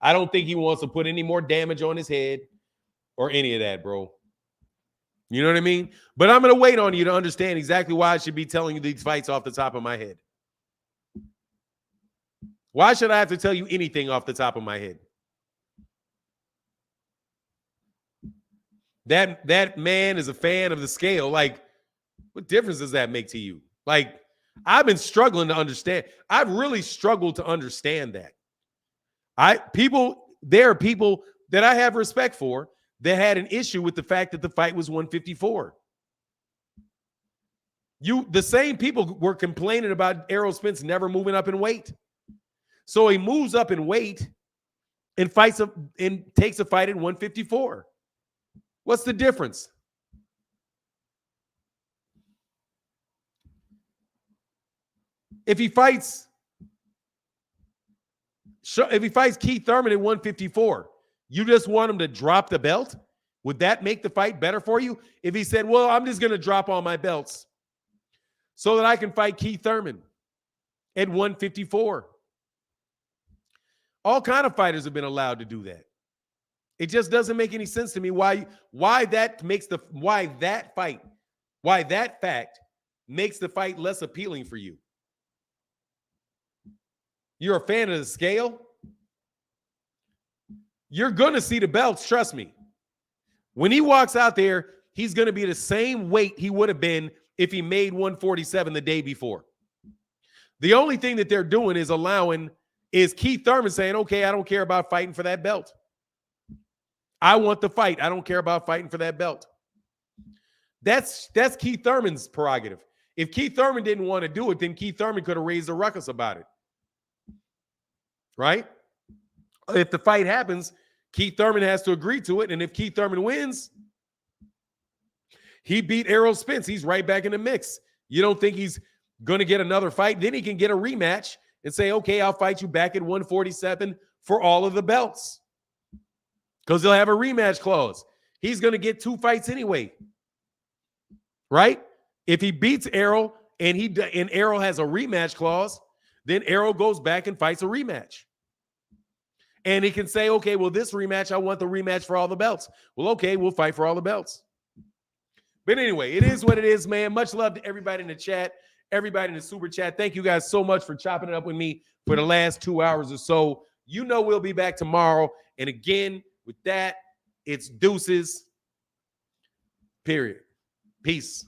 I don't think he wants to put any more damage on his head or any of that, bro. You know what I mean? But I'm going to wait on you to understand exactly why I should be telling you these fights off the top of my head. Why should I have to tell you anything off the top of my head? That man is a fan of the scale. Like, what difference does that make to you? Like, I've been struggling to understand. I've really struggled to understand that. There are people that I have respect for that had an issue with the fact that the fight was 154. The same people were complaining about Errol Spence never moving up in weight. So he moves up in weight and takes a fight at 154. What's the difference? If he fights Keith Thurman at 154, you just want him to drop the belt? Would that make the fight better for you? If he said, well, I'm just going to drop all my belts so that I can fight Keith Thurman at 154. All kind of fighters have been allowed to do that. It just doesn't make any sense to me why that fact makes the fight less appealing for you. You're a fan of the scale? You're going to see the belts, trust me. When he walks out there, he's going to be the same weight he would have been if he made 147 the day before. The only thing that they're doing is Keith Thurman saying, okay, I don't care about fighting for that belt. I want the fight. I don't care about fighting for that belt. That's Keith Thurman's prerogative. If Keith Thurman didn't want to do it, then Keith Thurman could have raised a ruckus about it. Right? If the fight happens, Keith Thurman has to agree to it. And if Keith Thurman wins, he beat Errol Spence. He's right back in the mix. You don't think he's going to get another fight? Then he can get a rematch and say, okay, I'll fight you back at 147 for all of the belts. Because they'll have a rematch clause. He's going to get 2 fights anyway. Right? If he beats Errol and Errol has a rematch clause, then Errol goes back and fights a rematch. And he can say, okay, well, this rematch, I want the rematch for all the belts. Well, okay, we'll fight for all the belts. But anyway, it is what it is, man. Much love to everybody in the chat, everybody in the super chat. Thank you guys so much for chopping it up with me for the last 2 hours or so. You know we'll be back tomorrow. And again, with that, it's deuces. Period. Peace.